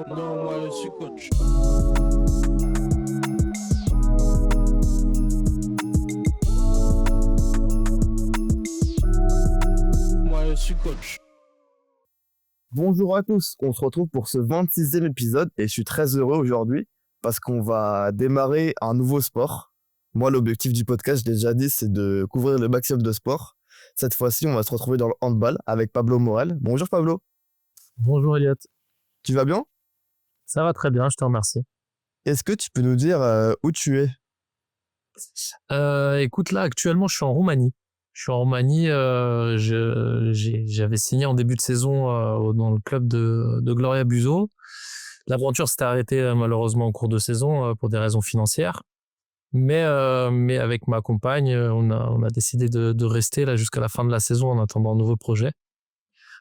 Non, moi je suis coach. Moi je suis coach. Bonjour à tous, on se retrouve pour ce 26e épisode et je suis très heureux aujourd'hui parce qu'on va démarrer un nouveau sport. Moi, l'objectif du podcast, je l'ai déjà dit, c'est de couvrir le maximum de sports. Cette fois-ci, on va se retrouver dans le handball avec Pablo Morel. Bonjour Pablo, Bonjour Elliot, tu vas bien? ça va très bien, je te remercie. Est-ce que tu peux nous dire où tu es? Écoute, là actuellement je suis en Roumanie. J'avais signé en début de saison dans le club de Gloria Buzău. L'aventure s'était arrêtée malheureusement en cours de saison pour des raisons financières. Mais avec ma compagne, on a décidé de rester là jusqu'à la fin de la saison en attendant un nouveau projet.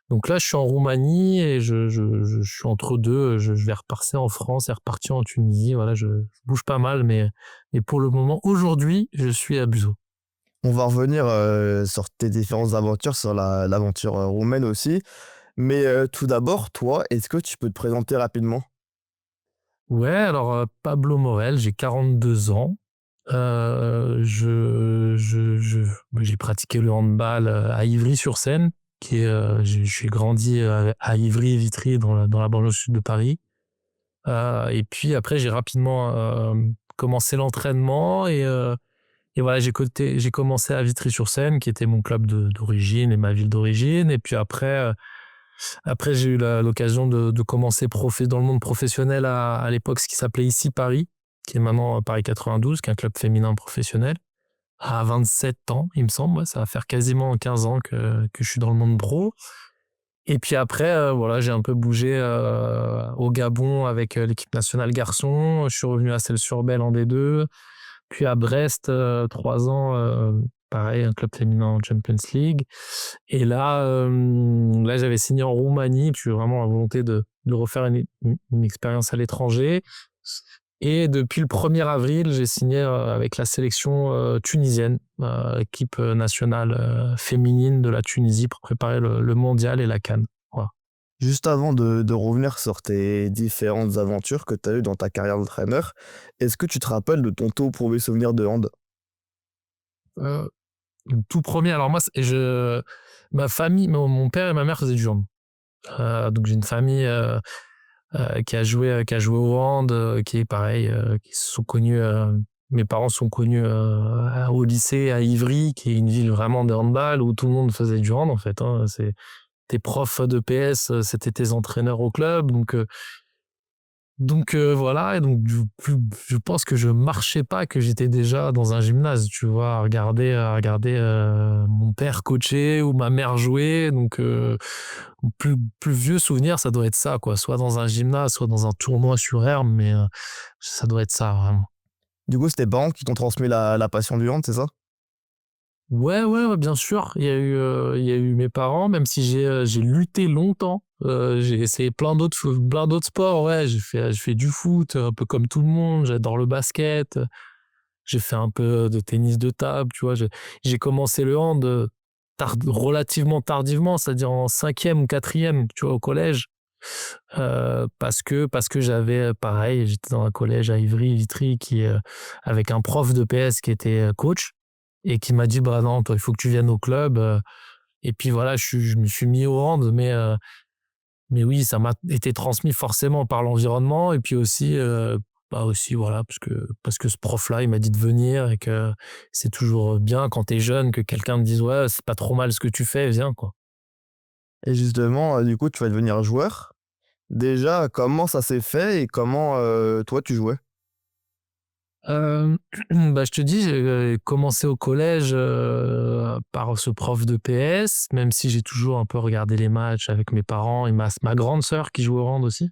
Donc là, je suis en Roumanie et je suis entre deux. Je vais repasser en France et repartir en Tunisie. Voilà, je bouge pas mal, mais pour le moment, aujourd'hui, je suis à Buzău. On va revenir sur tes différentes aventures, sur l'aventure roumaine aussi. Mais tout d'abord, toi, est-ce que tu peux te présenter rapidement? Ouais, alors Pablo Morel, j'ai 42 ans. J'ai pratiqué le handball à Ivry-sur-Seine, j'ai grandi à Ivry-Vitry dans la banlieue sud de Paris. Et puis après, j'ai rapidement commencé l'entraînement et voilà, j'ai commencé à Vitry-sur-Seine, qui était mon club d'origine et ma ville d'origine. Et puis après j'ai eu l'occasion de commencer dans le monde professionnel à l'époque, ce qui s'appelait ici Paris, qui est maintenant Paris 92, qui est un club féminin professionnel, à 27 ans, il me semble. Ouais, ça va faire quasiment 15 ans que je suis dans le monde pro. Et puis après, voilà, j'ai un peu bougé au Gabon avec l'équipe nationale garçon. Je suis revenu à Celles-sur-Belle en D2, puis à Brest 3 ans, pareil, un club féminin en Champions League. Et là, j'avais signé en Roumanie, puis j'ai vraiment la volonté de refaire une expérience à l'étranger. Et depuis le 1er avril, j'ai signé avec la sélection tunisienne, équipe nationale féminine de la Tunisie pour préparer le mondial et la CAN. Voilà. Juste avant de revenir sur tes différentes aventures que tu as eues dans ta carrière d'entraîneur, est-ce que tu te rappelles de ton tout premier souvenir de hand? Euh, le tout premier, alors moi, ma famille, mon père et ma mère faisaient du hand. Donc j'ai une famille qui a joué au hand, qui est pareil, qui se sont connus. Mes parents sont connus au lycée à Ivry, qui est une ville vraiment de handball où tout le monde faisait du hand en fait. Hein. Tes profs de PS, c'était tes entraîneurs au club, donc voilà. Et donc je pense que je marchais pas, que j'étais déjà dans un gymnase, tu vois, à regarder mon père coacher ou ma mère jouer. Donc plus vieux souvenir, ça doit être ça, quoi. Soit dans un gymnase, soit dans un tournoi sur herbe, mais ça doit être ça, vraiment. Du coup, c'est tes parents qui t'ont transmis la passion du hand, c'est ça? Ouais, bien sûr. Il y a eu mes parents, même si j'ai lutté longtemps. J'ai essayé plein d'autres sports. Ouais, j'ai fait du foot, un peu comme tout le monde. J'adore le basket. J'ai fait un peu de tennis de table, tu vois. J'ai commencé le hand relativement tardivement, c'est-à-dire en 5e ou 4e, tu vois, au collège. Parce que j'avais, pareil, j'étais dans un collège à Ivry-Vitry avec un prof de PS qui était coach et qui m'a dit, bah non, toi, il faut que tu viennes au club. Et puis voilà, je me suis mis au hand, mais oui, ça m'a été transmis forcément par l'environnement. Et puis aussi, voilà, parce que ce prof-là, il m'a dit de venir et que c'est toujours bien quand t'es jeune que quelqu'un te dise, ouais, c'est pas trop mal ce que tu fais, viens, quoi. Et justement, du coup, tu vas devenir joueur. Déjà, comment ça s'est fait et comment toi tu jouais? Euh, je te dis, j'ai commencé au collège par ce prof de PS, même si j'ai toujours un peu regardé les matchs avec mes parents et ma grande sœur qui joue au hand aussi.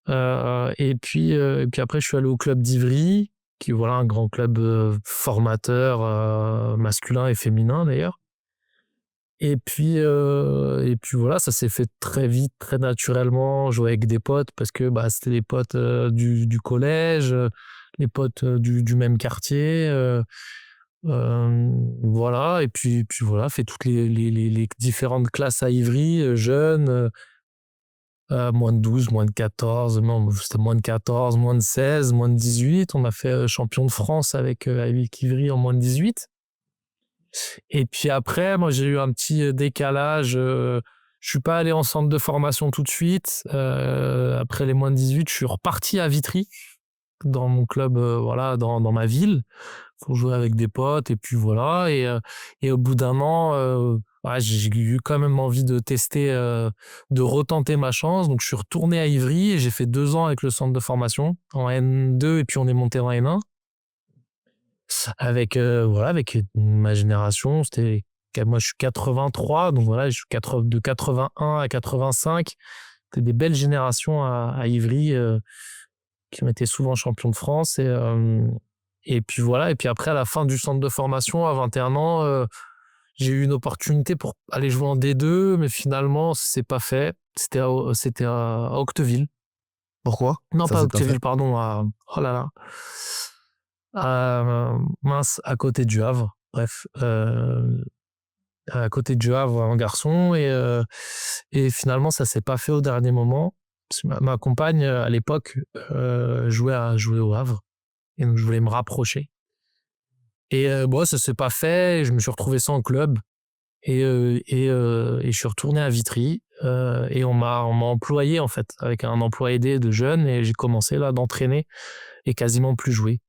Et puis après, je suis allé au club d'Ivry, qui est voilà, un grand club formateur masculin et féminin d'ailleurs. Et puis voilà, ça s'est fait très vite, très naturellement, jouer avec des potes parce que bah, c'était les potes du collège, les potes du même quartier. Voilà, puis voilà, fait toutes les différentes classes à Ivry, jeunes. moins de 12, moins de 14, non, c'était moins de 14, moins de 16, moins de 18. On a fait champion de France avec Ivry en moins de 18. Et puis après, moi, j'ai eu un petit décalage. Je suis pas allé en centre de formation tout de suite. Après les moins de 18, je suis reparti à Vitry, dans mon club, voilà, dans ma ville, pour jouer avec des potes. Et puis voilà. Et au bout d'un an, ouais, j'ai eu quand même envie de tester, de retenter ma chance. Donc je suis retourné à Ivry et j'ai fait 2 ans avec le centre de formation en N2 et puis on est monté en N1 avec voilà, avec ma génération. Moi je suis 83, donc voilà, je suis de 81 à 85. C'était des belles générations à Ivry, qui ont été souvent champions de France. Et puis voilà, et puis après à la fin du centre de formation à 21 ans, j'ai eu une opportunité pour aller jouer en D2, mais finalement c'est pas fait. C'était à Octeville. Pourquoi Non, ça pas s'est pas fait? Octeville, pardon, oh là là, mince, à côté du Havre. Bref, à côté du Havre en garçon, et finalement ça s'est pas fait au dernier moment. Parce que ma compagne à l'époque jouait au Havre, et donc je voulais me rapprocher. Et bon, ça s'est pas fait. Je me suis retrouvé sans club, et je suis retourné à Vitry, et on m'a employé en fait avec un emploi aidé de jeune, et j'ai commencé là d'entraîner et quasiment plus jouer.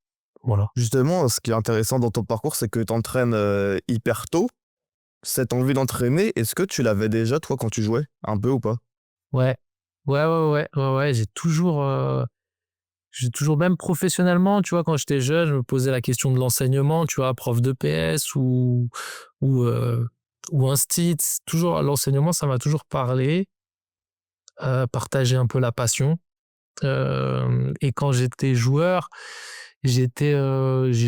Voilà. Justement, ce qui est intéressant dans ton parcours, c'est que tu entraînes hyper tôt. Cette envie d'entraîner, est-ce que tu l'avais déjà, toi, quand tu jouais? Un peu ou pas? Ouais, ouais. J'ai toujours, même professionnellement, tu vois, quand j'étais jeune, je me posais la question de l'enseignement, tu vois, prof de PS ou euh, ou instit. Toujours l'enseignement, ça m'a toujours parlé, partager un peu la passion. Et quand j'étais joueur, j'ai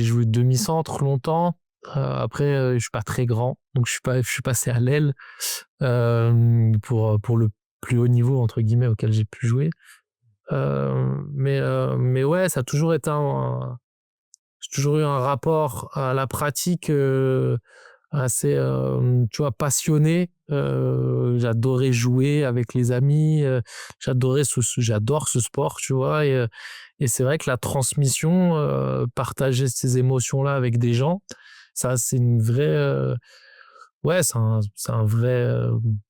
joué demi-centre longtemps. Après, je suis pas très grand, donc je suis passé à l'aile, pour le plus haut niveau entre guillemets auquel j'ai pu jouer. Mais ouais, ça a toujours été j'ai toujours eu un rapport à la pratique, assez, tu vois, passionné. J'adorais jouer avec les amis. J'adore ce sport, tu vois. Et c'est vrai que la transmission, partager ces émotions-là avec des gens, ça, c'est une vraie, ouais, c'est un vrai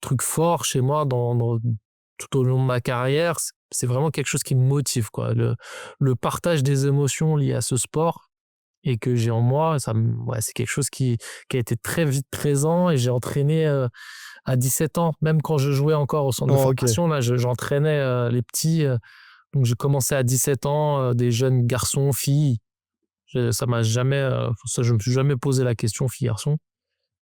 truc fort chez moi tout au long de ma carrière. C'est vraiment quelque chose qui me motive, quoi. Le partage des émotions liées à ce sport et que j'ai en moi, ouais, c'est quelque chose qui a été très vite présent, et j'ai entraîné à 17 ans, même quand je jouais encore au centre de Oh, ok. formation, là, j'entraînais les petits. Donc j'ai commencé à 17 ans, des jeunes garçons, filles. Ça m'a jamais, je me suis jamais posé la question fille-garçon.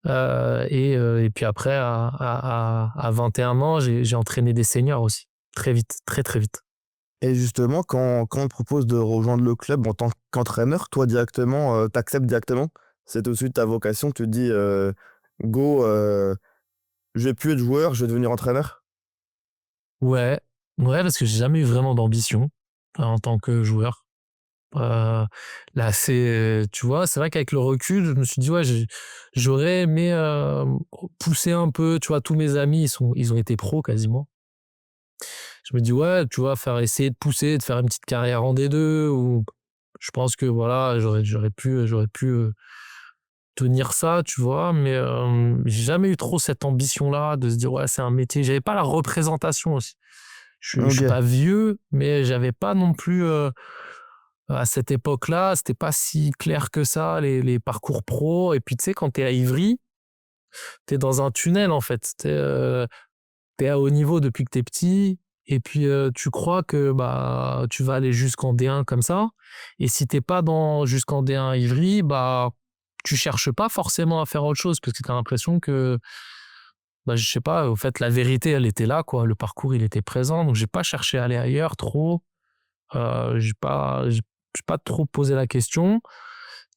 Et puis après, à 21 ans, j'ai entraîné des seniors aussi. Très vite, très très vite. Et justement, quand on te propose de rejoindre le club en tant qu'entraîneur, toi directement, t'acceptes directement? C'est tout de suite ta vocation, tu te dis go, je vais plus être joueur, je vais devenir entraîneur? Ouais, ouais, parce que j'ai jamais eu vraiment d'ambition en tant que joueur. Là, tu vois, c'est vrai qu'avec le recul, je me suis dit, ouais, j'aurais aimé pousser un peu. Tu vois, tous mes amis, ils ont été pros quasiment. Je me dis, ouais, tu vois, essayer de pousser, de faire une petite carrière en D2, ou je pense que voilà, j'aurais pu tenir ça, tu vois, mais j'ai jamais eu trop cette ambition-là de se dire, ouais, c'est un métier. J'avais pas la représentation aussi. Je suis Ok. pas vieux, mais j'avais pas non plus, à cette époque-là, c'était pas si clair que ça, les parcours pro. Et puis, tu sais, quand t'es à Ivry, t'es dans un tunnel, en fait. T'es à haut niveau depuis que t'es petit. Et puis, tu crois que bah, tu vas aller jusqu'en D1 comme ça. Et si t'es pas jusqu'en D1 à Ivry, bah, tu cherches pas forcément à faire autre chose, parce que t'as l'impression que, bah, je sais pas, au fait, la vérité, elle était là, quoi. Le parcours, il était présent. Donc, j'ai pas cherché à aller ailleurs trop. J'ai pas trop posé la question.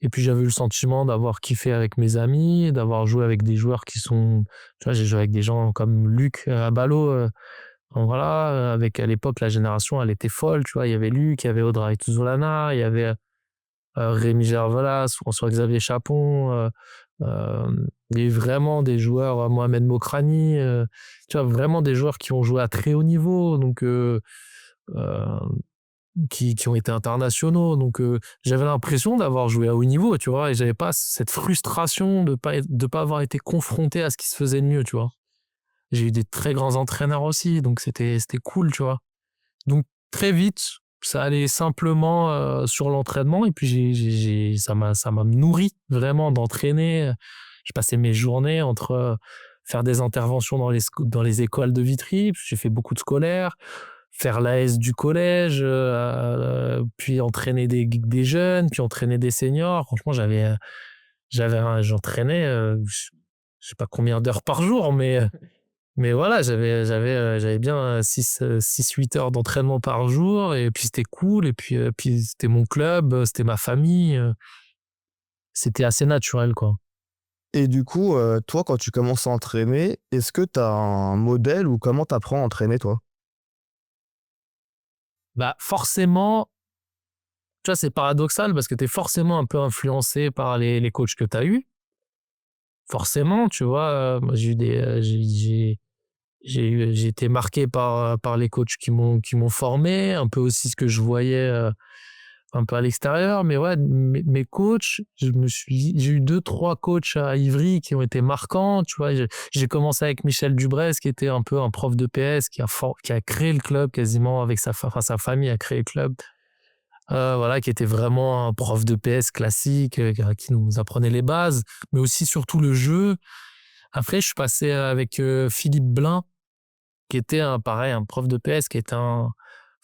Et puis j'avais eu le sentiment d'avoir kiffé avec mes amis, d'avoir joué avec des joueurs qui sont, tu vois, j'ai joué avec des gens comme Luc Abalo. Donc voilà, avec à l'époque la génération, elle était folle, tu vois. Il y avait Luc, il y avait Audrey Tuzolana, il y avait Rémi Gervelas, François-Xavier Chapon, il y a eu vraiment des joueurs, Mohamed Mokrani, tu vois, vraiment des joueurs qui ont joué à très haut niveau, donc qui ont été internationaux. Donc j'avais l'impression d'avoir joué à haut niveau, tu vois, et j'avais pas cette frustration de pas avoir été confronté à ce qui se faisait de mieux, tu vois. J'ai eu des très grands entraîneurs aussi, donc c'était cool, tu vois. Donc très vite, ça allait simplement sur l'entraînement, et puis ça m'a nourri vraiment d'entraîner. Je passais mes journées entre faire des interventions dans les écoles de Vitry, j'ai fait beaucoup de scolaires, faire l'AS du collège, puis entraîner des jeunes, puis entraîner des seniors. Franchement, j'entraînais, je sais pas combien d'heures par jour, mais voilà, j'avais bien 6-8 heures d'entraînement par jour, et puis c'était cool, et puis c'était mon club, c'était ma famille, c'était assez naturel, quoi. Et du coup, toi, quand tu commences à entraîner, est-ce que tu as un modèle ou comment tu apprends à entraîner, toi? Bah, forcément, tu vois, c'est paradoxal parce que tu es forcément un peu influencé par les coachs que tu as eus. Forcément, tu vois, moi j'ai eu j'ai été marqué par les coachs qui m'ont formé, un peu aussi ce que je voyais, un peu à l'extérieur. Mais ouais, mes coachs, j'ai eu 2-3 coachs à Ivry qui ont été marquants, tu vois. J'ai commencé avec Michel Dubresse, qui était un peu un prof de PS, qui a créé le club quasiment avec sa famille a créé le club. Voilà, qui était vraiment un prof de PS classique, qui nous apprenait les bases, mais aussi surtout le jeu. Après, je suis passé avec Philippe Blin, qui était pareil, un prof de PS, qui est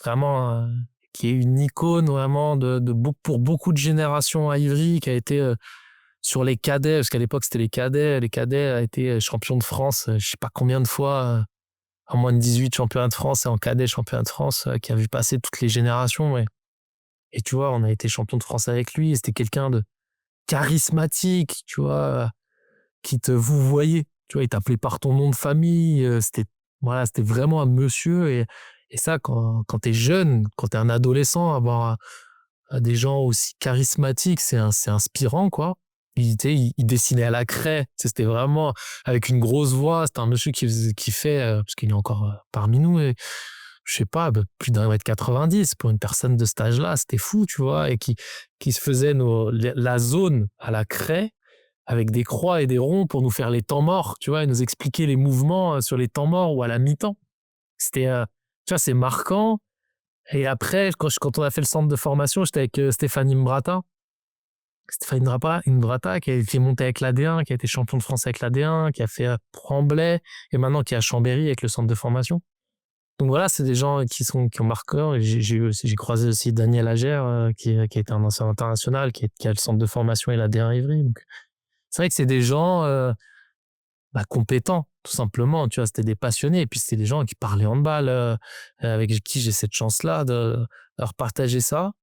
vraiment, qui est une icône vraiment pour beaucoup de générations à Ivry, qui a été sur les cadets, parce qu'à l'époque c'était les cadets. Les cadets a été champion de France, je sais pas combien de fois, en moins de 18 championnats de France, et en cadet championnat de France, qui a vu passer toutes les générations. Ouais. Et tu vois, on a été champion de France avec lui. C'était quelqu'un de charismatique, tu vois, qui te vouvoyait. Tu vois, il t'appelait par ton nom de famille. Voilà, c'était vraiment un monsieur. Et ça, quand t'es jeune, quand t'es un adolescent, avoir des gens aussi charismatiques, c'est inspirant, quoi. Il dessinait à la craie. C'était vraiment avec une grosse voix. C'était un monsieur qui fait, parce qu'il est encore parmi nous, et je sais pas, plus d'1,90 m pour une personne de cet âge-là, c'était fou, tu vois, et qui se faisait la zone à la craie avec des croix et des ronds pour nous faire les temps morts, tu vois, et nous expliquer les mouvements sur les temps morts ou à la mi-temps. C'était, tu vois, c'est marquant. Et après, quand on a fait le centre de formation, j'étais avec Stéphanie Mbrata. Stéphanie Mbrata, qui a été montée avec l'AD1, qui a été champion de France avec l'AD1, qui a fait Tremblay, et maintenant qui est à Chambéry avec le centre de formation. Donc voilà, c'est des gens qui ont marqué. J'ai croisé aussi Daniel Agère, qui a été un ancien international, qui a le centre de formation et l'AD1 Ivry. Donc, c'est vrai que c'est des gens compétents, tout simplement. Tu vois, c'était des passionnés. Et puis, c'était des gens qui parlaient handball, avec qui j'ai cette chance-là de leur partager ça.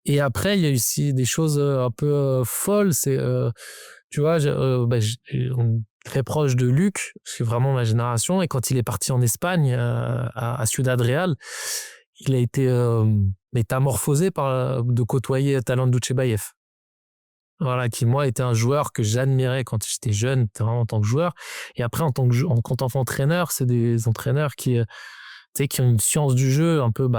Et après, il y a aussi des choses un peu folles. C'est, tu vois, on est très proche de Luc, c'est vraiment ma génération. Et quand il est parti en Espagne, à Ciudad Real, il a été métamorphosé de côtoyer Talant Ducebaev. Voilà, qui moi était un joueur que j'admirais quand j'étais jeune, vraiment en tant que joueur. Et après, en tant entraîneur, c'est des entraîneurs qui ont une science du jeu, un peu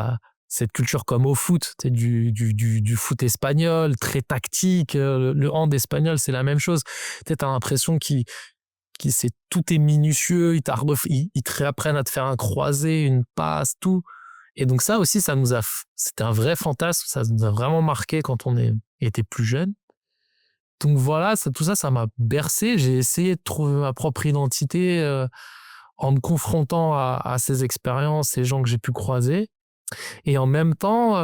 cette culture comme au foot, du foot espagnol, très tactique. Le hand espagnol, c'est la même chose. Tu as l'impression tout est minutieux, ils te réapprennent à te faire un croisé, une passe, tout. Et donc ça aussi, c'était un vrai fantasme, ça nous a vraiment marqué quand on était plus jeune. Donc voilà, tout ça, ça m'a bercé. J'ai essayé de trouver ma propre identité en me confrontant à ces expériences, ces gens que j'ai pu croiser. Et en même temps,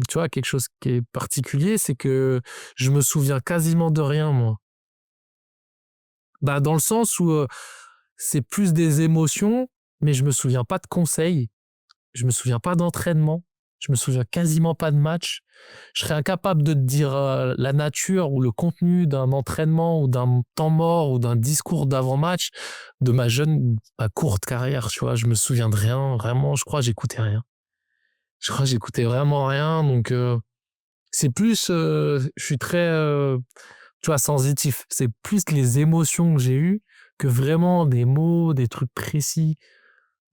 tu vois, quelque chose qui est particulier, c'est que je me souviens quasiment de rien, moi. Dans le sens où c'est plus des émotions, mais je me souviens pas de conseils, je me souviens pas d'entraînement, je me souviens quasiment pas de match. Je serais incapable de te dire la nature ou le contenu d'un entraînement ou d'un temps mort ou d'un discours d'avant-match de ma courte carrière, tu vois. Je me souviens de rien, vraiment, je crois que j'écoutais rien. Je crois que j'écoutais vraiment rien, donc c'est plus, je suis très, tu vois, sensitif. C'est plus les émotions que j'ai eues que vraiment des mots, des trucs précis.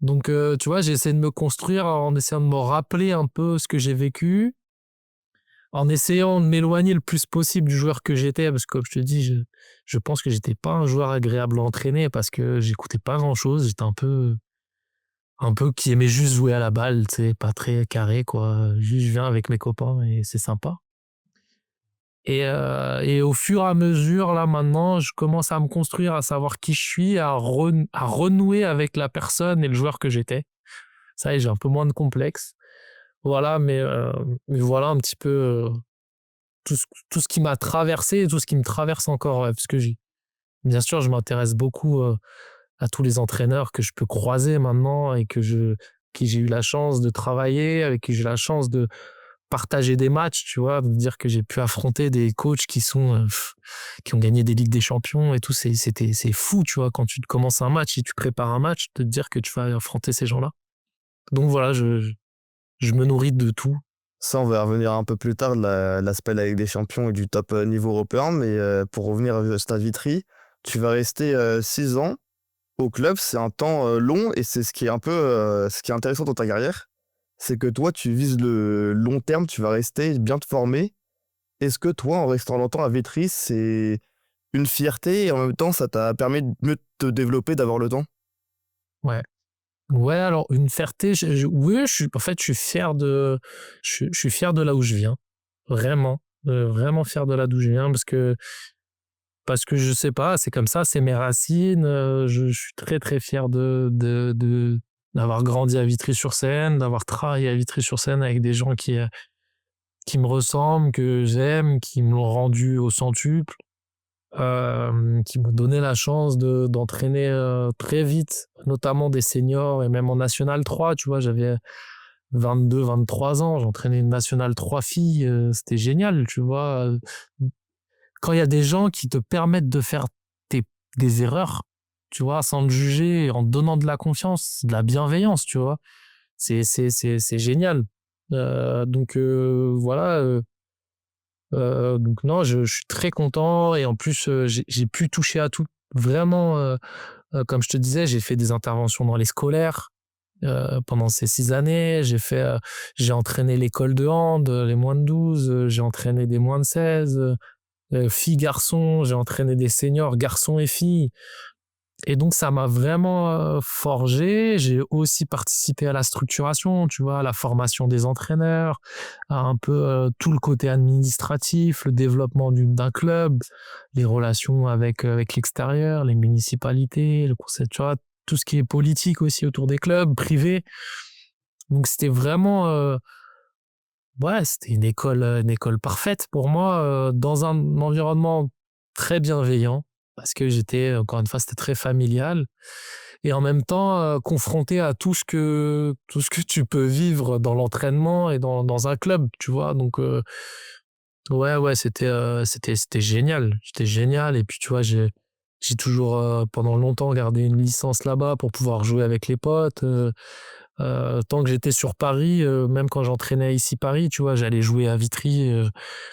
Donc, tu vois, j'essaie de me construire en essayant de me rappeler un peu ce que j'ai vécu, en essayant de m'éloigner le plus possible du joueur que j'étais, parce que comme je te dis, je pense que j'étais pas un joueur agréable à entraîner parce que j'écoutais pas grand-chose. J'étais un peu qui aimait juste jouer à la balle, tu sais, pas très carré, quoi. Juste, je viens avec mes copains et c'est sympa. Et au fur et à mesure, là, maintenant, je commence à me construire, à savoir qui je suis, à renouer avec la personne et le joueur que j'étais. Ça y est, j'ai un peu moins de complexe. Voilà, mais voilà un petit peu tout ce qui m'a traversé et tout ce qui me traverse encore. Ouais, parce que bien sûr, je m'intéresse beaucoup à tous les entraîneurs que je peux croiser maintenant et qui j'ai eu la chance de travailler, avec qui j'ai la chance de partager des matchs, tu vois, de me dire que j'ai pu affronter des coachs qui ont gagné des Ligues des Champions et tout, c'est fou, tu vois, quand tu commences un match et tu prépares un match, de te dire que tu vas affronter ces gens-là. Donc voilà, je me nourris de tout. Ça, on va revenir un peu plus tard de l'aspect de la Ligue des Champions et du top niveau européen. Mais pour revenir au Stade Vitry, tu vas rester 6 ans au club. C'est un temps long et c'est ce qui est un peu ce qui est intéressant dans ta carrière. C'est que toi, tu vises le long terme, tu vas rester bien te former. Est-ce que toi, en restant longtemps à Vitry, c'est une fierté et en même temps, ça t'a permis de mieux te développer, d'avoir le temps? Ouais. Ouais, alors une fierté, oui, en fait, je suis fier de là où je viens, vraiment, vraiment fier de là d'où je viens parce que je sais pas, c'est comme ça, c'est mes racines. Je suis très très fier d'avoir grandi à Vitry-sur-Seine, d'avoir travaillé à Vitry-sur-Seine avec des gens qui me ressemblent, que j'aime, qui me l'ont rendu au centuple. Qui m'ont donné la chance d'entraîner très vite, notamment des seniors et même en National 3, tu vois, j'avais 22, 23 ans, j'entraînais une National 3 filles, c'était génial, tu vois. Quand il y a des gens qui te permettent de faire des erreurs, tu vois, sans te juger, en te donnant de la confiance, de la bienveillance, tu vois, c'est génial. Donc voilà. Donc non, je suis très content et en plus, j'ai pu toucher à tout. Vraiment, comme je te disais, j'ai fait des interventions dans les scolaires, pendant ces 6 années. J'ai entraîné l'école de hand, les moins de 12, j'ai entraîné des moins de 16, filles, garçons, j'ai entraîné des seniors, garçons et filles. Et donc ça m'a vraiment forgé. J'ai aussi participé à la structuration, tu vois, à la formation des entraîneurs, à un peu tout le côté administratif, le développement d'un club, les relations avec l'extérieur, les municipalités, le conseil, tu vois, tout ce qui est politique aussi autour des clubs privés. Donc c'était vraiment, ouais, c'était une école parfaite pour moi, dans un environnement très bienveillant, parce que encore une fois, c'était très familial et en même temps, confronté à tout ce que tu peux vivre dans l'entraînement et dans un club, tu vois? Donc, ouais, ouais, c'était génial. C'était génial et puis, tu vois, j'ai toujours, pendant longtemps gardé une licence là-bas pour pouvoir jouer avec les potes. Tant que j'étais sur Paris, même quand j'entraînais ici Paris, tu vois, j'allais jouer à Vitry,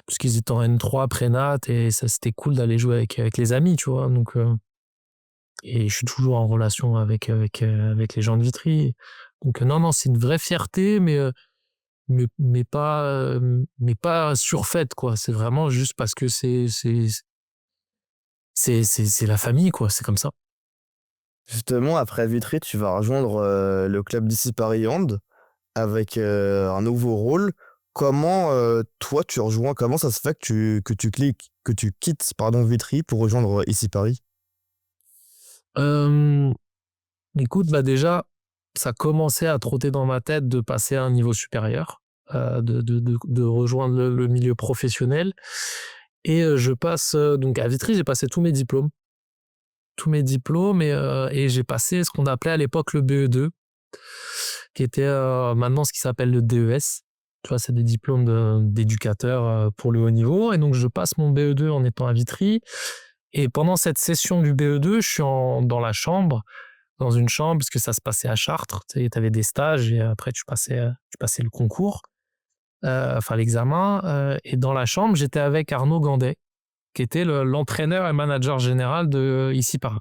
parce qu'ils étaient en N3 pré-nat et ça, c'était cool d'aller jouer avec les amis, tu vois. Donc, et je suis toujours en relation avec les gens de Vitry. Donc, non, non, c'est une vraie fierté, mais pas surfaite, quoi. C'est vraiment juste parce que c'est la famille, quoi. C'est comme ça. Justement, après Vitry, tu vas rejoindre le club d'ici Paris Hand avec un nouveau rôle. Comment toi tu rejoins, comment ça se fait que tu quittes pardon, Vitry pour rejoindre ici Paris? Euh, Écoute, bah déjà, ça commençait à trotter dans ma tête de passer à un niveau supérieur, de rejoindre le milieu professionnel. Et je passe donc à Vitry, j'ai passé tous mes diplômes et j'ai passé ce qu'on appelait à l'époque le BE2, qui était maintenant ce qui s'appelle le DES. Tu vois, c'est des diplômes d'éducateur pour le haut niveau. Et donc, je passe mon BE2 en étant à Vitry. Et pendant cette session du BE2, je suis dans une chambre, parce que ça se passait à Chartres. Tu sais, avais des stages et après, tu passais le concours. enfin l'examen, et dans la chambre, j'étais avec Arnaud Gandet, qui était l'entraîneur et manager général de Ici Paris.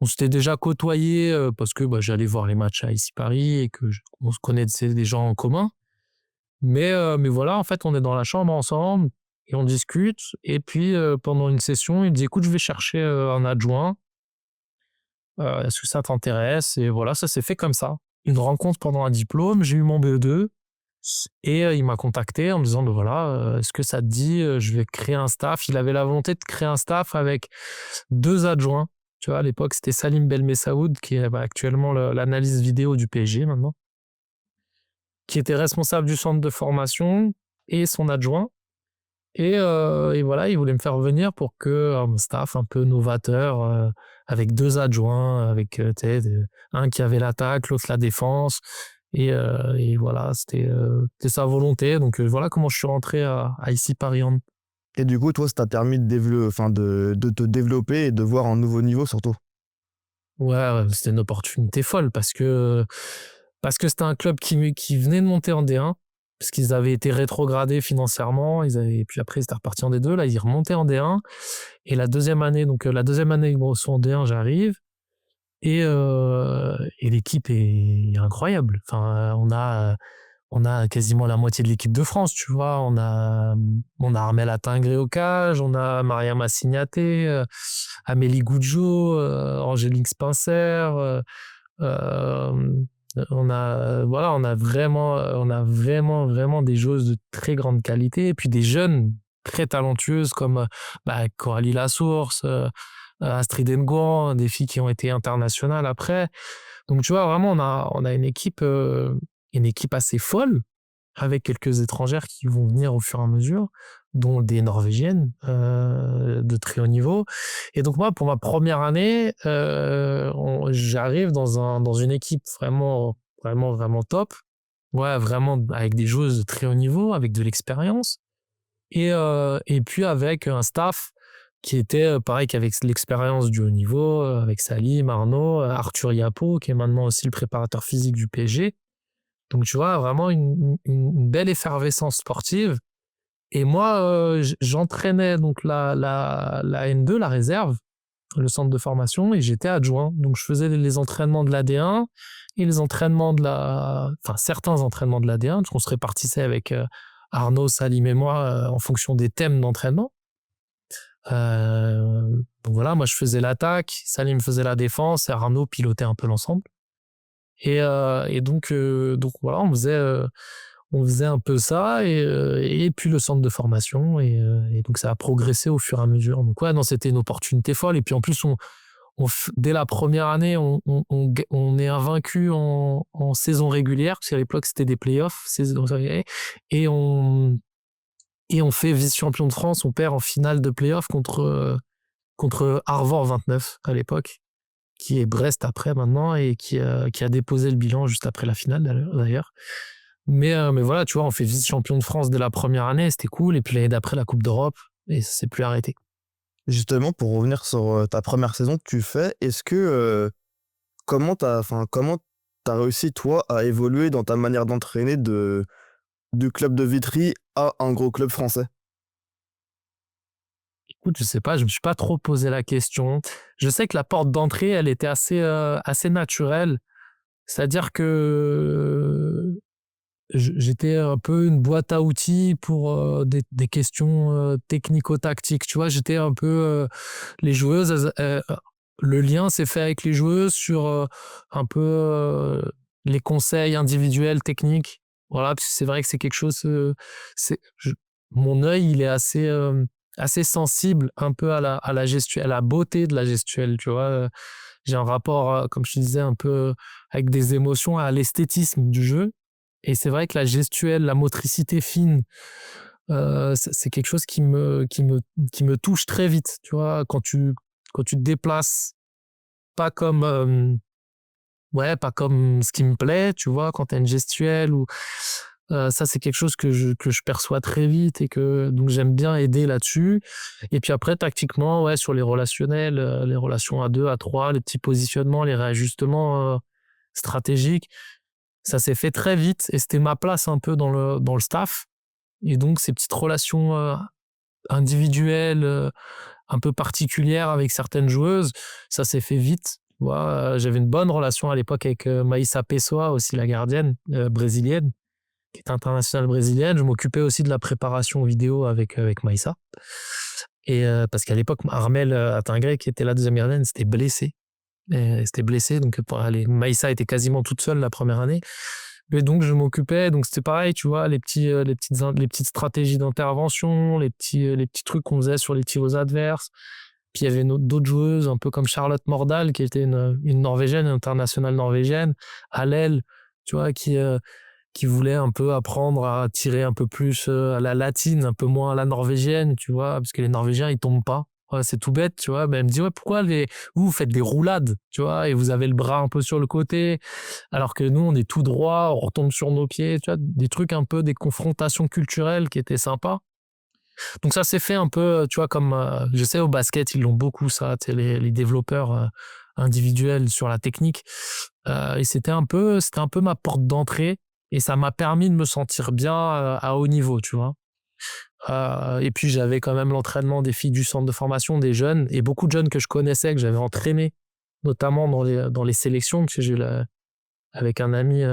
On s'était déjà côtoyés parce que j'allais voir les matchs à Ici Paris et on se connaissait des gens en commun. Mais voilà, en fait, on est dans la chambre ensemble et on discute. Et puis, pendant une session, il me dit, écoute, je vais chercher un adjoint. Est-ce que ça t'intéresse? Et voilà, ça s'est fait comme ça. Une rencontre pendant un diplôme, j'ai eu mon BE2 et il m'a contacté en me disant, voilà, est-ce que ça te dit, je vais créer un staff. Il avait la volonté de créer un staff avec 2 adjoints. Tu vois, à l'époque, c'était Salim Belmessaoud, qui est actuellement l'analyse vidéo du PSG maintenant, qui était responsable du centre de formation et son adjoint. Et voilà, il voulait me faire venir pour que un staff un peu novateur, avec 2 adjoints, avec un qui avait l'attaque, l'autre la défense. Et voilà, c'était sa volonté. Donc voilà comment je suis rentré à Ici Paris Hand. Et du coup, toi, ça t'a permis de te développer et de voir un nouveau niveau surtout. Ouais, c'était une opportunité folle parce que c'était un club qui venait de monter en D1, parce qu'ils avaient été rétrogradés financièrement, et puis après ils étaient repartis en D2, là ils remontaient en D1, et la deuxième année ils sont en D1, j'arrive, et l'équipe est incroyable. Enfin, on a quasiment la moitié de l'équipe de France, tu vois. On a Armel Attingré au cage, on a Mariam Assignaté, Amélie Goudjo, Angélique Spincer, on a vraiment des joueuses de très grande qualité, et puis des jeunes très talentueuses comme Coralie Lassource, Astrid Ngouan, des filles qui ont été internationales après. Donc tu vois, vraiment on a une équipe assez folle, avec quelques étrangères qui vont venir au fur et à mesure, dont des Norvégiennes de très haut niveau. Et donc moi, pour ma première année, j'arrive dans une équipe vraiment top. Ouais, vraiment avec des joueuses de très haut niveau, avec de l'expérience. Et puis avec un staff qui était pareil, qu'avec l'expérience du haut niveau, avec Salim, Arnaud, Arthur Yapo, qui est maintenant aussi le préparateur physique du PSG. Donc tu vois, vraiment une belle effervescence sportive. Et moi, j'entraînais donc la N2, la réserve, le centre de formation, et j'étais adjoint. Donc je faisais les entraînements de l'AD1 et les entraînements certains entraînements de l'AD1, parce qu'on se répartissait avec Arnaud, Salim et moi en fonction des thèmes d'entraînement. Donc voilà, moi je faisais l'attaque, Salim faisait la défense et Arnaud pilotait un peu l'ensemble. Et donc voilà, on faisait un peu ça, et puis le centre de formation, et donc ça a progressé au fur et à mesure. Donc ouais, non, c'était une opportunité folle. Et puis en plus, dès la première année, on est invaincu en saison régulière, parce qu'à l'époque c'était des playoffs, et on fait vice-champion de France. On perd en finale de playoffs contre Arvor 29 à l'époque, qui est Brest après maintenant, et qui a déposé le bilan juste après la finale d'ailleurs. Mais voilà, tu vois, on fait vice-champion de France dès la première année, c'était cool. Et puis l'année d'après, la Coupe d'Europe, et ça s'est plus arrêté. Justement, pour revenir sur ta première saison que tu fais, est-ce que comment t'as réussi toi à évoluer dans ta manière d'entraîner du club de Vitry à un gros club français? Écoute, je sais pas, je me suis pas trop posé la question. Je sais que la porte d'entrée, elle était assez naturelle. C'est-à-dire que j'étais un peu une boîte à outils pour des questions technico-tactiques. Tu vois, j'étais un peu les joueuses. Le lien s'est fait avec les joueuses sur un peu les conseils individuels, techniques. Voilà, parce que c'est vrai que c'est quelque chose. Mon œil, il est assez sensible un peu à la gestuelle, à la beauté de la gestuelle. Tu vois, j'ai un rapport, comme je te disais, un peu avec des émotions, à l'esthétisme du jeu. Et c'est vrai que la gestuelle, la motricité fine, c'est quelque chose qui me touche très vite. Tu vois, quand tu te déplaces, pas comme ce qui me plaît, tu vois, quand tu as une gestuelle, ou ça, c'est quelque chose que je perçois très vite, et que donc j'aime bien aider là-dessus. Et puis après, tactiquement, ouais, sur les relationnels, les relations à 2, à 3, les petits positionnements, les réajustements stratégiques, Ça s'est fait très vite et c'était ma place un peu dans le staff. Et donc, ces petites relations individuelles, un peu particulières avec certaines joueuses, ça s'est fait vite. Tu vois, j'avais une bonne relation à l'époque avec Maïssa Pessoa, aussi la gardienne brésilienne, qui est internationale brésilienne. Je m'occupais aussi de la préparation vidéo avec Maïssa. Et parce qu'à l'époque, Armel Attingré, qui était la deuxième gardienne, s'était blessée. Donc Maïssa était quasiment toute seule la première année. Et donc je m'occupais, donc c'était pareil, tu vois, les petites stratégies d'intervention, les petits trucs qu'on faisait sur les tirs aux adverses. Puis il y avait d'autres joueuses, un peu comme Charlotte Mordal, qui était une Norvégienne, une internationale norvégienne, à l'aile, tu vois, qui voulait un peu apprendre à tirer un peu plus à la latine, un peu moins à la norvégienne, tu vois, parce que les Norvégiens, ils tombent pas. Ouais, c'est tout bête, tu vois. Mais elle me dit, ouais, pourquoi vous faites des roulades, tu vois, et vous avez le bras un peu sur le côté, alors que nous, on est tout droit, on retombe sur nos pieds, tu vois, des trucs un peu, des confrontations culturelles qui étaient sympas. Donc ça s'est fait un peu, tu vois, comme, je sais, au basket, ils l'ont beaucoup, ça, tu sais, les développeurs individuels sur la technique. Et c'était un peu ma porte d'entrée, et ça m'a permis de me sentir bien à haut niveau, tu vois. Et puis j'avais quand même l'entraînement des filles du centre de formation, des jeunes, et beaucoup de jeunes que je connaissais, que j'avais entraînés, notamment dans les sélections, parce que j'ai eu avec un ami,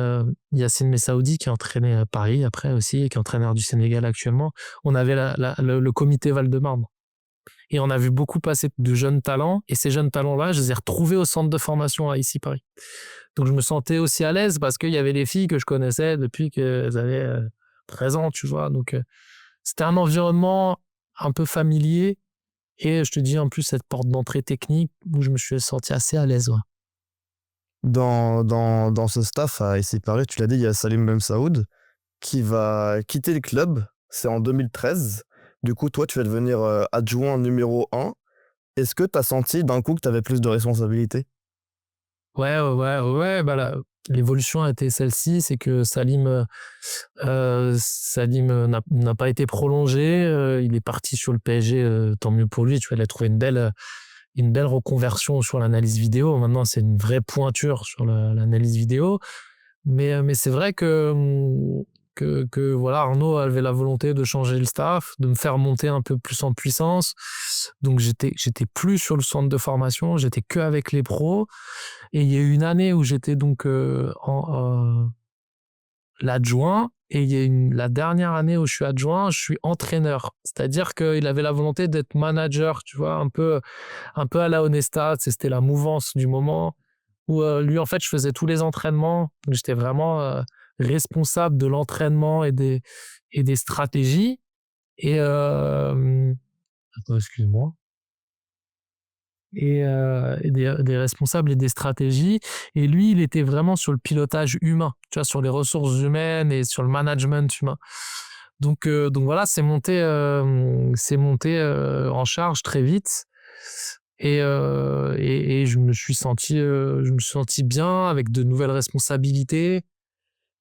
Yacine Messaoudi, qui a entraîné Paris après aussi, et qui est entraîneur du Sénégal actuellement. On avait le comité Val-de-Marne. Et on a vu beaucoup passer de jeunes talents, et ces jeunes talents-là, je les ai retrouvés au centre de formation à ici Paris. Donc je me sentais aussi à l'aise parce qu'il y avait les filles que je connaissais depuis qu'elles avaient 13 ans, tu vois. Donc c'était un environnement un peu familier, et je te dis en plus cette porte d'entrée technique où je me suis senti assez à l'aise. Ouais. Dans ce staff à ici Paris, tu l'as dit, il y a Salim Memsaoud qui va quitter le club. C'est en 2013. Du coup, toi, tu vas devenir adjoint numéro 1. Est-ce que tu as senti d'un coup que tu avais plus de responsabilités? Ouais. Bah l'évolution a été celle-ci, c'est que Salim n'a pas été prolongé. Il est parti sur le PSG, tant mieux pour lui. Tu vois, il a trouvé une belle reconversion sur l'analyse vidéo. Maintenant, c'est une vraie pointure sur l'analyse vidéo. Mais c'est vrai que voilà, Arnaud avait la volonté de changer le staff, de me faire monter un peu plus en puissance. Donc j'étais plus sur le centre de formation, j'étais que avec les pros. Et il y a eu une année où j'étais donc l'adjoint, et il y a la dernière année où je suis adjoint, je suis entraîneur. C'est-à-dire qu'il avait la volonté d'être manager, tu vois, un peu à la Honesta, c'était la mouvance du moment, où lui, en fait, je faisais tous les entraînements. Donc j'étais vraiment responsable de l'entraînement et des stratégies. Et attends, excuse-moi. Et des responsables et des stratégies. Et lui, il était vraiment sur le pilotage humain, tu vois, sur les ressources humaines et sur le management humain. Donc voilà, c'est monté en charge très vite. Et je me suis senti bien avec de nouvelles responsabilités.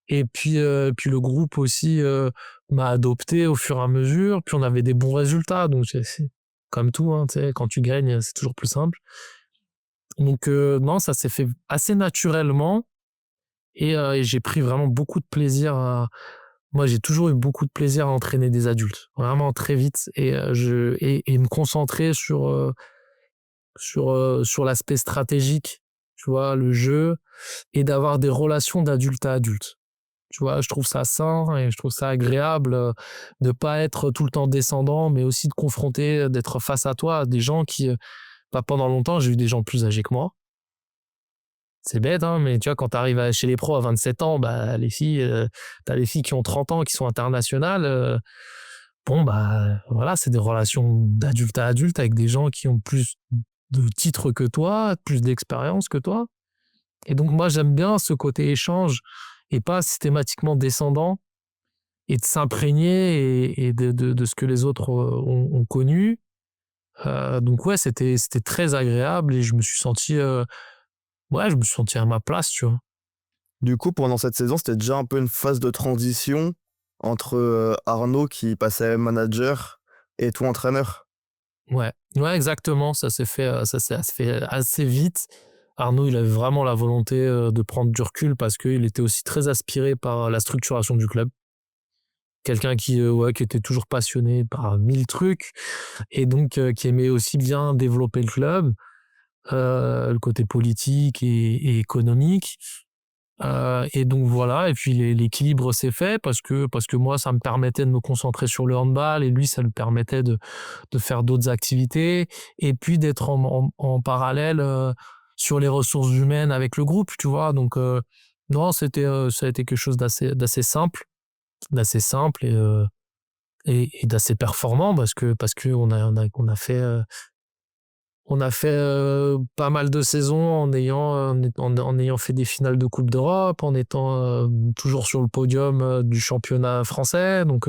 Et puis le groupe aussi m'a adopté au fur et à mesure. Puis on avait des bons résultats. Donc c'est comme tout, hein, tu sais, quand tu gagnes, c'est toujours plus simple. Donc non, ça s'est fait assez naturellement. Et j'ai pris vraiment beaucoup de plaisir moi, j'ai toujours eu beaucoup de plaisir à entraîner des adultes, vraiment très vite. Et me concentrer sur l'aspect stratégique, tu vois, le jeu, et d'avoir des relations d'adulte à adulte. Tu vois, je trouve ça sain et je trouve ça agréable de pas être tout le temps descendant, mais aussi de confronter, d'être face à toi, des gens qui, pas pendant longtemps, j'ai eu des gens plus âgés que moi. C'est bête, hein, mais tu vois, quand tu arrives chez les pros à 27 ans, bah, les filles, t'as les filles qui ont 30 ans, qui sont internationales. Bon, bah, voilà, c'est des relations d'adulte à adulte avec des gens qui ont plus de titres que toi, plus d'expérience que toi. Et donc, moi, j'aime bien ce côté échange et pas systématiquement descendant, et de s'imprégner et de ce que les autres ont connu. Donc, ouais, c'était très agréable, et je me suis senti à ma place, tu vois. Du coup, pendant cette saison, c'était déjà un peu une phase de transition entre Arnaud qui passait manager et toi entraîneur. Ouais, exactement. Ça s'est fait assez vite. Arnaud, il avait vraiment la volonté de prendre du recul parce qu'il était aussi très aspiré par la structuration du club. Quelqu'un qui était toujours passionné par 1000 trucs et donc qui aimait aussi bien développer le club, le côté politique et économique. Et donc voilà, et puis l'équilibre s'est fait parce que moi, ça me permettait de me concentrer sur le handball et lui, ça lui permettait de faire d'autres activités et puis d'être en parallèle sur les ressources humaines avec le groupe, tu vois. Donc, non, ça a été quelque chose d'assez simple et d'assez performant parce que on a fait pas mal de saisons en ayant fait des finales de Coupe d'Europe, en étant toujours sur le podium du championnat français. Donc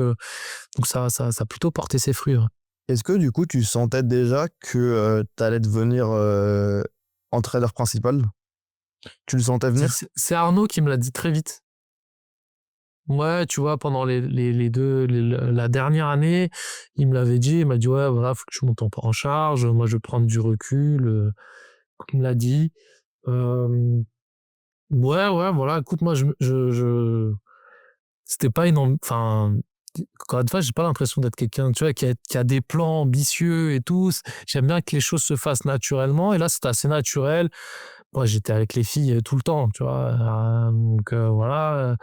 ça a plutôt porté ses fruits. Ouais. Est-ce que du coup, tu sentais déjà que tu allais devenir entraîneur principal? Tu le sentais venir? C'est Arnaud qui me l'a dit très vite. Ouais, tu vois, pendant la dernière année, il me l'avait dit, il m'a dit, ouais, voilà, faut que tu montes en charge, moi je vais prendre du recul, il me l'a dit. Euh, ouais, voilà, écoute, moi, c'était pas enfin, encore une fois, j'ai pas l'impression d'être quelqu'un, tu vois, qui a des plans ambitieux et tout. J'aime bien que les choses se fassent naturellement, et là, c'était assez naturel. Moi, j'étais avec les filles tout le temps, tu vois, donc voilà.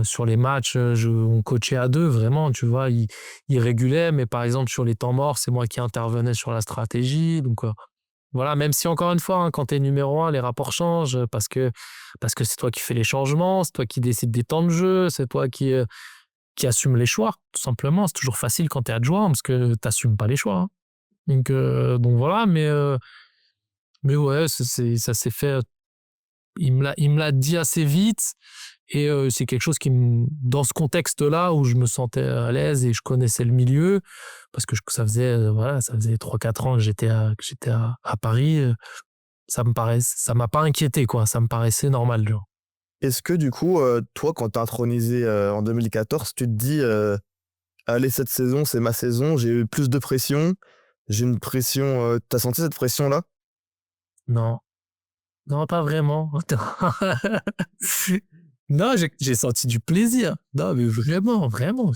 Sur les matchs, on coachait à deux, vraiment, tu vois, ils régulaient, mais par exemple, sur les temps morts, c'est moi qui intervenais sur la stratégie. Donc, voilà, même si encore une fois, hein, quand tu es numéro un, les rapports changent parce que c'est toi qui fais les changements, c'est toi qui décides des temps de jeu, c'est toi qui assume les choix, tout simplement. C'est toujours facile quand tu es adjoint parce que tu n'assumes pas les choix. Hein. Donc voilà, mais ouais, ça s'est fait. Il me l'a dit assez vite. Et c'est quelque chose dans ce contexte-là où je me sentais à l'aise et je connaissais le milieu, parce que ça faisait 3-4 ans que j'étais à Paris, ça m'a pas inquiété, quoi. Ça me paraissait normal, genre. Est-ce que du coup, toi, quand t'es intronisé en 2014, tu te dis allez, cette saison, c'est ma saison, j'ai eu plus de pression, j'ai une pression. T'as senti cette pression-là? Non, non, pas vraiment. Non, j'ai senti du plaisir. Non, mais vraiment,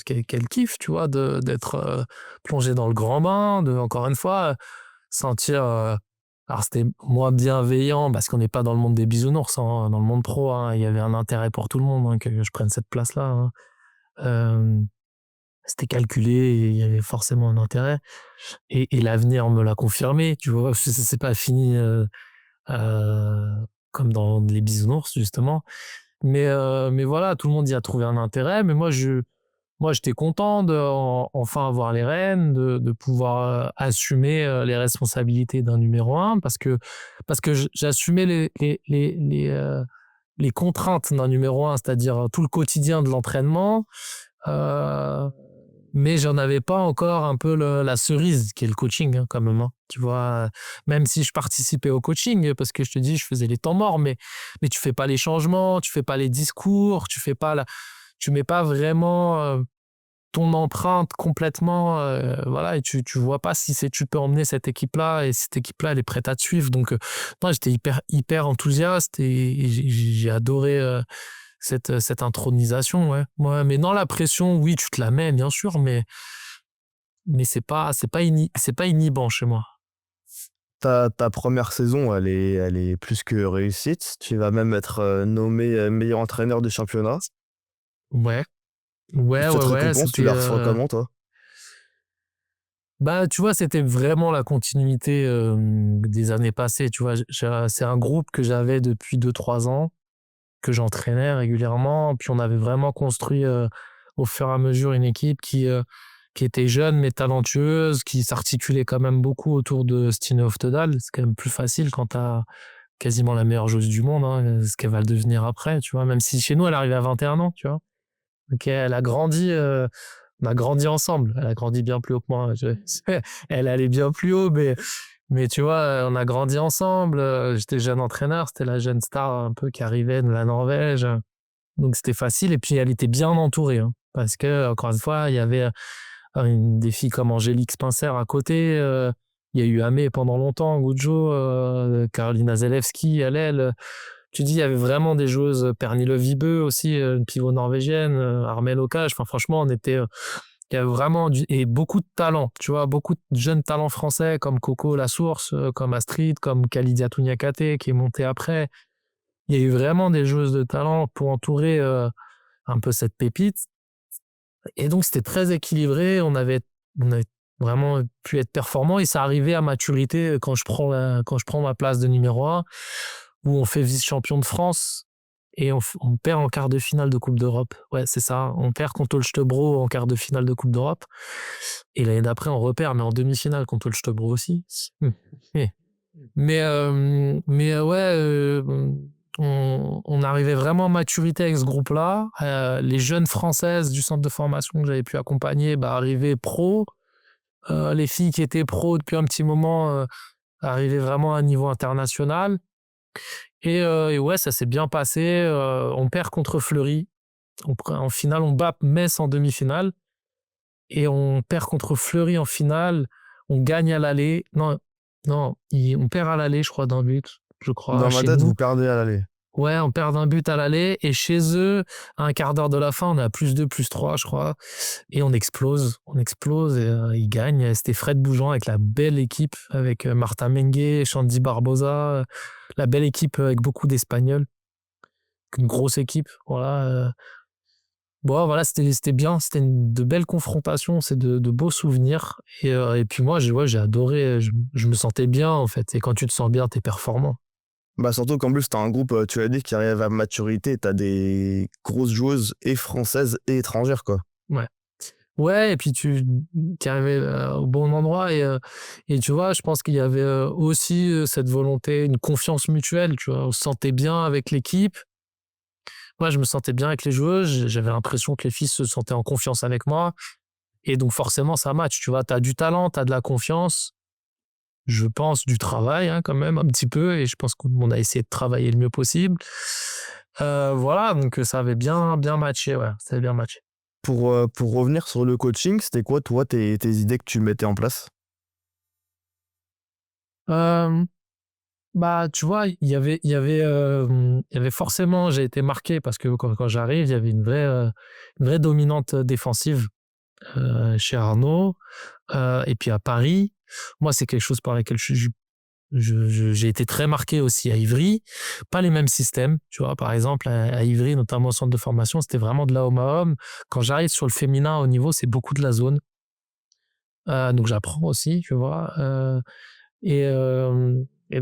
quel kiff, tu vois, d'être plongé dans le grand bain, encore une fois, sentir. Alors, c'était moins bienveillant parce qu'on n'est pas dans le monde des bisounours, hein, dans le monde pro. Hein, il y avait un intérêt pour tout le monde hein, que je prenne cette place-là. Hein. C'était calculé et il y avait forcément un intérêt. Et l'avenir me l'a confirmé, tu vois. C'est pas fini comme dans les bisounours, justement. Mais voilà, tout le monde y a trouvé un intérêt. Mais moi, j'étais content enfin avoir les rênes, de pouvoir assumer les responsabilités d'un numéro un parce que j'assumais les contraintes d'un numéro un, c'est-à-dire tout le quotidien de l'entraînement. Mais j'en avais pas encore un peu la cerise qui est le coaching hein, quand même. Hein, tu vois, même si je participais au coaching parce que je te dis, je faisais les temps morts, mais tu fais pas les changements, tu fais pas les discours, tu mets pas vraiment ton empreinte complètement, voilà, et tu vois pas si tu peux emmener cette équipe-là et cette équipe-là, elle est prête à te suivre. Donc, moi, j'étais hyper enthousiaste et j'ai adoré cette intronisation, ouais. Ouais. Mais dans la pression, oui, tu te la mets, bien sûr, mais c'est pas inhibant chez moi. Ta première saison, elle est plus que réussite. Tu vas même être nommé meilleur entraîneur du championnat. Ouais. Ouais, Cette récompense, tu c'était la reçois comment, toi? bah, tu vois, c'était vraiment la continuité des années passées, tu vois. C'est un groupe que j'avais depuis 2-3 ans, que j'entraînais régulièrement. Puis on avait vraiment construit au fur et à mesure une équipe qui était jeune mais talentueuse, qui s'articulait quand même beaucoup autour de Stine Oftedal. C'est quand même plus facile quand t'as quasiment la meilleure joueuse du monde, hein, ce qu'elle va le devenir après, tu vois. Même si chez nous, elle arrivait à 21 ans, tu vois. Donc elle a grandi, on a grandi ensemble. Elle a grandi bien plus haut que moi. Elle allait bien plus haut, mais tu vois, on a grandi ensemble. J'étais jeune entraîneur, c'était la jeune star un peu qui arrivait de la Norvège. Donc c'était facile. Et puis elle était bien entourée, hein, parce que encore une fois, il y avait des filles comme Angélique Spencer à côté, Il y a eu Amé pendant longtemps, Goujo, Karolina Zelewski à l'aile. Tu dis, il y avait vraiment des joueuses, Pernille Vibeux aussi, une pivot norvégienne, Armelle Okage. Enfin, franchement, il y avait vraiment et beaucoup de talents, tu vois, beaucoup de jeunes talents français comme Coco Lasource, comme Astrid, comme Khalidia Touniakate qui est montée après. Il y a eu vraiment des joueuses de talent pour entourer un peu cette pépite. Et donc, c'était très équilibré. On avait vraiment pu être performant et ça arrivait à maturité quand je prends ma place de numéro 1, où on fait vice-champion de France et on perd en quart de finale de Coupe d'Europe. Ouais, c'est ça. On perd contre Olstebro en quart de finale de Coupe d'Europe. Et l'année d'après, on repère, mais en demi-finale contre Olstebro aussi. Mais ouais, on arrivait vraiment à maturité avec ce groupe-là. Les jeunes françaises du centre de formation que j'avais pu accompagner arrivaient pro. Les filles qui étaient pro depuis un petit moment arrivaient vraiment à un niveau international. Et ouais, ça s'est bien passé. On perd contre Fleury. En finale, on bat Metz en demi-finale. Et on perd contre Fleury en finale. On gagne à l'aller. Non, on perd à l'aller, je crois, d'un but. Je crois. Dans ma tête, vous perdez à l'aller. Ouais, on perd d'un but à l'aller. Et chez eux, à un quart d'heure de la fin, on est à +2, +3, je crois. Et on explose. Et ils gagnent. C'était Fred Bougeant avec la belle équipe, avec Marta Mengue, Shandy Barbosa. La belle équipe avec beaucoup d'Espagnols. Une grosse équipe. Voilà. Bon, voilà, c'était bien. C'était de belles confrontations. C'est de beaux souvenirs. Et puis moi, j'ai adoré. Je me sentais bien, en fait. Et quand tu te sens bien, t'es performant. Bah surtout qu'en plus, t'as un groupe, tu as dit, qui arrive à maturité. T'as des grosses joueuses et françaises et étrangères, quoi. Ouais, et puis tu es arrivé au bon endroit. Et tu vois, je pense qu'il y avait aussi cette volonté, une confiance mutuelle. Tu vois, on se sentait bien avec l'équipe. Moi, je me sentais bien avec les joueuses. J'avais l'impression que les filles se sentaient en confiance avec moi. Et donc, forcément, ça match. Tu vois, tu as du talent, tu as de la confiance. Je pense du travail, quand même, un petit peu. Et je pense qu'on a essayé de travailler le mieux possible. Voilà, donc ça avait bien matché. Ouais, ça avait bien matché. Pour revenir sur le coaching, c'était quoi, toi, tes idées que tu mettais en place? Tu vois, il y avait forcément, j'ai été marqué parce que quand j'arrive, il y avait une vraie dominante défensive chez Arnaud. Et puis à Paris, moi, c'est quelque chose par lequel j'ai été très marqué aussi à Ivry. Pas les mêmes systèmes, tu vois. Par exemple, à Ivry, notamment au centre de formation, c'était vraiment de la homme à homme. Quand j'arrive sur le féminin au niveau, c'est beaucoup de la zone. Donc j'apprends aussi, tu vois. Et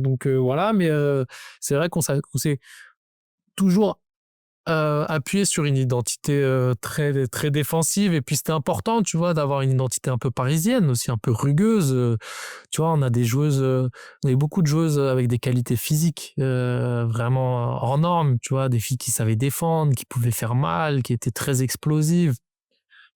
donc voilà, mais c'est vrai qu'on s'est toujours appuyé sur une identité très, très défensive. Et puis c'était important, tu vois, d'avoir une identité un peu parisienne aussi, un peu rugueuse. Tu vois, on a beaucoup de joueuses avec des qualités physiques vraiment hors normes, tu vois, des filles qui savaient défendre, qui pouvaient faire mal, qui étaient très explosives.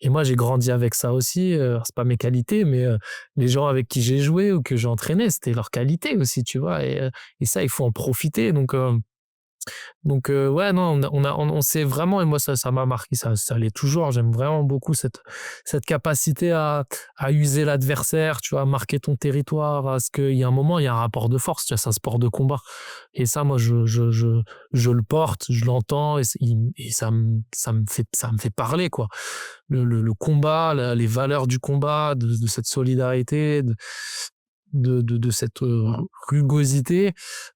Et moi, j'ai grandi avec ça aussi. C'est pas mes qualités, mais les gens avec qui j'ai joué ou que j'ai entraîné, c'était leurs qualités aussi, tu vois. Et ça, il faut en profiter. Donc ouais, non, on s'est vraiment, et moi, ça m'a marqué, ça l'est toujours. J'aime vraiment beaucoup cette capacité à user l'adversaire, tu vois, à marquer ton territoire, à ce qu'il y a un moment, il y a un rapport de force, tu vois, c'est un sport de combat. Et ça, moi, je le porte, je l'entends, et ça me fait parler, quoi. Le combat, les valeurs du combat, de cette solidarité, de cette rugosité,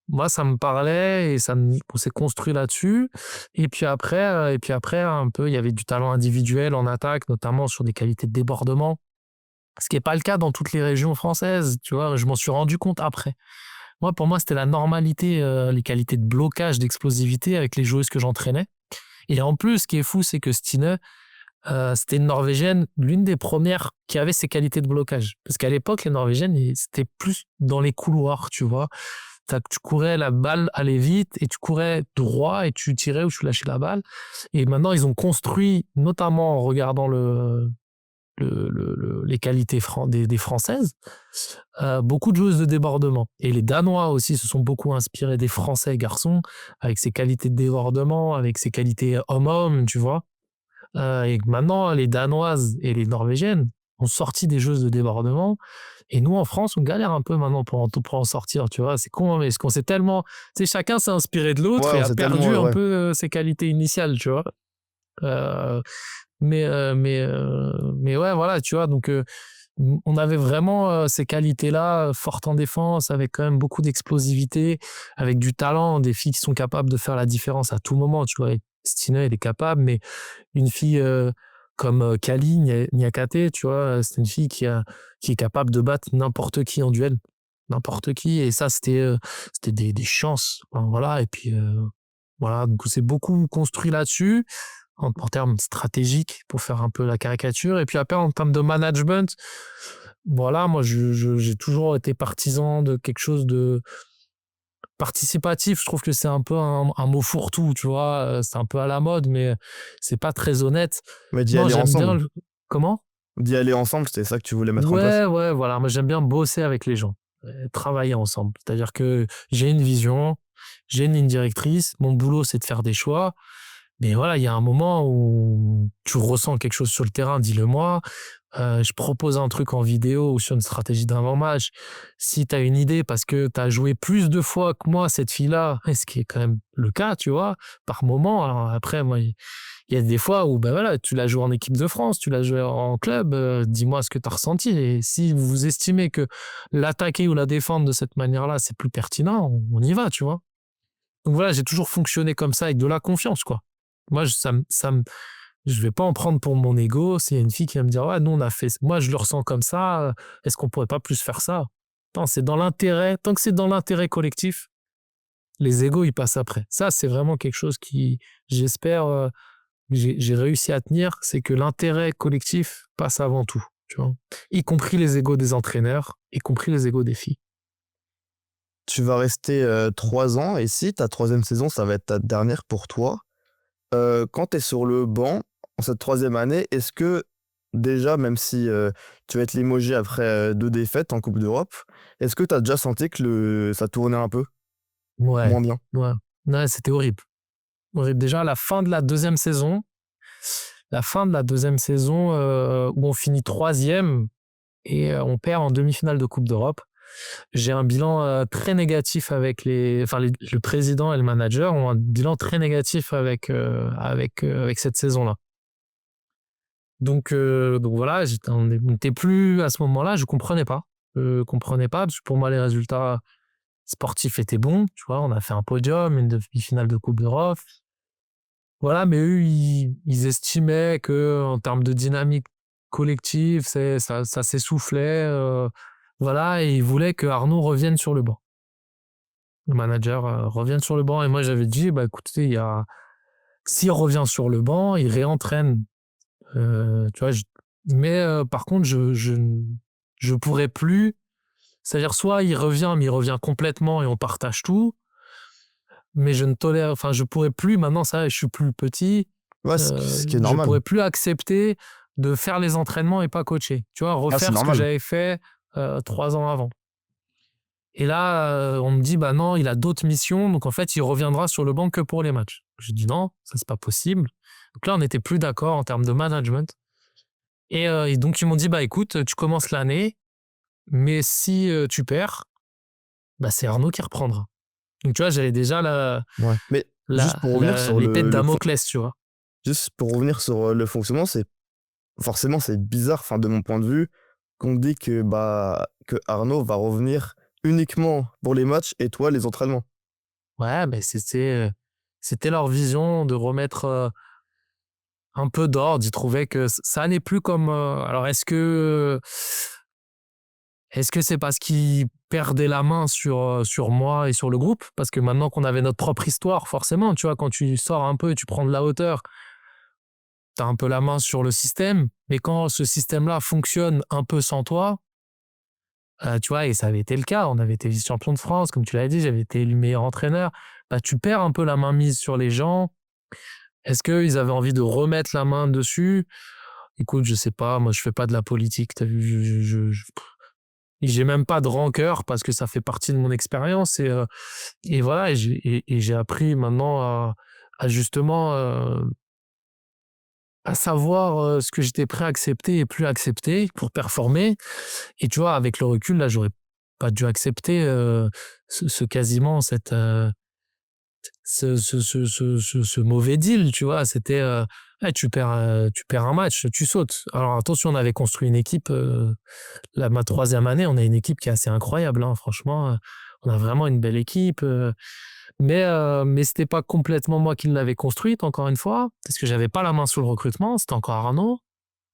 moi ça me parlait et on s'est construit là-dessus. Et puis après un peu, il y avait du talent individuel en attaque, notamment sur des qualités de débordement, ce qui n'est pas le cas dans toutes les régions françaises, tu vois. Je m'en suis rendu compte après. Pour moi, c'était la normalité, les qualités de blocage, d'explosivité avec les joueuses que j'entraînais. Et en plus, ce qui est fou, c'est que Stine, c'était une Norvégienne, l'une des premières qui avait ces qualités de blocage. Parce qu'à l'époque, les Norvégiennes, c'était plus dans les couloirs, tu vois. Tu courais, la balle allait vite et tu courais droit et tu tirais ou tu lâchais la balle. Et maintenant, ils ont construit, notamment en regardant les qualités des Françaises, beaucoup de joueuses de débordement. Et les Danois aussi se sont beaucoup inspirés des Français garçons avec ces qualités de débordement, avec ces qualités homme-homme, tu vois. Et maintenant, les Danoises et les Norvégiennes ont sorti des joueuses de débordement Et nous, en France, on galère un peu maintenant pour en sortir, tu vois. C'est con, mais parce qu'on s'est tellement... Tu sais, chacun s'est inspiré de l'autre Ouais, et on a s'est perdu tellement, un ouais. peu ses qualités initiales, tu vois. Euh, mais ouais, voilà, tu vois. Donc, on avait vraiment ces qualités-là, fortes en défense, avec quand même beaucoup d'explosivité, avec du talent, des filles qui sont capables de faire la différence à tout moment, tu vois. Et Stina, elle est capable, mais une fille comme Kali Niakate, tu vois, c'est une fille qui est capable de battre n'importe qui en duel. N'importe qui. Et ça, c'était des chances. Enfin, voilà. Et puis, voilà. Donc, c'est beaucoup construit là-dessus, en termes stratégiques, pour faire un peu la caricature. Et puis après, en termes de management, voilà, moi, j'ai toujours été partisan de quelque chose de participatif. Je trouve que c'est un peu un mot fourre-tout, tu vois. C'est un peu à la mode, mais c'est pas très honnête. Mais d'y Non, aller j'aime bien ensemble. Comment? D'y aller ensemble, c'était ça que tu voulais mettre en place? Ouais, voilà. Moi, j'aime bien bosser avec les gens, travailler ensemble. C'est-à-dire que j'ai une vision, j'ai une ligne directrice. Mon boulot, c'est de faire des choix. Mais voilà, il y a un moment où tu ressens quelque chose sur le terrain, dis-le moi. Je propose un truc en vidéo ou sur une stratégie d'avant-match. Si tu as une idée parce que tu as joué plus de fois que moi cette fille-là, et ce qui est quand même le cas, tu vois, par moment. Alors après, moi, il y a des fois où ben voilà, tu l'as joué en équipe de France, tu l'as joué en club, dis-moi ce que tu as ressenti. Et si vous estimez que l'attaquer ou la défendre de cette manière-là, c'est plus pertinent, on y va, tu vois. Donc voilà, j'ai toujours fonctionné comme ça avec de la confiance, quoi. Moi, je vais pas en prendre pour mon ego. S'il y a une fille qui va me dire, ouais, nous, on a fait, moi, je le ressens comme ça, est-ce qu'on pourrait pas plus faire ça? Non, c'est dans l'intérêt, tant que c'est dans l'intérêt collectif, les égos, ils passent après. Ça, c'est vraiment quelque chose qui, j'espère, j'ai réussi à tenir, c'est que l'intérêt collectif passe avant tout, tu vois. Y compris les égos des entraîneurs, y compris les égos des filles. Tu vas rester 3 ans et si ta troisième saison, ça va être ta dernière pour toi, quand tu es sur le banc, en cette troisième année, est-ce que déjà, même si tu vas être limogé après 2 défaites en Coupe d'Europe, est-ce que tu as déjà senti que ça tournait un peu Ouais, moins bien? ouais. Ouais, c'était horrible. Horrible. Déjà, à la fin de la deuxième saison où on finit troisième et on perd en demi-finale de Coupe d'Europe. J'ai un bilan très négatif avec le président et le manager ont un bilan très négatif avec cette saison-là. Donc voilà, on n'était plus à ce moment-là, je comprenais pas. Je comprenais pas parce que pour moi les résultats sportifs étaient bons, tu vois, on a fait un podium, une demi-finale de Coupe d'Europe. Voilà, mais eux, ils estimaient que en termes de dynamique collective, ça s'essoufflait, voilà, et ils voulaient que Arnaud revienne sur le banc. Le manager revienne sur le banc. Et moi, j'avais dit, bah écoutez, s'il revient sur le banc, il réentraîne. Tu vois, mais par contre, je pourrais plus. C'est-à-dire, soit il revient, mais il revient complètement et on partage tout. Mais je pourrais plus, maintenant, ça, je suis plus petit. Ouais, ce qui est Je normal. pourrais plus accepter de faire les entraînements et pas coacher. Tu vois, Ah, c'est refaire ce que normal. j'avais fait 3 ans avant. Et là, on me dit, bah non, il a d'autres missions, donc en fait, il reviendra sur le banc que pour les matchs. Je dis non, ça c'est pas possible. Donc là, on n'était plus d'accord en termes de management. Et donc, ils m'ont dit, bah écoute, tu commences l'année, mais si tu perds, bah c'est Arnaud qui reprendra. Donc tu vois, j'avais déjà Ouais. Mais juste pour revenir sur l'épée de Damoclès, tu vois. juste pour revenir sur le fonctionnement, forcément c'est bizarre, enfin de mon point de vue, qu'on dit que Arnaud va revenir uniquement pour les matchs et toi les entraînements. Ouais, mais c'était leur vision de remettre un peu d'ordre. Ils trouvaient que ça allait plus comme. Alors, est-ce que c'est parce qu'ils perdaient la main sur moi et sur le groupe? Parce que maintenant qu'on avait notre propre histoire, forcément, tu vois, quand tu sors un peu et tu prends de la hauteur, tu as un peu la main sur le système. Mais quand ce système-là fonctionne un peu sans toi, tu vois, et ça avait été le cas, on avait été vice-champion de France, comme tu l'avais dit, j'avais été élu meilleur entraîneur, bah, tu perds un peu la main mise sur les gens. Est-ce qu'ils avaient envie de remettre la main dessus? Écoute, je sais pas, moi je fais pas de la politique, t'as vu, j'ai même pas de rancœur parce que ça fait partie de mon expérience et voilà, et j'ai appris maintenant à justement à savoir ce que j'étais prêt à accepter et plus accepter pour performer. Et tu vois, avec le recul, là, j'aurais pas dû accepter quasiment ce mauvais deal, tu vois. C'était, ouais, tu perds un match, tu sautes. Alors attention, on avait construit une équipe, ma 3e année, on a une équipe qui est assez incroyable, hein, franchement. On a vraiment une belle équipe. Mais c'était pas complètement moi qui l'avais construite, encore une fois, parce que j'avais pas la main sur le recrutement, c'était encore Arnaud.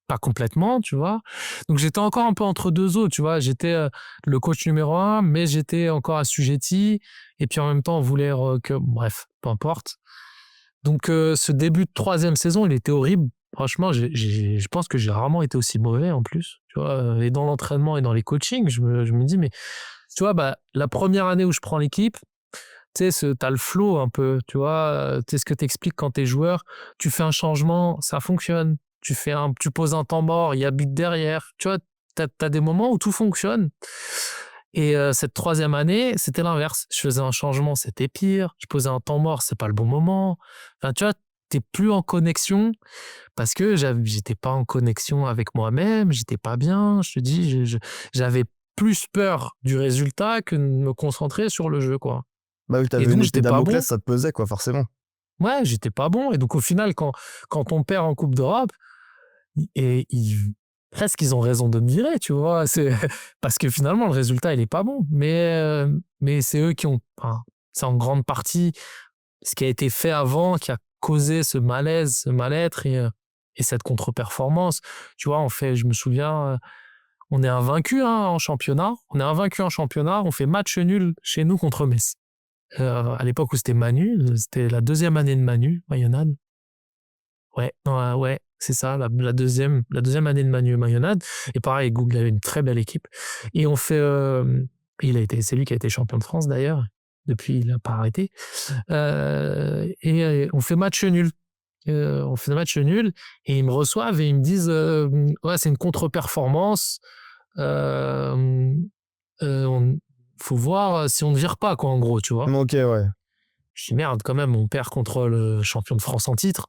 Pas complètement, tu vois. Donc j'étais encore un peu entre deux eaux, tu vois. J'étais le coach numéro 1, mais j'étais encore assujetti. Et puis en même temps, on voulait bref, peu importe. Donc ce début de 3e saison, il était horrible. Franchement, je pense que j'ai rarement été aussi mauvais en plus, tu vois. Et dans l'entraînement et dans les coachings, je me dis, mais tu vois, la première année où je prends l'équipe, tu sais, t'as le flow un peu, tu vois. Tu sais ce que t'expliques quand t'es joueur, tu fais un changement, ça fonctionne. Tu poses un temps mort, il y a but derrière. Tu vois, t'as des moments où tout fonctionne. Et cette 3e année, c'était l'inverse. Je faisais un changement, c'était pire. Je posais un temps mort, c'est pas le bon moment. Enfin, tu vois, t'es plus en connexion parce que j'étais pas en connexion avec moi-même, j'étais pas bien. Je te dis, j'avais plus peur du résultat que de me concentrer sur le jeu, quoi. Bah oui, Et t'avais une donc, épée j'étais pas bon. Damoclès, ça te pesait, quoi, forcément. Ouais, j'étais pas bon. Et donc, au final, quand on perd en Coupe d'Europe, presque ils ont raison de me virer, tu vois. C'est parce que finalement, le résultat, il est pas bon. Mais c'est eux qui ont, enfin, c'est en grande partie ce qui a été fait avant qui a causé ce malaise, ce mal-être et cette contre-performance. Tu vois, je me souviens, on est invaincu en championnat. On est invaincu en championnat. On fait match nul chez nous contre Metz. À l'époque où c'était Manu, c'était la 2e année de Manu, Mayonnaise. Ouais, ouais, c'est ça, la deuxième année de Manu Mayonnaise. Et pareil, Google avait une très belle équipe. Et on fait, c'est lui qui a été champion de France d'ailleurs. Depuis, il n'a pas arrêté. Et on fait match nul. On fait match nul et ils me reçoivent et ils me disent ouais, c'est une contre-performance. Faut voir si on ne vire pas, quoi, en gros, tu vois. Ok, ouais. Je dis merde, quand même, on perd contre le champion de France en titre.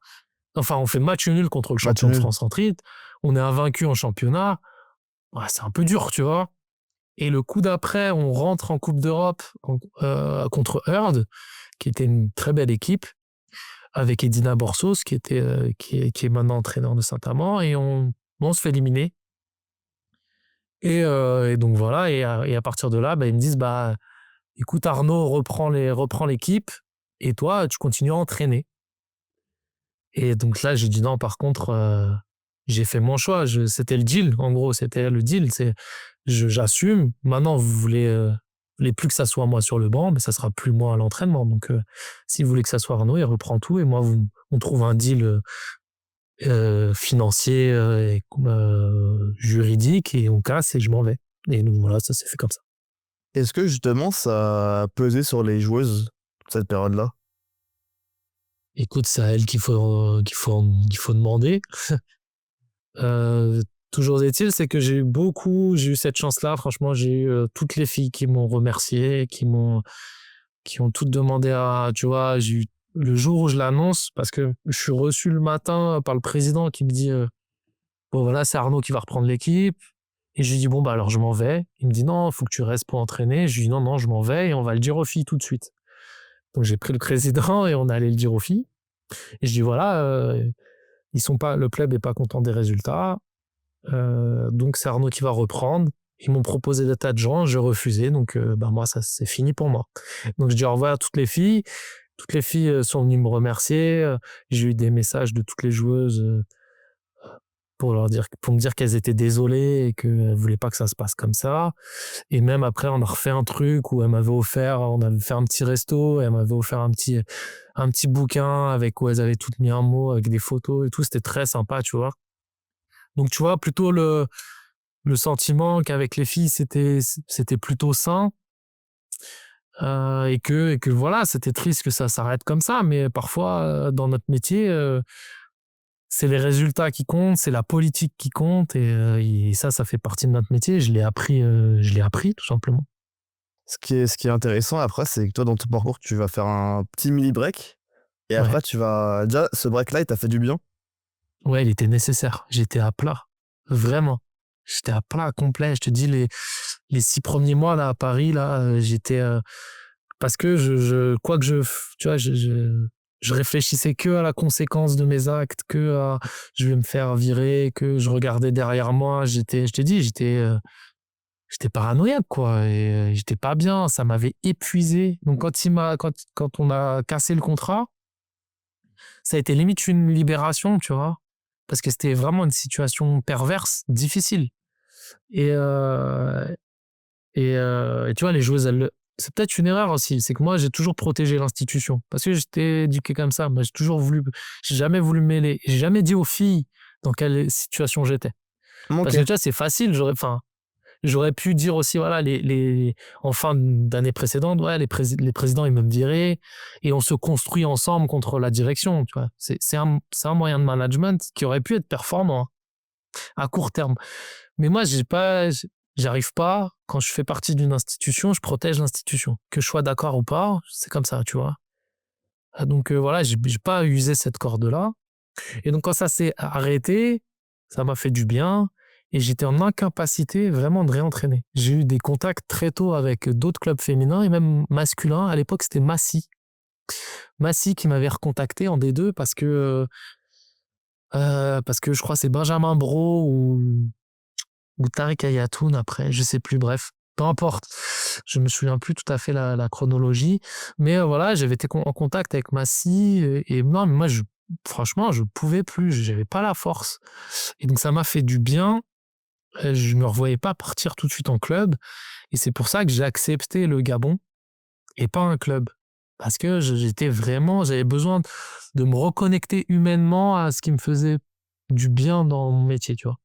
Enfin, on fait match nul contre le Match champion de nul. France en titre. On est invaincu en championnat. Ouais, c'est un peu dur, tu vois. Et le coup d'après, on rentre en Coupe d'Europe contre Heard, qui était une très belle équipe, avec Edina Borsos, qui est maintenant entraîneur de Saint-Amand, et on se fait éliminer. Et donc voilà, et à partir de là, ils me disent, écoute, Arnaud reprend l'équipe, et toi, tu continues à entraîner. Et donc là, j'ai dit non, par contre, j'ai fait mon choix. C'était le deal, en gros, c'était le deal. J'assume. Maintenant, vous voulez plus que ça soit moi sur le banc, mais ça sera plus moi à l'entraînement. Donc, si vous voulez que ça soit Arnaud, il reprend tout, et moi, on trouve un deal financier et juridique, et on casse, et je m'en vais. Et donc voilà, ça s'est fait comme ça. Est-ce que justement ça a pesé sur les joueuses cette période-là? Écoute, c'est à elle qu'il faut demander. Toujours est-il, c'est que j'ai eu cette chance-là. Franchement, j'ai eu toutes les filles qui m'ont remercié, qui ont toutes demandé tu vois, j'ai eu le jour où je l'annonce, parce que je suis reçu le matin par le président qui me dit bon voilà, c'est Arnaud qui va reprendre l'équipe. Et je lui dis bon alors je m'en vais. Il me dit non, il faut que tu restes pour entraîner. Je lui dis non, je m'en vais et on va le dire aux filles tout de suite. Donc j'ai pris le président et on est allé le dire aux filles. Et je dis voilà, le club est pas content des résultats. Donc c'est Arnaud qui va reprendre. Ils m'ont proposé des tas de gens, j'ai refusé, donc moi ça c'est fini pour moi. Donc je dis au revoir à toutes les filles. Toutes les filles sont venues me remercier. J'ai eu des messages de toutes les joueuses pour me dire qu'elles étaient désolées et qu'elles voulaient pas que ça se passe comme ça. Et même après, on a refait un truc où on avait fait un petit resto, et elle m'avait offert un petit bouquin où elles avaient toutes mis un mot avec des photos et tout. C'était très sympa, tu vois. Donc, tu vois, plutôt le sentiment qu'avec les filles, c'était plutôt sain. Et que voilà, c'était triste que ça s'arrête comme ça. Mais parfois, dans notre métier, c'est les résultats qui comptent, c'est la politique qui compte. Et ça fait partie de notre métier. Je l'ai appris, tout simplement. Ce qui est intéressant après, c'est que toi, dans ton parcours, tu vas faire un petit mini break. Et après, Ouais. déjà, ce break-là, il t'a fait du bien? Ouais, il était nécessaire. J'étais à plat. Vraiment. J'étais à plat complet. Je te dis, les 6 premiers mois là à Paris, là, j'étais parce que quoi que tu vois, je réfléchissais que à la conséquence de mes actes, que à je vais me faire virer, que je regardais derrière moi. Je t'ai dit, j'étais paranoïaque, quoi, et j'étais pas bien. Ça m'avait épuisé. Donc quand on a cassé le contrat, ça a été limite une libération, tu vois, parce que c'était vraiment une situation perverse, difficile. Et, et tu vois, les joueuses, c'est peut-être une erreur aussi, c'est que moi, j'ai toujours protégé l'institution, parce que j'étais éduqué comme ça. Moi, j'ai jamais voulu me mêler. J'ai jamais dit aux filles dans quelle situation j'étais. Ok. Parce que tu vois, c'est facile, j'aurais pu dire aussi, voilà, en fin d'année précédente, ouais, les présidents, ils me viraient et on se construit ensemble contre la direction, tu vois. C'est un moyen de management qui aurait pu être performant, hein, à court terme. Mais moi, j'arrive pas, quand je fais partie d'une institution, je protège l'institution. Que je sois d'accord ou pas, c'est comme ça, tu vois. Donc voilà, j'ai pas usé cette corde-là. Et donc quand ça s'est arrêté, ça m'a fait du bien et j'étais en incapacité vraiment de réentraîner. J'ai eu des contacts très tôt avec d'autres clubs féminins et même masculins. À l'époque, c'était Massy. Massy qui m'avait recontacté en D2 parce que je crois que c'est Benjamin Bro ou Tariq Ayatoun après, je sais plus, bref. Peu importe, je me souviens plus tout à fait la chronologie, mais voilà, j'avais été en contact avec Massy et non, mais moi, franchement, je pouvais plus, j'avais pas la force. Et donc ça m'a fait du bien. Je me revoyais pas partir tout de suite en club, et c'est pour ça que j'ai accepté le Gabon et pas un club, parce que j'avais besoin de me reconnecter humainement à ce qui me faisait du bien dans mon métier, tu vois.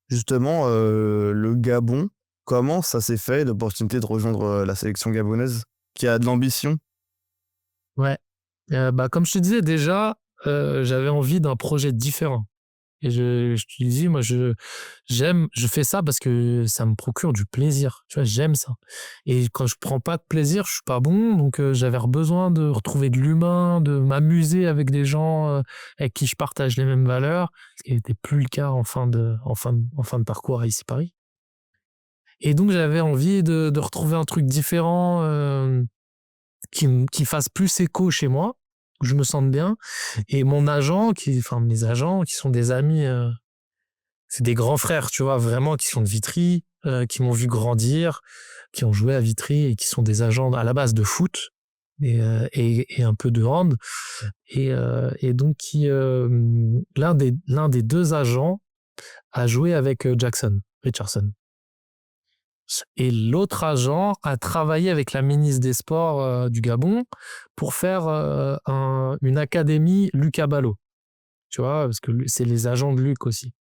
Justement, le Gabon, comment ça s'est fait, l'opportunité de rejoindre la sélection gabonaise, qui a de l'ambition? Ouais. Bah, comme je te disais déjà, j'avais envie d'un projet différent. Et je te dis, moi, je fais ça parce que ça me procure du plaisir. Tu vois, j'aime ça. Et quand je prends pas de plaisir, je suis pas bon. Donc, j'avais besoin de retrouver de l'humain, de m'amuser avec des gens avec qui je partage les mêmes valeurs, ce qui n'était plus le cas en fin de parcours à ici Paris. Et donc, j'avais envie de retrouver un truc différent, qui fasse plus écho chez moi, où je me sente bien. Et mes agents, qui sont des amis, c'est des grands frères, tu vois, vraiment, qui sont de Vitry, qui m'ont vu grandir, qui ont joué à Vitry et qui sont des agents à la base de foot et un peu de hand. Et donc, l'un des deux agents a joué avec Jackson Richardson. Et l'autre agent a travaillé avec la ministre des Sports du Gabon pour faire une académie Luc Abalo. Tu vois, parce que c'est les agents de Luc aussi.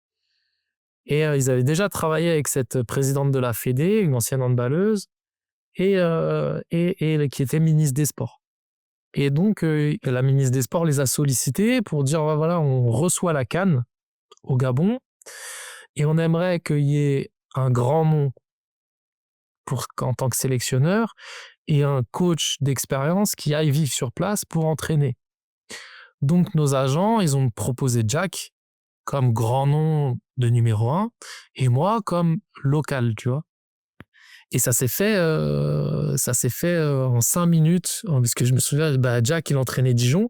Et ils avaient déjà travaillé avec cette présidente de la Fédé, une ancienne handballeuse, et qui était ministre des Sports. Et donc, la ministre des Sports les a sollicités pour dire, voilà, on reçoit la CAN au Gabon, et on aimerait qu'il y ait un grand nom en tant que sélectionneur et un coach d'expérience qui aille vivre sur place pour entraîner. Donc nos agents, ils ont proposé Jack comme grand nom de numéro 1 et moi comme local, tu vois. Et ça s'est fait en 5 minutes, parce que je me souviens, Jack, il entraînait Dijon.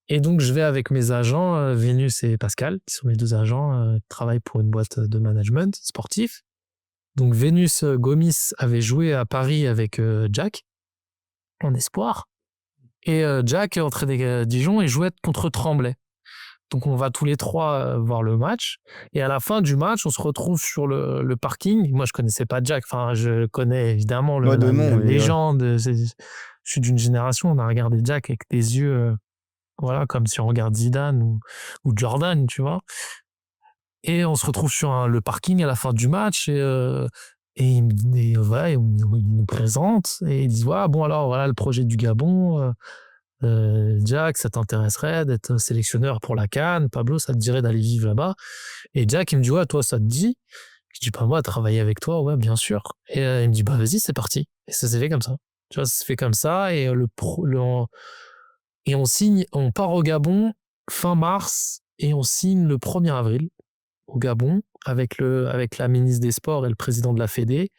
Et donc, je vais avec mes agents, Vénus et Pascal, qui sont mes deux agents, qui travaillent pour une boîte de management sportif. Donc Vénus Gomis avait joué à Paris avec Jack, en espoir. Et Jack entraînait Dijon et jouait contre Tremblay. Donc on va tous les trois voir le match. Et à la fin du match, on se retrouve sur le parking. Moi, je connaissais pas Jack. Enfin, je connais évidemment Ouais, de nom, la mais légende. Je suis d'une génération, on a regardé Jack avec des yeux, voilà, comme si on regarde Zidane ou Jordan, tu vois. Et on se retrouve sur le parking à la fin du match et voilà, il nous présente et il dit ouais, bon alors voilà le projet du Gabon, Jack, ça t'intéresserait d'être sélectionneur pour la CAN, Pablo, ça te dirait d'aller vivre là-bas? Et Jack, il me dit ouais, toi ça te dit? Je dis pas moi, travailler avec toi, ouais, bien sûr. Et il me dit bah vas-y, c'est parti. Et ça s'est fait comme ça. Tu vois, ça s'est fait comme ça et et on part au Gabon fin mars. et on signe le 1er avril au Gabon avec la ministre des Sports et le président de la Fédé.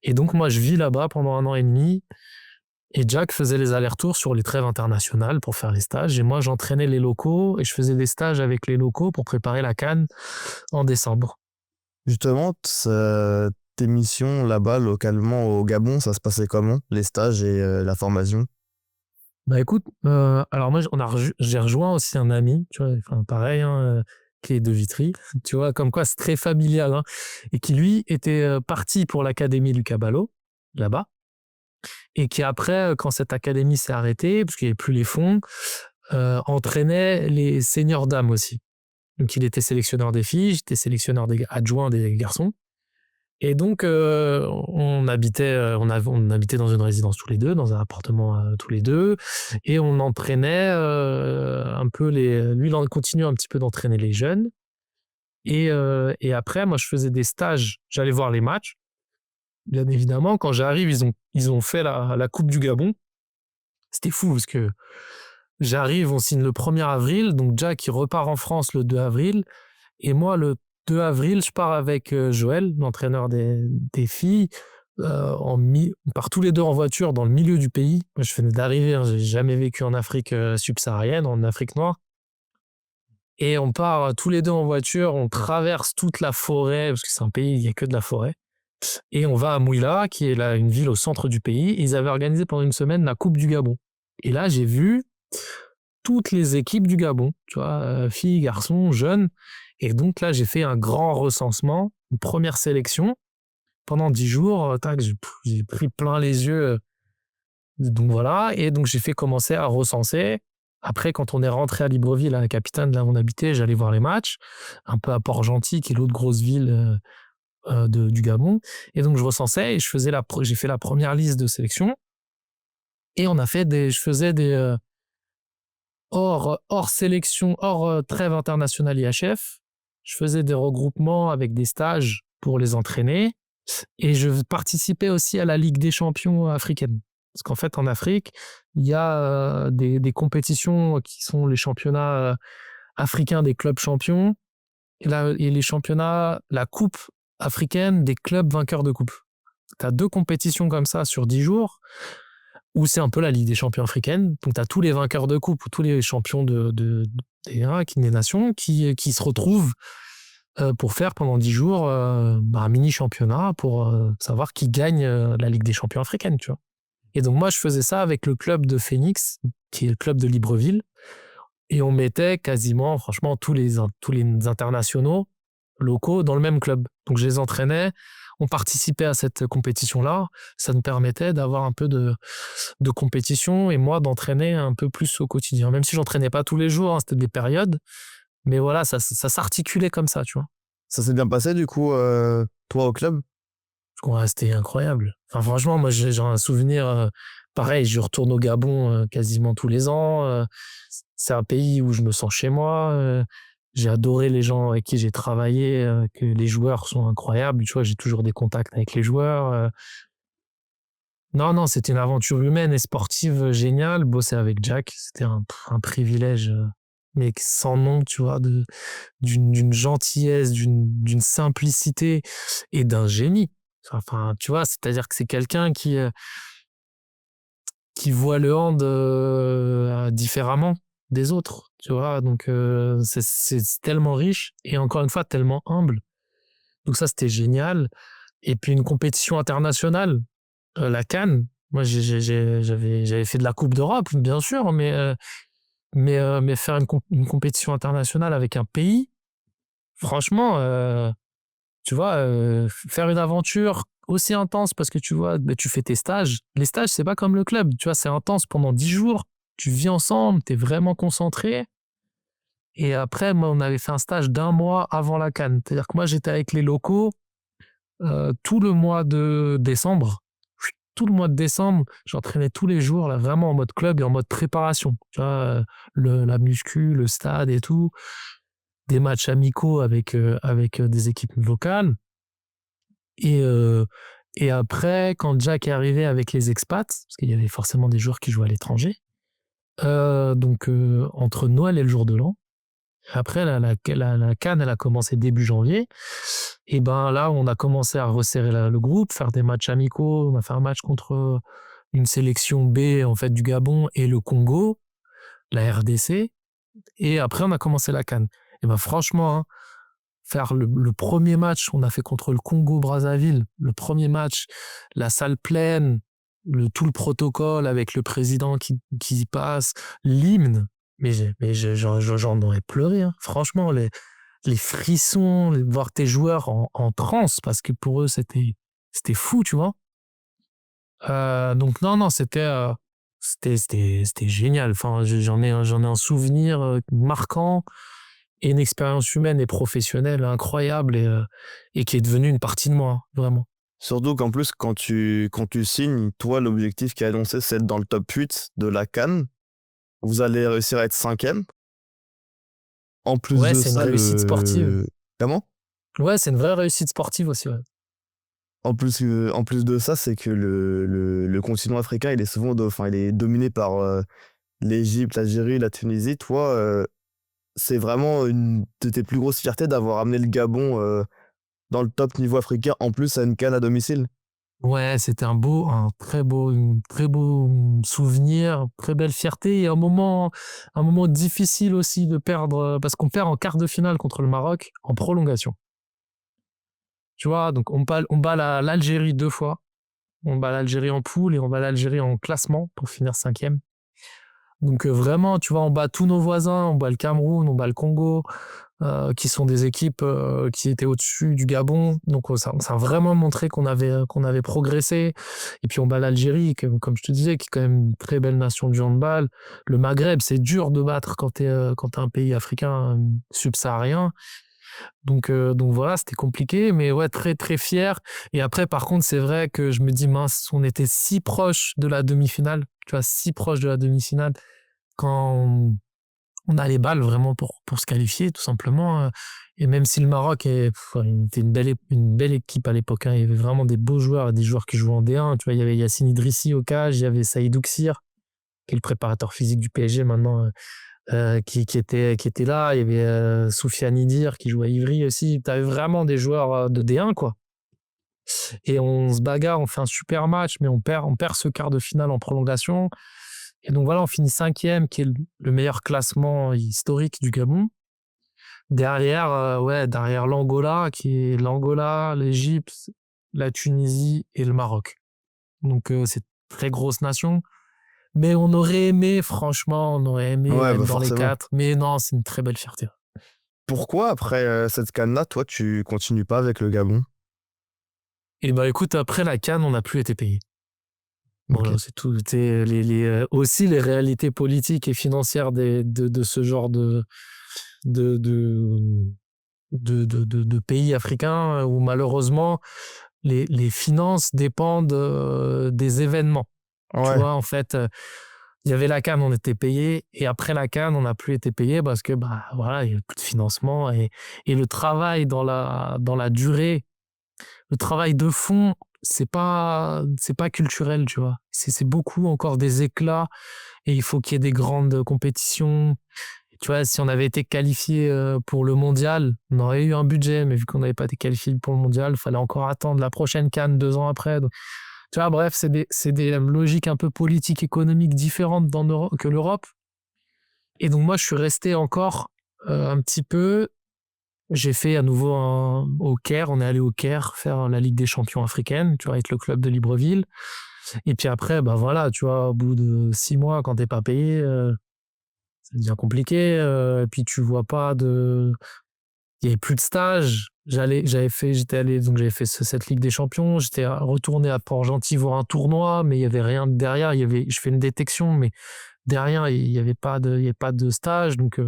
Et donc, moi, je vis là-bas pendant 1 an et demi. Et Jack faisait les allers-retours sur les trêves internationales pour faire les stages. Et moi, j'entraînais les locaux et je faisais des stages avec les locaux pour préparer la CAN en décembre. Justement, tes missions là-bas, localement au Gabon, ça se passait comment, les stages et la formation? Bah écoute, alors moi, j'ai rejoint aussi un ami, tu vois, enfin, pareil, hein, qui est de Vitry, tu vois, comme quoi c'est très familial, hein, et qui lui était parti pour l'académie du Caballo, là-bas, et qui après, quand cette académie s'est arrêtée, parce qu'il n'y avait plus les fonds, entraînait les seniors dames aussi. Donc il était sélectionneur des filles, j'étais sélectionneur adjoint des garçons. Et donc on habitait dans une résidence tous les deux, dans un appartement tous les deux, et on entraînait un peu lui il continuait un petit peu d'entraîner les jeunes. Et après, moi je faisais des stages, j'allais voir les matchs. Bien évidemment, quand j'arrive, ils ont fait la Coupe du Gabon. C'était fou parce que j'arrive, on signe le 1er avril, donc Jack il repart en France le 2 avril, et moi le 2 avril, je pars avec Joël, l'entraîneur des filles, on part tous les deux en voiture dans le milieu du pays. Moi, je venais d'arriver, hein, j'ai jamais vécu en Afrique subsaharienne, en Afrique noire. Et on part tous les deux en voiture, on traverse toute la forêt, parce que c'est un pays, il n'y a que de la forêt. Et on va à Mouila, qui est là, une ville au centre du pays. Ils avaient organisé pendant une semaine la Coupe du Gabon. Et là, j'ai vu toutes les équipes du Gabon, tu vois, filles, garçons, jeunes. Et donc là, j'ai fait un grand recensement, une première sélection. Pendant 10 jours, j'ai pris plein les yeux. Donc voilà, et donc j'ai fait commencer à recenser. Après, quand on est rentré à Libreville, à la capitale, là où on habitait, j'allais voir les matchs, un peu à Port-Gentil, qui est l'autre grosse ville du Gabon. Et donc je recensais et j'ai fait la première liste de sélection. Et je faisais des hors sélection, hors trêve internationale IHF. Je faisais des regroupements avec des stages pour les entraîner. Et je participais aussi à la Ligue des champions africaine. Parce qu'en fait, en Afrique, il y a des compétitions qui sont les championnats africains des clubs champions et les championnats, la coupe africaine des clubs vainqueurs de coupe. Tu as 2 compétitions comme ça sur 10 jours, où c'est un peu la Ligue des champions africaine. Donc, tu as tous les vainqueurs de coupe ou tous les champions des nations qui se retrouvent pour faire pendant 10 jours un mini-championnat pour savoir qui gagne la Ligue des champions africaine, tu vois. Et donc, moi, je faisais ça avec le club de Phoenix, qui est le club de Libreville, et on mettait quasiment, franchement, tous les internationaux locaux dans le même club. Donc, je les entraînais, on participait à cette compétition-là, ça nous permettait d'avoir un peu de compétition et moi d'entraîner un peu plus au quotidien. Même si j'entraînais pas tous les jours, hein, c'était des périodes, mais voilà, ça s'articulait comme ça, tu vois. Ça s'est bien passé du coup, toi au club? Ouais, c'était incroyable. Enfin, franchement, moi j'ai un souvenir pareil, je retourne au Gabon quasiment tous les ans. C'est un pays où je me sens chez moi. J'ai adoré les gens avec qui j'ai travaillé, que les joueurs sont incroyables. Tu vois, j'ai toujours des contacts avec les joueurs. Non, c'était une aventure humaine et sportive géniale. Bosser avec Jack, c'était un privilège, mais sans nom, tu vois, d'une gentillesse, d'une simplicité et d'un génie. Enfin, tu vois, c'est-à-dire que c'est quelqu'un qui voit le hand différemment des autres, tu vois. Donc, c'est tellement riche et encore une fois, tellement humble. Donc ça, c'était génial. Et puis, une compétition internationale, la CAN. Moi, j'avais fait de la Coupe d'Europe, bien sûr, mais faire une compétition internationale avec un pays, franchement, tu vois, faire une aventure aussi intense parce que tu vois, tu fais tes stages. Les stages, c'est pas comme le club, tu vois, c'est intense pendant 10 jours. Tu vis ensemble, tu es vraiment concentré. Et après, moi, on avait fait un stage d'1 mois avant la CAN. C'est-à-dire que moi, j'étais avec les locaux tout le mois de décembre. Tout le mois de décembre, j'entraînais tous les jours, là, vraiment en mode club et en mode préparation. Tu vois, la muscu, le stade et tout. Des matchs amicaux avec des équipes locales. Et après, quand Jack est arrivé avec les expats, parce qu'il y avait forcément des joueurs qui jouaient à l'étranger, donc entre Noël et le jour de l'an, Après, la CAN, elle a commencé début janvier. Et ben là, on a commencé à resserrer le groupe, faire des matchs amicaux. On a fait un match contre une sélection B en fait du Gabon et le Congo, la RDC. Et après, on a commencé la CAN. Et ben franchement, hein, faire le premier match, on a fait contre le Congo-Brazzaville. Le premier match, la salle pleine, tout le protocole avec le président qui passe, l'hymne. J'en aurais pleuré, hein. Franchement, les frissons, voir tes joueurs en transe, parce que pour eux, c'était fou, tu vois. Donc non, c'était génial. Enfin, j'en ai un souvenir marquant et une expérience humaine et professionnelle incroyable et qui est devenue une partie de moi, hein, vraiment. Surtout qu'en plus, quand tu signes, toi, l'objectif qui est annoncé, c'est d'être dans le top 8 de la CAN. Vous allez réussir à être 5e. En plus Ouais, de c'est une ça, réussite sportive. Comment? Ouais, c'est une vraie réussite sportive aussi, ouais. En plus de ça, c'est que le continent africain, il est souvent il est dominé par l'Égypte, l'Algérie, la Tunisie. Toi, c'est vraiment une de tes plus grosses fiertés d'avoir amené le Gabon dans le top niveau africain, en plus à une CAN à domicile. Ouais, c'était un très beau souvenir, très belle fierté et un moment difficile aussi de perdre parce qu'on perd en quart de finale contre le Maroc en prolongation. Tu vois, donc on bat l'Algérie 2 fois. On bat l'Algérie en poule et on bat l'Algérie en classement pour finir 5e. Donc vraiment, tu vois, on bat tous nos voisins, on bat le Cameroun, on bat le Congo, qui sont des équipes qui étaient au-dessus du Gabon. Donc ça a vraiment montré qu'on avait progressé. Et puis on bat l'Algérie, comme je te disais, qui est quand même une très belle nation du handball. Le Maghreb, c'est dur de battre quand t'es un pays africain subsaharien. Donc voilà, c'était compliqué, mais ouais, très très fier. Et après, par contre, c'est vrai que je me dis, mince, on était si proche de la demi-finale, tu vois, si proche de la demi-finale, quand on a les balles vraiment pour se qualifier, tout simplement. Et même si le Maroc était une belle équipe à l'époque, hein, il y avait vraiment des beaux joueurs, des joueurs qui jouaient en D1. Tu vois, il y avait Yassine Idrissi au cage, il y avait Saïd Ouksir, qui est le préparateur physique du PSG maintenant, qui était là. Il y avait Soufiane Idir qui jouait à Ivry aussi. Tu avais vraiment des joueurs de D1, quoi. Et on se bagarre, on fait un super match, mais on perd ce quart de finale en prolongation. Et donc voilà, on finit 5e, qui est le meilleur classement historique du Gabon. Derrière l'Angola, qui est l'Angola, l'Égypte, la Tunisie et le Maroc. Donc c'est une très grosse nation. Mais on aurait aimé, franchement, Ouais, être bah dans les forcément. 4. Mais non, c'est une très belle fierté. Pourquoi, après cette CAN-là, toi, tu continues pas avec le Gabon? Et bah écoute, après la CAN, on n'a plus été payé. Ok. Voilà, c'est tout. Aussi les réalités politiques et financières de ce genre de, de, de pays africains où malheureusement les finances dépendent des événements. Tu Ouais. vois, en fait, il y avait la CAN, on était payé, et après la CAN, on n'a plus été payé parce que bah voilà, il y a plus de financement et le travail dans la durée, le travail de fond, c'est pas culturel, tu vois. C'est beaucoup encore des éclats et il faut qu'il y ait des grandes compétitions. Tu vois, si on avait été qualifié pour le mondial, on aurait eu un budget, mais vu qu'on n'avait pas été qualifié pour le mondial, il fallait encore attendre la prochaine CAN 2 ans après. Donc, tu vois, bref, c'est des logiques un peu politiques, économiques différentes que l'Europe. Et donc moi, je suis resté encore un petit peu. J'ai fait à nouveau au Caire. On est allé au Caire faire la Ligue des champions africaine, tu vois, avec le club de Libreville. Et puis après, bah voilà, tu vois, au bout de 6 mois, quand t'es pas payé, ça devient compliqué. Et puis tu vois pas il y avait plus de stage. J'avais fait cette Ligue des Champions. J'étais retourné à Port-Gentil voir un tournoi, mais il y avait rien derrière. Je fais une détection, mais derrière, il y avait pas de stage. Donc,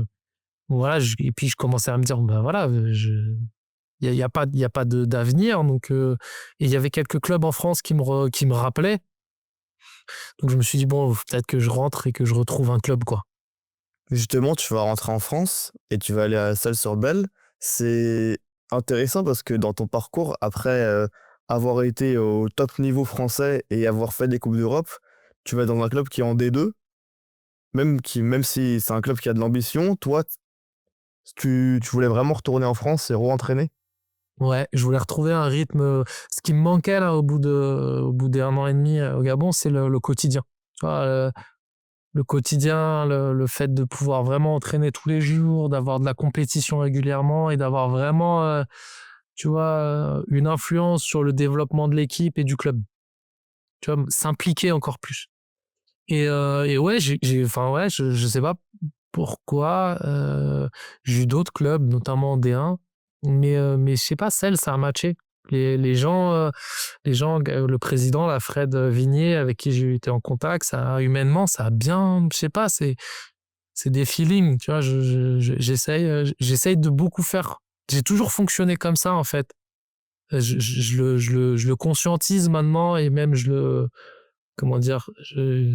voilà. Et puis, je commençais à me dire, bah voilà, il y a pas d'avenir. Donc, et il y avait quelques clubs en France qui me rappelaient. Donc, je me suis dit, bon, peut-être que je rentre et que je retrouve un club, quoi. Justement, tu vas rentrer en France et tu vas aller à Salles-sur-Belle. C'est intéressant parce que dans ton parcours, après avoir été au top niveau français et avoir fait des Coupes d'Europe, tu vas dans un club qui est en D2, même si c'est un club qui a de l'ambition. Toi, Tu voulais vraiment retourner en France et re-entraîner? Ouais, je voulais retrouver un rythme. Ce qui me manquait là au bout des 1 an et demi au Gabon, c'est le quotidien. Tu vois, le quotidien, le fait de pouvoir vraiment entraîner tous les jours, d'avoir de la compétition régulièrement et d'avoir vraiment, tu vois, une influence sur le développement de l'équipe et du club. Tu vois, s'impliquer encore plus. Et ouais, enfin ouais, je sais pas pourquoi. J'ai eu d'autres clubs, notamment en D1, mais je sais pas, ça a matché. Les gens, le président, la Fred Vignier, avec qui j'ai été en contact, ça humainement, ça a bien, je sais pas, c'est des feelings, tu vois. J'essaye de beaucoup faire. J'ai toujours fonctionné comme ça en fait. Je le conscientise maintenant et même comment dire,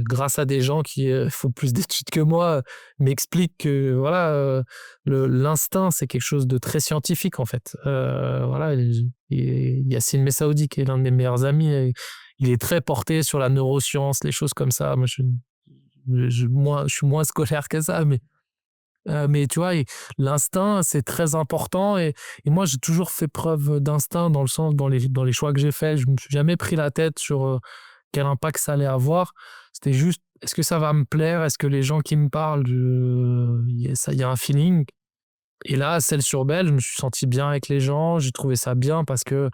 grâce à des gens qui font plus d'études que moi, m'expliquent que voilà, l'instinct, c'est quelque chose de très scientifique en fait. Voilà, et Yassine Messaoudi, qui est l'un de mes meilleurs amis, il est très porté sur la neuroscience, les choses comme ça. Moi, je suis moins scolaire que ça, mais tu vois, l'instinct, c'est très important. Et moi, j'ai toujours fait preuve d'instinct dans le sens, dans les choix que j'ai faits. Je me suis jamais pris la tête sur quel impact ça allait avoir. C'était juste, est-ce que ça va me plaire? Est-ce que les gens qui me parlent, il y a un feeling? Et là, à Celles-sur-Belle, je me suis senti bien avec les gens. J'ai trouvé ça bien parce que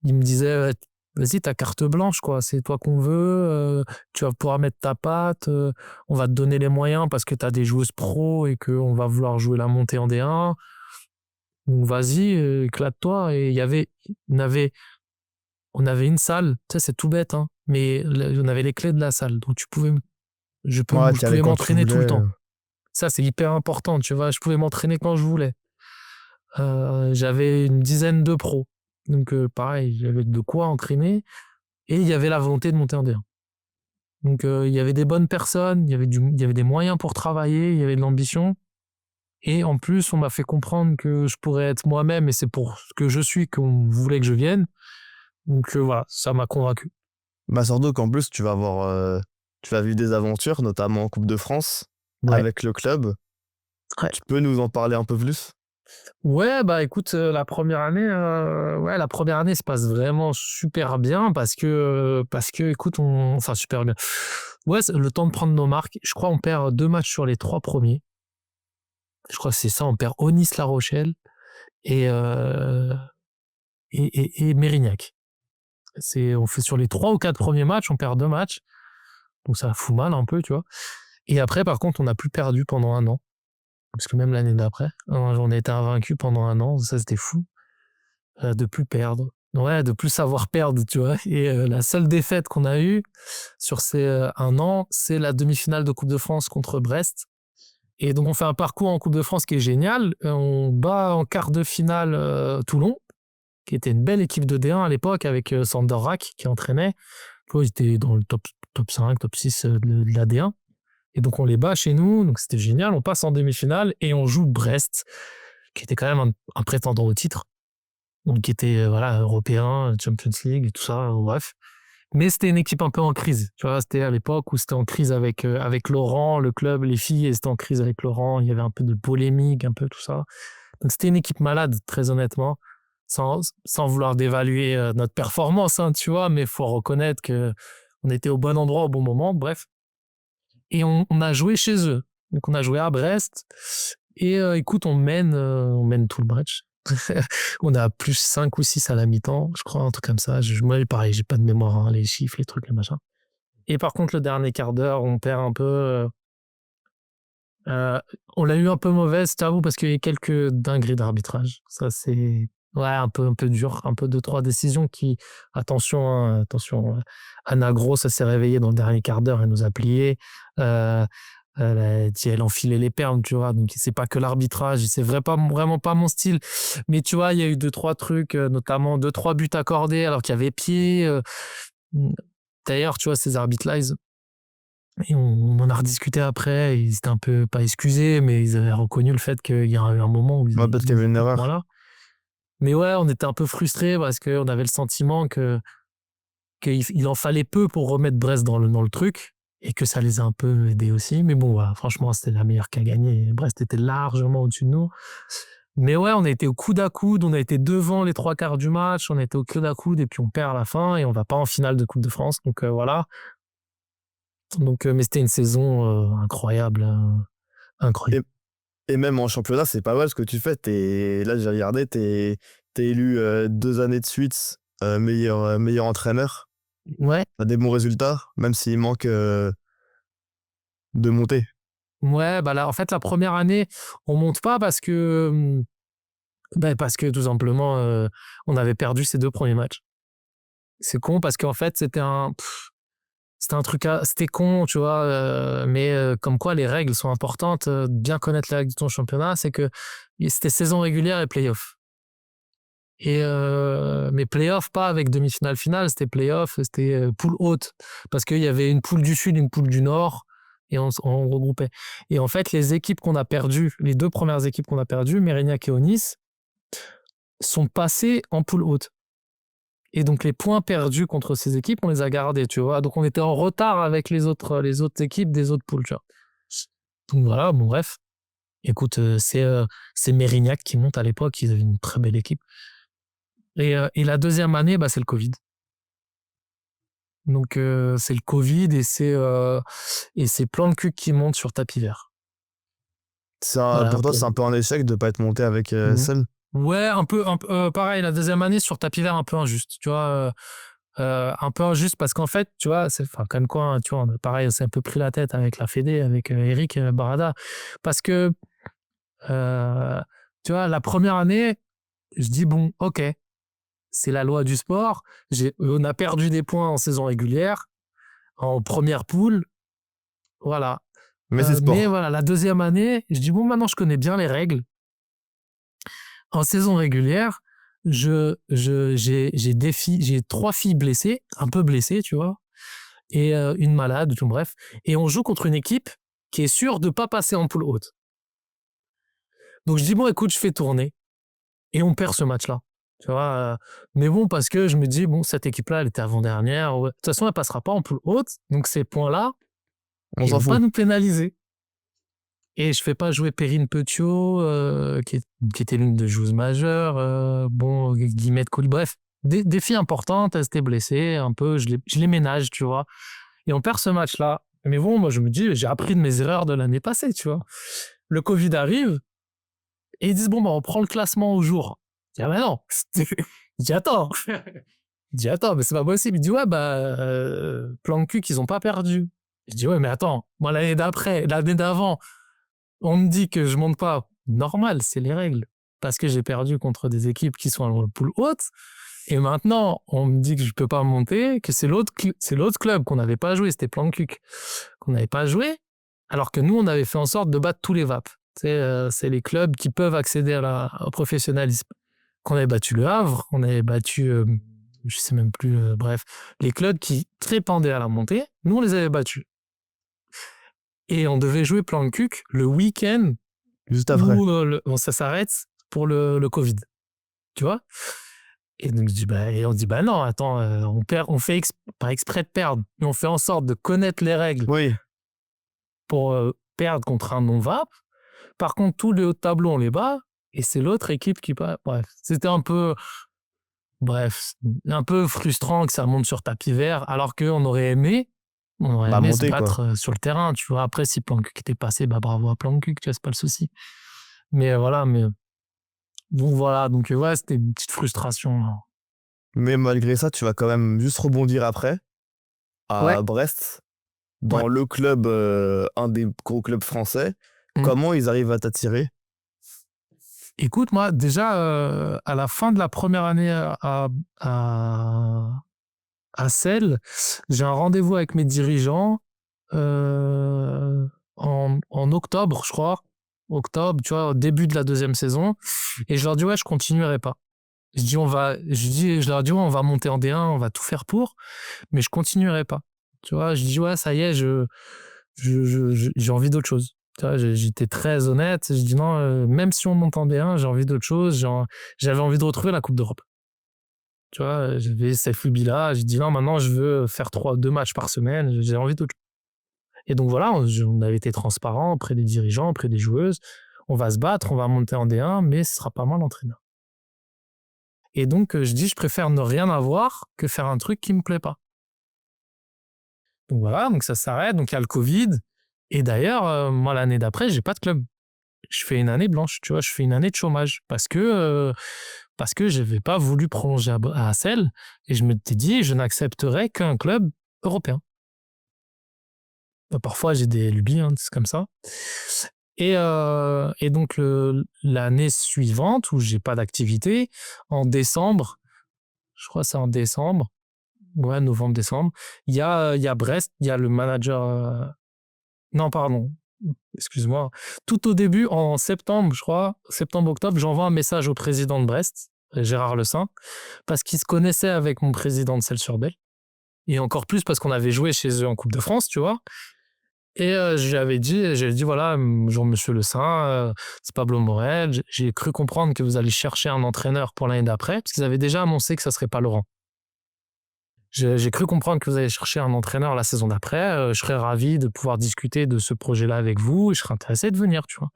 ils me disaient, vas-y, t'as carte blanche, quoi. C'est toi qu'on veut. Tu vas pouvoir mettre ta patte. On va te donner les moyens parce que t'as des joueuses pro et qu'on va vouloir jouer la montée en D1. Donc vas-y, éclate-toi. Et on avait une salle. Tu sais, c'est tout bête, hein. Mais on avait les clés de la salle. Donc je Ouais, t'y allais pouvais quand tu m'entraîner tout le voulais. temps. Ça, c'est hyper important, tu vois. Je pouvais m'entraîner quand je voulais. J'avais une dizaine de pros. Donc, pareil, j'avais de quoi entraîner. Et il y avait la volonté de monter en D1. Donc, il y avait des bonnes personnes, il y avait des moyens pour travailler, il y avait de l'ambition. Et en plus, on m'a fait comprendre que je pourrais être moi-même et c'est pour ce que je suis qu'on voulait que je vienne. Donc, voilà, ça m'a convaincu. Bah, surtout qu'en plus, tu vas vivre des aventures, notamment en Coupe de France, Ouais. avec le club. Ouais. Tu peux nous en parler un peu plus? Ouais, bah écoute, la première année se passe vraiment super bien parce que, écoute, enfin super bien. Ouais, c'est le temps de prendre nos marques. Je crois on perd 2 matchs sur les 3 premiers. Je crois que c'est ça, on perd Aunis-La Rochelle et, euh, et Mérignac. On fait sur les 3 ou 4 premiers matchs, on perd 2 matchs. Donc ça fout mal un peu, tu vois. Et après, par contre, on n'a plus perdu pendant un an. Parce que même l'année d'après, on a été invaincu pendant un an. Ça, c'était fou. De plus perdre. Ouais, de plus savoir perdre, tu vois. Et la seule défaite qu'on a eue sur ces un an, c'est la demi-finale de Coupe de France contre Brest. Et donc, on fait un parcours en Coupe de France qui est génial. On bat en quart de finale Toulon, qui était une belle équipe de D1 à l'époque, avec Sander Rack qui entraînait. Ils étaient dans le top 5, top 6 de la D1. Et donc, on les bat chez nous. Donc, c'était génial. On passe en demi-finale et on joue Brest, qui était quand même un prétendant au titre. Donc, qui était voilà, européen, Champions League et tout ça, bref. Mais c'était une équipe un peu en crise. Tu vois, c'était à l'époque où c'était en crise avec Laurent, le club, les filles, et c'était en crise avec Laurent. Il y avait un peu de polémique, un peu tout ça. Donc, c'était une équipe malade, très honnêtement, sans vouloir dévaluer notre performance, hein, tu vois, mais il faut reconnaître que on était au bon endroit au bon moment, bref. Et on a joué chez eux. Donc, on a joué à Brest. Et écoute, on mène tout le match. On a plus 5 ou 6 à la mi-temps, je crois, un truc comme ça. Moi, pareil, j'ai pas de mémoire, hein, les chiffres, les trucs, les machins. Et par contre, le dernier quart d'heure, on perd un peu. Euh, on l'a eu un peu mauvaise, je t'avoue, parce qu'il y a quelques dingueries d'arbitrage. Ça, c'est ouais, un peu dur. Un peu 2-3 décisions qui. Attention, hein, attention. Anna Gros, ça s'est réveillée dans le dernier quart d'heure, elle nous a plié. Elle enfilait les perles, tu vois. Donc, c'est pas que l'arbitrage, c'est vraiment pas mon style. Mais tu vois, il y a eu 2-3 trucs, notamment 2-3 buts accordés alors qu'il y avait pied. D'ailleurs, tu vois, ces arbitres-là, on en a rediscuté après. Ils étaient un peu, pas excusés, mais ils avaient reconnu le fait qu'il y a eu un moment où Ouais, peut-être qu'il y avait une erreur. voilà. Mais ouais, on était un peu frustrés parce qu'on avait le sentiment qu'il en fallait peu pour remettre Brest dans le truc. et que ça les a un peu aidés aussi. Mais bon, voilà, franchement, c'était la meilleure qui a gagné. Brest était largement au-dessus de nous. Mais ouais, on a été au coude à coude, on a été devant les 3/4 du match, on a été au coude à coude et puis on perd à la fin et on va pas en finale de Coupe de France. Donc voilà. Donc, mais c'était une saison incroyable. Incroyable. Et même en championnat, c'est pas mal ce que tu fais. Là, j'ai regardé, t'es élu 2 années de suite meilleur entraîneur. Ouais, T'as des bons résultats, même s'il manque de monter. ouais, bah là, en fait, la première année, on monte pas parce que tout simplement, on avait perdu ces 2 premiers matchs. C'est con parce qu'en fait, c'était un truc c'était con, tu vois, mais comme quoi les règles sont importantes, bien connaître les règles de ton championnat, c'est que c'était saison régulière et play-off. Et mais play-off pas avec demi-finale, finale, c'était play-off, c'était poule haute parce qu'il y avait une poule du sud, une poule du nord et on regroupait. Et en fait, les équipes qu'on a perdues, les 2 premières équipes qu'on a perdues, Mérignac et Aunis, sont passées en poule haute. Et donc les points perdus contre ces équipes, on les a gardés, tu vois. Donc on était en retard avec les autres équipes des autres poules, tu vois. Donc voilà, bon bref. Écoute, c'est Mérignac qui monte à l'époque, ils avaient une très belle équipe. Et la deuxième année, bah, c'est le Covid. Donc c'est le Covid et c'est Plan de Cuc qui monte sur tapis vert. Voilà, Pour toi, c'est un peu un échec de pas être monté avec Seine. Ouais, un peu pareil, la deuxième année sur tapis vert un peu injuste, tu vois, un peu injuste parce qu'en fait, tu vois, c'est enfin comme quoi, hein, tu vois, pareil, on s'est un peu pris la tête avec la Fédé, avec Eric Barada, parce que tu vois, la première année, je dis bon, ok, c'est la loi du sport. On a perdu des points en saison régulière, en première poule, voilà. Mais c'est Mais sport. voilà, la deuxième année, je dis bon, maintenant je connais bien les règles. En saison régulière, j'ai 3 filles blessées, un peu blessées, tu vois, et une malade, tout bref. Et on joue contre une équipe qui est sûre de pas passer en poule haute. Donc je dis bon, écoute, je fais tourner et on perd ce match-là. Tu vois, mais bon, parce que je me dis bon, cette équipe-là, elle était avant-dernière. Ouais. De toute façon, elle passera pas en poule haute, donc ces points-là, On ils s'en vont pas fout. nous pénaliser. Et je fais pas jouer Perrine Petiot, qui était l'une des joueuses majeures, bon, Guillemette Colli, bref, des filles importantes, elles étaient blessées, un peu, je les ménage, tu vois. Et on perd ce match-là. Mais bon, moi, je me dis, j'ai appris de mes erreurs de l'année passée, tu vois. Le Covid arrive, et ils disent, bon, bah, on prend le classement au jour. Je dis, ah bah non. Je dis, attends. Je dis, attends, mais c'est pas possible. Il dit, ouais, bah, plan de cul qu'ils ont pas perdu. Je dis, ouais, mais attends, moi, l'année d'avant, on me dit que je monte pas. Normal, c'est les règles. Parce que j'ai perdu contre des équipes qui sont en poule haute. Et maintenant, on me dit que je peux pas monter, que c'est l'autre club qu'on n'avait pas joué, c'était Plan de Cuc, qu'on n'avait pas joué, alors que nous, on avait fait en sorte de battre tous les VAP. C'est les clubs qui peuvent accéder au professionnalisme. Qu'on avait battu Le Havre, on avait battu, je sais même plus, bref, les clubs qui trépandaient à la montée, nous, on les avait battus. Et on devait jouer Plan de Cuc le week-end Juste après. où ça s'arrête pour le Covid. Tu vois? Et donc, on dit, bah non, attends, on fait pas exprès de perdre, mais on fait en sorte de connaître les règles Oui. pour perdre contre un non-VAP. Par contre, tous les hauts de tableau, on les bat, et c'est l'autre équipe qui bat. Bref, c'était un peu frustrant que ça monte sur tapis vert, alors qu'on aurait aimé se Monter, quoi. battre sur le terrain, tu vois. Après, si Plan de Cuc était passé, bah bravo à Plan de Cuc, tu vois, c'est pas le souci. Mais voilà, donc voilà, donc ouais, c'était une petite frustration. Là. Mais malgré ça, tu vas quand même juste rebondir après Ouais, à Brest, ouais. dans le club, un des gros clubs français. Mm. Comment ils arrivent à t'attirer? Écoute, moi, déjà, à la fin de la première année à Celle, j'ai un rendez-vous avec mes dirigeants en octobre, je crois. Octobre, tu vois, au début de la deuxième saison. Et je leur dis, ouais, je continuerai pas. Je leur dis, ouais, on va monter en D1, on va tout faire pour, mais je continuerai pas. Tu vois, je dis, ouais, ça y est, j'ai envie d'autre chose. Tu vois, j'étais très honnête. Je dis non, même si on monte en D1, j'ai envie d'autre chose. J'avais envie de retrouver la Coupe d'Europe. Tu vois, j'avais cette phobie-là. J'ai dit non, maintenant je veux faire 2 matchs par semaine. J'ai envie d'autre chose. Et donc voilà, on avait été transparent auprès des dirigeants, auprès des joueuses. On va se battre, on va monter en D1, mais ce sera pas moi l'entraîneur. Et donc, je dis, je préfère ne rien avoir que faire un truc qui me plaît pas. Donc voilà, donc ça s'arrête, donc il y a le Covid. Et d'ailleurs, moi, l'année d'après, j'ai pas de club. Je fais une année blanche, tu vois, je fais une année de chômage parce que j'avais pas voulu prolonger à Assel et je m'étais dit, je n'accepterai qu'un club européen. Bah, parfois, j'ai des lubies, hein, c'est comme ça. Et donc, l'année suivante, où j'ai pas d'activité, en décembre, je crois que c'est en décembre, ouais, novembre-décembre, il y a Brest, il y a le manager. Non, pardon, excuse-moi. Tout au début, en septembre, je crois, septembre-octobre, j'envoie un message au président de Brest, Gérard Le Saint, parce qu'il se connaissait avec mon président de Celles-sur-Belle. Et encore plus parce qu'on avait joué chez eux en Coupe de France, tu vois. Et j'ai dit, voilà, bonjour monsieur Le Saint, c'est Pablo Morel. J'ai cru comprendre que vous allez chercher un entraîneur pour l'année d'après, parce qu'ils avaient déjà annoncé que ça serait pas Laurent. J'ai cru comprendre que vous allez chercher un entraîneur la saison d'après. Je serais ravi de pouvoir discuter de ce projet-là avec vous et je serais intéressé de venir, tu vois.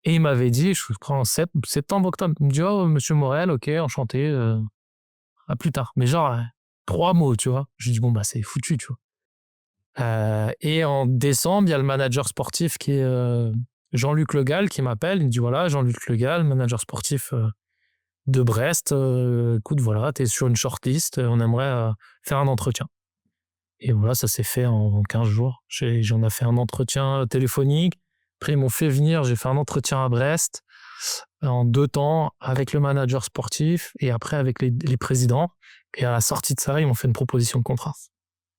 Et il m'avait dit, je crois en septembre, octobre, il me dit, oh, monsieur Morel, ok, enchanté, à plus tard. Mais genre, 3 mots, tu vois. Je lui dis, bon, bah, c'est foutu, tu vois. Et en décembre, il y a le manager sportif qui est Jean-Luc Le Gall qui m'appelle. Il me dit, voilà, Jean-Luc Le Gall, manager sportif de Brest, écoute, voilà, t'es sur une shortlist, on aimerait faire un entretien. Et voilà, ça s'est fait en 15 jours. J'en ai fait un entretien téléphonique. Après, ils m'ont fait venir, j'ai fait un entretien à Brest en 2 temps avec le manager sportif et après avec les présidents. Et à la sortie de ça, ils m'ont fait une proposition de contrat.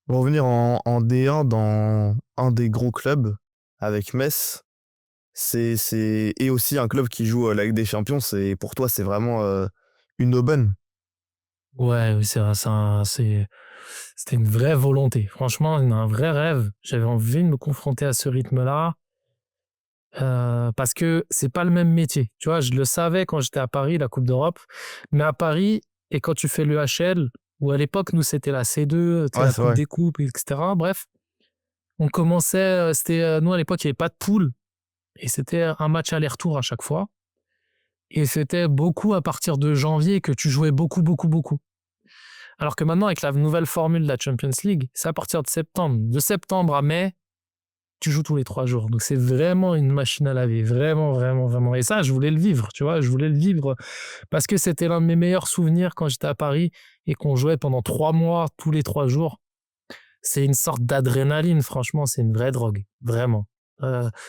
Pour revenir en D1 dans un des gros clubs avec Metz, et aussi un club qui joue la Ligue des Champions, pour toi, c'est vraiment une aubaine. Ouais, oui, c'était une vraie volonté. Franchement, un vrai rêve. J'avais envie de me confronter à ce rythme-là. Parce que c'est pas le même métier. Tu vois, je le savais quand j'étais à Paris, la Coupe d'Europe. Mais à Paris, et quand tu fais l'EHL, où à l'époque, nous, c'était la C2, Ouais, la c'est Coupe vrai. des Coupes, etc. Bref, on commençait, nous, à l'époque, il n'y avait pas de poule. Et c'était un match aller-retour à chaque fois. Et c'était beaucoup à partir de janvier que tu jouais beaucoup, beaucoup, beaucoup. Alors que maintenant, avec la nouvelle formule de la Champions League, c'est à partir de septembre. De septembre à mai, tu joues tous les 3 jours. Donc, c'est vraiment une machine à laver. Vraiment, vraiment, vraiment. Et ça, je voulais le vivre, tu vois. Je voulais le vivre parce que c'était l'un de mes meilleurs souvenirs quand j'étais à Paris et qu'on jouait pendant 3 mois, tous les 3 jours. C'est une sorte d'adrénaline, franchement. C'est une vraie drogue. Vraiment.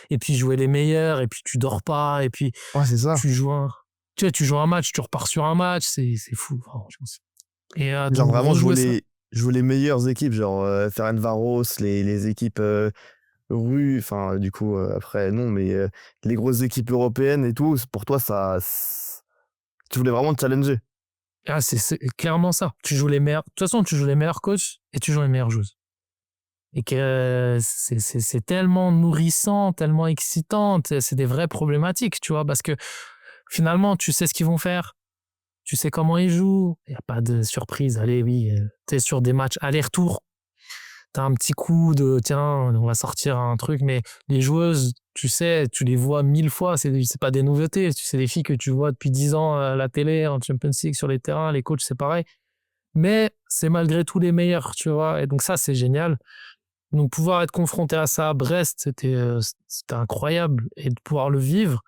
Et puis, jouer les meilleurs, et puis tu dors pas, et puis Ouais, c'est ça. tu joues tu joues un match, tu repars sur un match. C'est fou, franchement. Et Genre donc, vraiment rejouer ça. jouer les meilleures équipes, genre Ferencváros, les équipes rues, enfin du coup après non, mais les grosses équipes européennes et tout, pour toi tu voulais vraiment te challenger. Ah, c'est clairement ça. Tu joues les meilleurs. De toute façon, tu joues les meilleurs coachs et tu joues les meilleures joueuses. Et que c'est tellement nourrissant, tellement excitant. C'est des vraies problématiques, tu vois, parce que finalement, tu sais ce qu'ils vont faire. Tu sais comment ils jouent. Il n'y a pas de surprise. Allez, oui, tu es sur des matchs aller-retour. Tu as un petit coup de tiens, on va sortir un truc. Mais les joueuses, tu sais, tu les vois 1000 fois. C'est pas des nouveautés. C'est des filles que tu vois depuis 10 ans à la télé, en Champions League, sur les terrains. Les coachs, c'est pareil. Mais c'est malgré tout les meilleurs, tu vois. Et donc ça, c'est génial. Donc pouvoir être confronté à ça à Brest, c'était incroyable. Et de pouvoir le vivre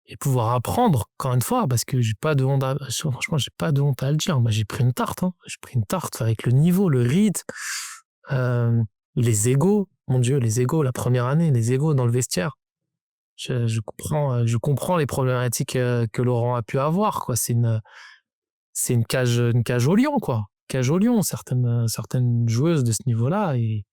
et pouvoir apprendre, encore une fois, parce que j'ai pas de honte franchement, j'ai pas de honte à le dire. Moi, j'ai pris une tarte. Hein. J'ai pris une tarte avec le niveau, le rythme, les égos. Mon Dieu, les égos, la première année, les égos dans le vestiaire. Je comprends les problématiques que Laurent a pu avoir, quoi. C'est une cage au lion, quoi. Cage au lion, certaines joueuses de ce niveau-là. Et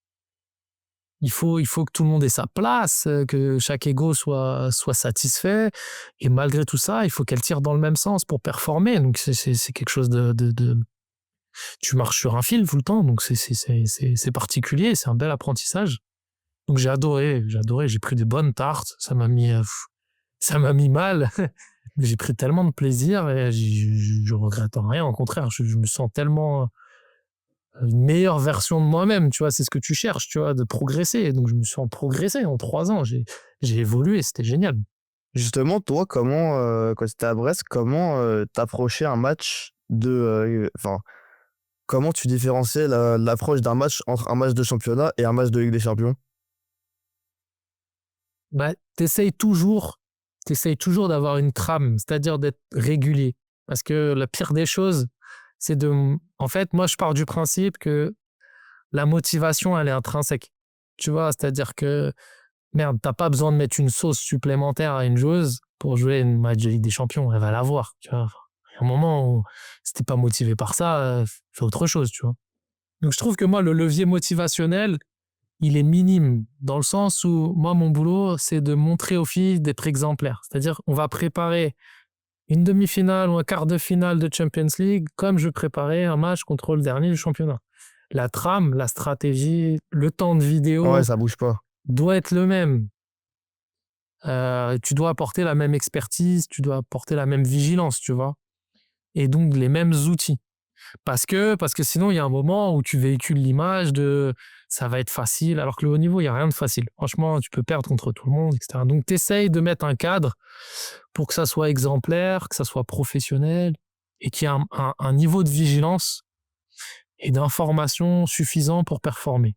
il faut que tout le monde ait sa place, que chaque ego soit satisfait. Et malgré tout ça, il faut qu'elle tire dans le même sens pour performer. Donc, c'est quelque chose de... Tu marches sur un fil tout le temps. Donc, c'est particulier. C'est un bel apprentissage. Donc, j'ai adoré. J'ai pris des bonnes tartes. Ça m'a mis mal. Mais j'ai pris tellement de plaisir et je regrette rien. Au contraire, je me sens tellement une meilleure version de moi-même, tu vois, c'est ce que tu cherches, tu vois, de progresser. Et donc, je me suis progressé en 3 ans, j'ai évolué, c'était génial. Justement, toi, comment, quand tu étais à Brest, comment t'approchais un match enfin, comment tu différenciais l'approche d'un match entre un match de championnat et un match de Ligue des Champions? Bah, t'essayes toujours d'avoir une trame, c'est-à-dire d'être régulier. Parce que la pire des choses, c'est en fait, moi, je pars du principe que la motivation, elle est intrinsèque. Tu vois, c'est-à-dire que, merde, t'as pas besoin de mettre une sauce supplémentaire à une joueuse pour jouer une match de Ligue des Champions. Elle va l'avoir, tu vois. Il y a un moment où, si t'es pas motivé par ça, fais autre chose, tu vois. Donc, je trouve que moi, le levier motivationnel, il est minime, dans le sens où, moi, mon boulot, c'est de montrer aux filles d'être exemplaires. C'est-à-dire, on va préparer une demi-finale ou un quart de finale de Champions League comme je préparais un match contre le dernier du championnat. La trame, la stratégie, le temps de Ouais, vidéo ça bouge pas. doit être le même. Tu dois apporter la même expertise, tu dois apporter la même vigilance, tu vois. Et donc, les mêmes outils. Parce que sinon, il y a un moment où tu véhicules l'image de ça va être facile, alors que le haut niveau, il n'y a rien de facile. Franchement, tu peux perdre contre tout le monde, etc. Donc, tu essayes de mettre un cadre pour que ça soit exemplaire, que ça soit professionnel et qu'il y ait un niveau de vigilance et d'information suffisant pour performer.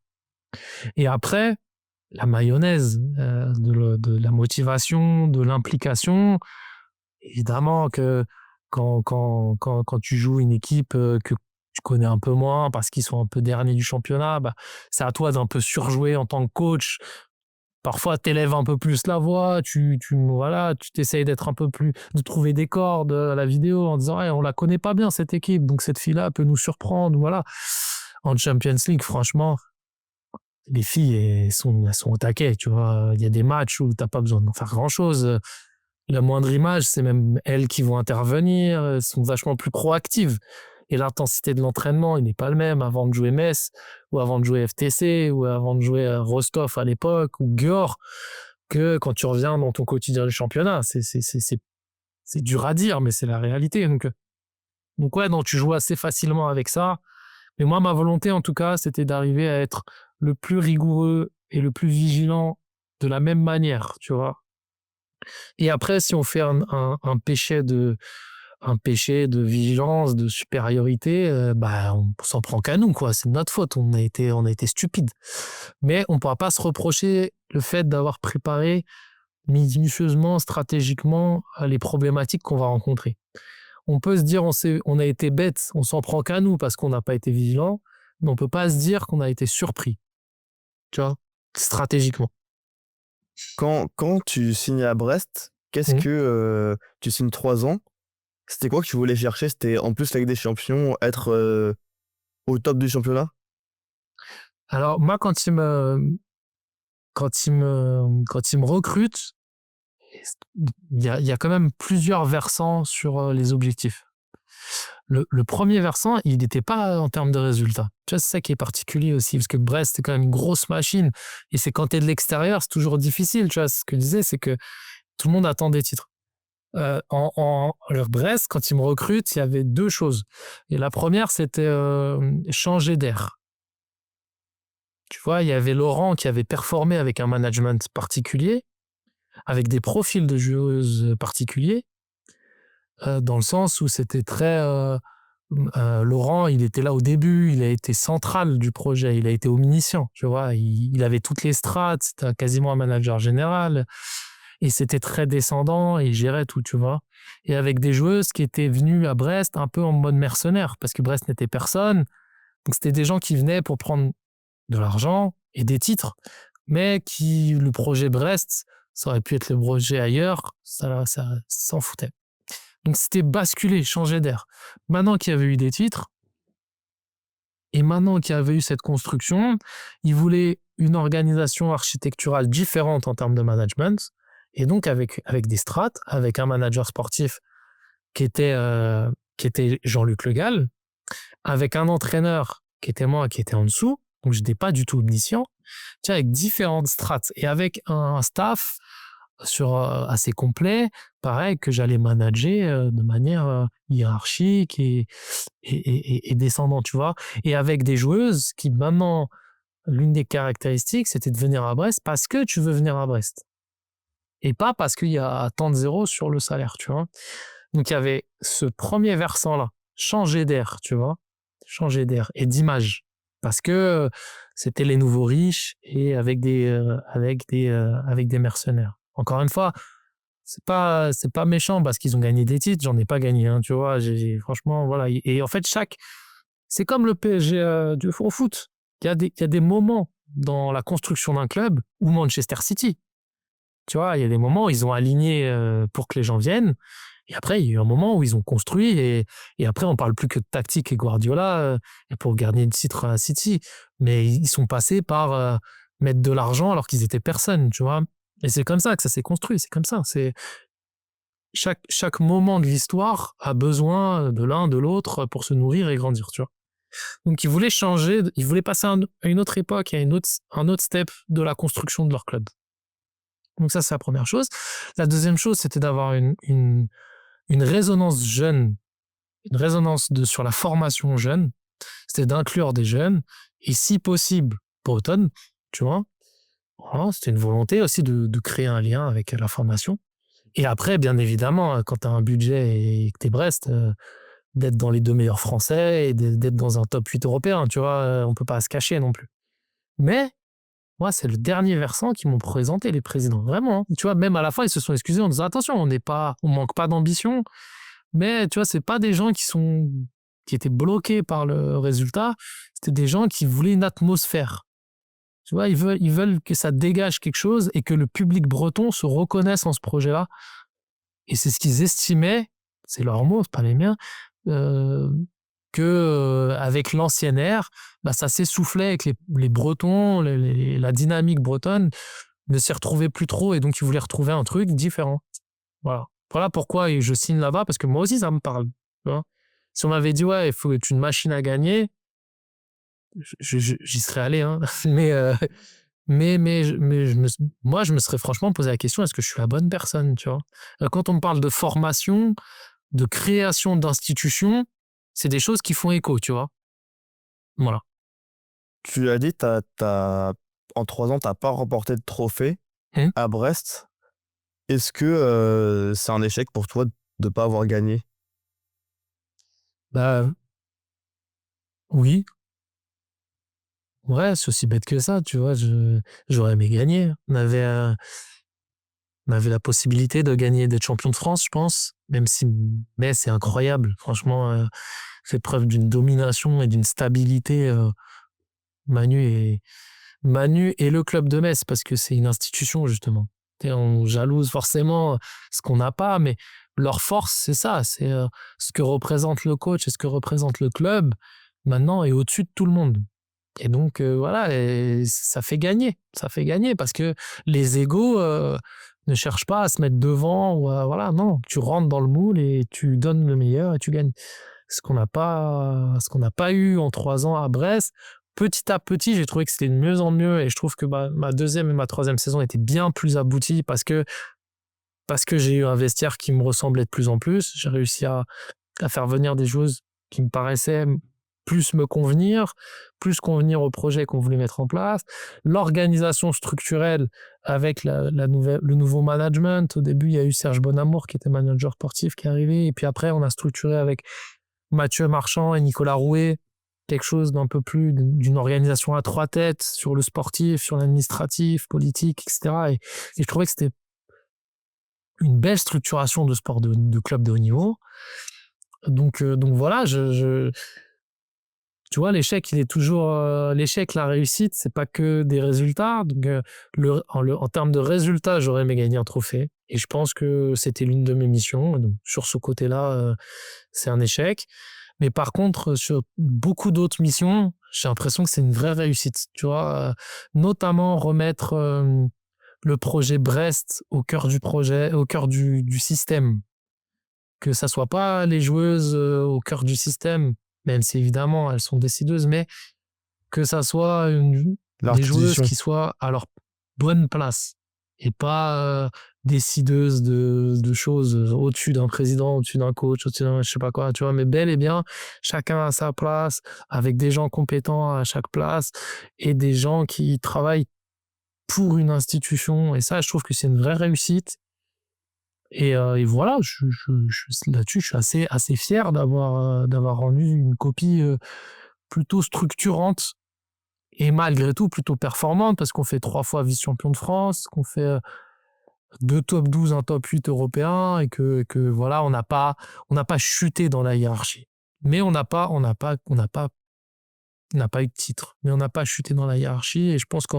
Et après, la mayonnaise de la motivation, de l'implication, évidemment que quand tu joues une équipe que tu connais un peu moins parce qu'ils sont un peu derniers du championnat, bah, c'est à toi d'un peu surjouer en tant que coach. Parfois, tu élèves un peu plus la voix, voilà, tu t'essayes d'être un peu plus, de trouver des cordes à la vidéo en disant, hey, on la connaît pas bien cette équipe, donc cette fille-là peut nous surprendre, voilà. En Champions League, franchement, les filles, elles sont au taquet, tu vois. Il y a des matchs où t'as pas besoin de faire grand-chose. La moindre image, c'est même elles qui vont intervenir, elles sont vachement plus proactives. Et l'intensité de l'entraînement, il n'est pas le même avant de jouer Metz, ou avant de jouer FTC, ou avant de jouer Rostov à l'époque, ou Győr, que quand tu reviens dans ton quotidien du championnat. C'est dur à dire, mais c'est la réalité. Donc ouais, non, tu joues assez facilement avec ça. Mais moi, ma volonté, en tout cas, c'était d'arriver à être le plus rigoureux et le plus vigilant de la même manière, tu vois. Et après, si on fait un péché de vigilance, de supériorité, bah, on s'en prend qu'à nous, quoi. C'est de notre faute. On a été stupides. Mais on ne pourra pas se reprocher le fait d'avoir préparé minutieusement, stratégiquement, les problématiques qu'on va rencontrer. On peut se dire, on a été bête, on s'en prend qu'à nous parce qu'on n'a pas été vigilant, mais on peut pas se dire qu'on a été surpris. Tu vois, stratégiquement. Quand tu signes à Brest, qu'est-ce que tu signes 3 ans? C'était quoi que tu voulais chercher? C'était en plus la Ligue des Champions, être au top du championnat? Alors moi, quand il me recrute, il y a quand même plusieurs versants sur les objectifs. Le premier versant, il n'était pas en termes de résultats. Tu vois, c'est ça qui est particulier aussi, parce que Brest, c'est quand même une grosse machine. Et c'est quand tu es de l'extérieur, c'est toujours difficile. Tu vois, ce que je disais, c'est que tout le monde attend des titres. Alors Brest, quand ils me recrutent, il y avait 2 choses. Et la première, c'était changer d'air. Tu vois, il y avait Laurent qui avait performé avec un management particulier, avec des profils de joueuses particuliers, dans le sens où c'était très... Laurent, il était là au début, il a été central du projet, il a été omniscient, tu vois, il avait toutes les strates, c'était quasiment un manager général, et c'était très descendant, et il gérait tout, tu vois. Et avec des joueuses qui étaient venues à Brest un peu en mode mercenaire, parce que Brest n'était personne, donc c'était des gens qui venaient pour prendre de l'argent et des titres, mais le projet Brest, ça aurait pu être le projet ailleurs, ça s'en foutait. Donc c'était basculer, changer d'air. Maintenant qu'il y avait eu des titres, et maintenant qu'il y avait eu cette construction, ils voulaient une organisation architecturale différente en termes de management, et donc avec des strates, avec un manager sportif qui était Jean-Luc Le Gall, avec un entraîneur qui était moi, qui était en dessous, donc je n'étais pas du tout omniscient, avec différentes strates, et avec un staff assez complet, pareil, que j'allais manager de manière hiérarchique et descendante, tu vois. Et avec des joueuses qui, maintenant, l'une des caractéristiques, c'était de venir à Brest parce que tu veux venir à Brest. Et pas parce qu'il y a tant de zéros sur le salaire, tu vois. Donc, il y avait ce premier versant-là, changer d'air, tu vois, changer d'air et d'image. Parce que c'était les nouveaux riches et avec des mercenaires. Encore une fois, c'est pas méchant parce qu'ils ont gagné des titres, j'en ai pas gagné, hein, tu vois. Franchement, voilà. Et en fait, c'est comme le PSG au foot. Il y a des moments dans la construction d'un club ou Manchester City. Tu vois, il y a des moments où ils ont aligné pour que les gens viennent. Et après, il y a eu un moment où ils ont construit. Et après, on parle plus que de tactique et Guardiola pour gagner le titre à City. Mais ils sont passés par mettre de l'argent alors qu'ils étaient personne, tu vois. Et c'est comme ça que ça s'est construit. C'est comme ça. C'est chaque moment de l'histoire a besoin de l'un, de l'autre pour se nourrir et grandir, tu vois. Donc, ils voulaient changer. Ils voulaient passer à une autre époque, à un autre step de la construction de leur club. Donc ça, c'est la première chose. La deuxième chose, c'était d'avoir une résonance jeune, une résonance sur la formation jeune. C'était d'inclure des jeunes et si possible, bretonnes, tu vois. Voilà, c'était une volonté aussi de créer un lien avec la formation. Et après, bien évidemment, quand tu as un budget et que tu es Brest, d'être dans les 2 meilleurs français et d'être dans un top 8 européen, tu vois, on peut pas se cacher non plus. Mais moi, c'est le dernier versant qu'ils m'ont présenté, les présidents. Vraiment, hein. Tu vois, même à la fin, ils se sont excusés en disant attention, on manque pas d'ambition. Mais tu vois, c'est pas des gens qui étaient bloqués par le résultat. C'était des gens qui voulaient une atmosphère. Tu vois, ils veulent que ça dégage quelque chose et que le public breton se reconnaisse en ce projet-là. Et c'est ce qu'ils estimaient, c'est leurs mots, c'est pas les miens, avec l'ancienne ère, ça s'essoufflait avec les Bretons, la dynamique bretonne ne s'y retrouvait plus trop et donc ils voulaient retrouver un truc différent. Voilà pourquoi je signe là-bas, parce que moi aussi ça me parle. Tu vois, si on m'avait dit ouais, il faut être une machine à gagner, j'y serais allé, hein. Moi je me serais franchement posé la question, est-ce que je suis la bonne personne, tu vois. Quand on me parle de formation, de création d'institutions, c'est des choses qui font écho, tu vois. Voilà. Tu as dit, en 3 ans, tu n'as pas remporté de trophée à Brest. Est-ce que c'est un échec pour toi de ne pas avoir gagné? Oui. Ouais, c'est aussi bête que ça, tu vois. J'aurais aimé gagner. On avait la possibilité de gagner des champions de France, je pense. Mais c'est incroyable. Franchement, fait preuve d'une domination et d'une stabilité. Manu et le club de Metz, parce que c'est une institution, justement. On jalouse forcément ce qu'on n'a pas, mais leur force, c'est ça. C'est ce que représente le coach et ce que représente le club, maintenant, est au-dessus de tout le monde. Et donc, voilà, et ça fait gagner. Ça fait gagner parce que les égos ne cherchent pas à se mettre devant. Voilà, non, tu rentres dans le moule et tu donnes le meilleur et tu gagnes. Ce qu'on n'a pas eu en 3 ans à Brest. Petit à petit, j'ai trouvé que c'était de mieux en mieux et je trouve que ma deuxième et ma troisième saison étaient bien plus abouties parce que j'ai eu un vestiaire qui me ressemblait de plus en plus. J'ai réussi à faire venir des joueuses qui me paraissaient plus me convenir, plus convenir au projet qu'on voulait mettre en place. L'organisation structurelle avec le nouveau management. Au début, il y a eu Serge Bonamour qui était manager sportif qui est arrivé. Et puis après, on a structuré avec Mathieu Marchand et Nicolas Rouet quelque chose d'un peu plus d'une organisation à 3 têtes sur le sportif, sur l'administratif, politique, etc. Et je trouvais que c'était une belle structuration de sport de club de haut niveau. Donc voilà, tu vois, l'échec, il est toujours l'échec, la réussite, c'est pas que des résultats. Donc en termes de résultats, j'aurais aimé gagner un trophée et je pense que c'était l'une de mes missions. Donc sur ce côté-là, c'est un échec. Mais par contre, sur beaucoup d'autres missions, j'ai l'impression que c'est une vraie réussite. Tu vois, notamment remettre le projet Brest au cœur du projet, au cœur du système. Que ça soit pas les joueuses au cœur du système, même si évidemment elles sont décideuses, mais que ça soit des joueuses qui soient à leur bonne place et pas décideuse de choses au-dessus d'un président, au-dessus d'un coach, au-dessus d'un je sais pas quoi, tu vois, mais bel et bien, chacun a sa place, avec des gens compétents à chaque place et des gens qui travaillent pour une institution. Et ça, je trouve que c'est une vraie réussite. Et voilà, là-dessus, je suis assez fier d'avoir rendu une copie plutôt structurante et malgré tout plutôt performante parce qu'on fait 3 fois vice-champion de France, qu'on fait 2 top 12, un top 8 européen et que voilà, on n'a pas chuté dans la hiérarchie. Mais on n'a pas eu de titre, mais on n'a pas chuté dans la hiérarchie et je pense que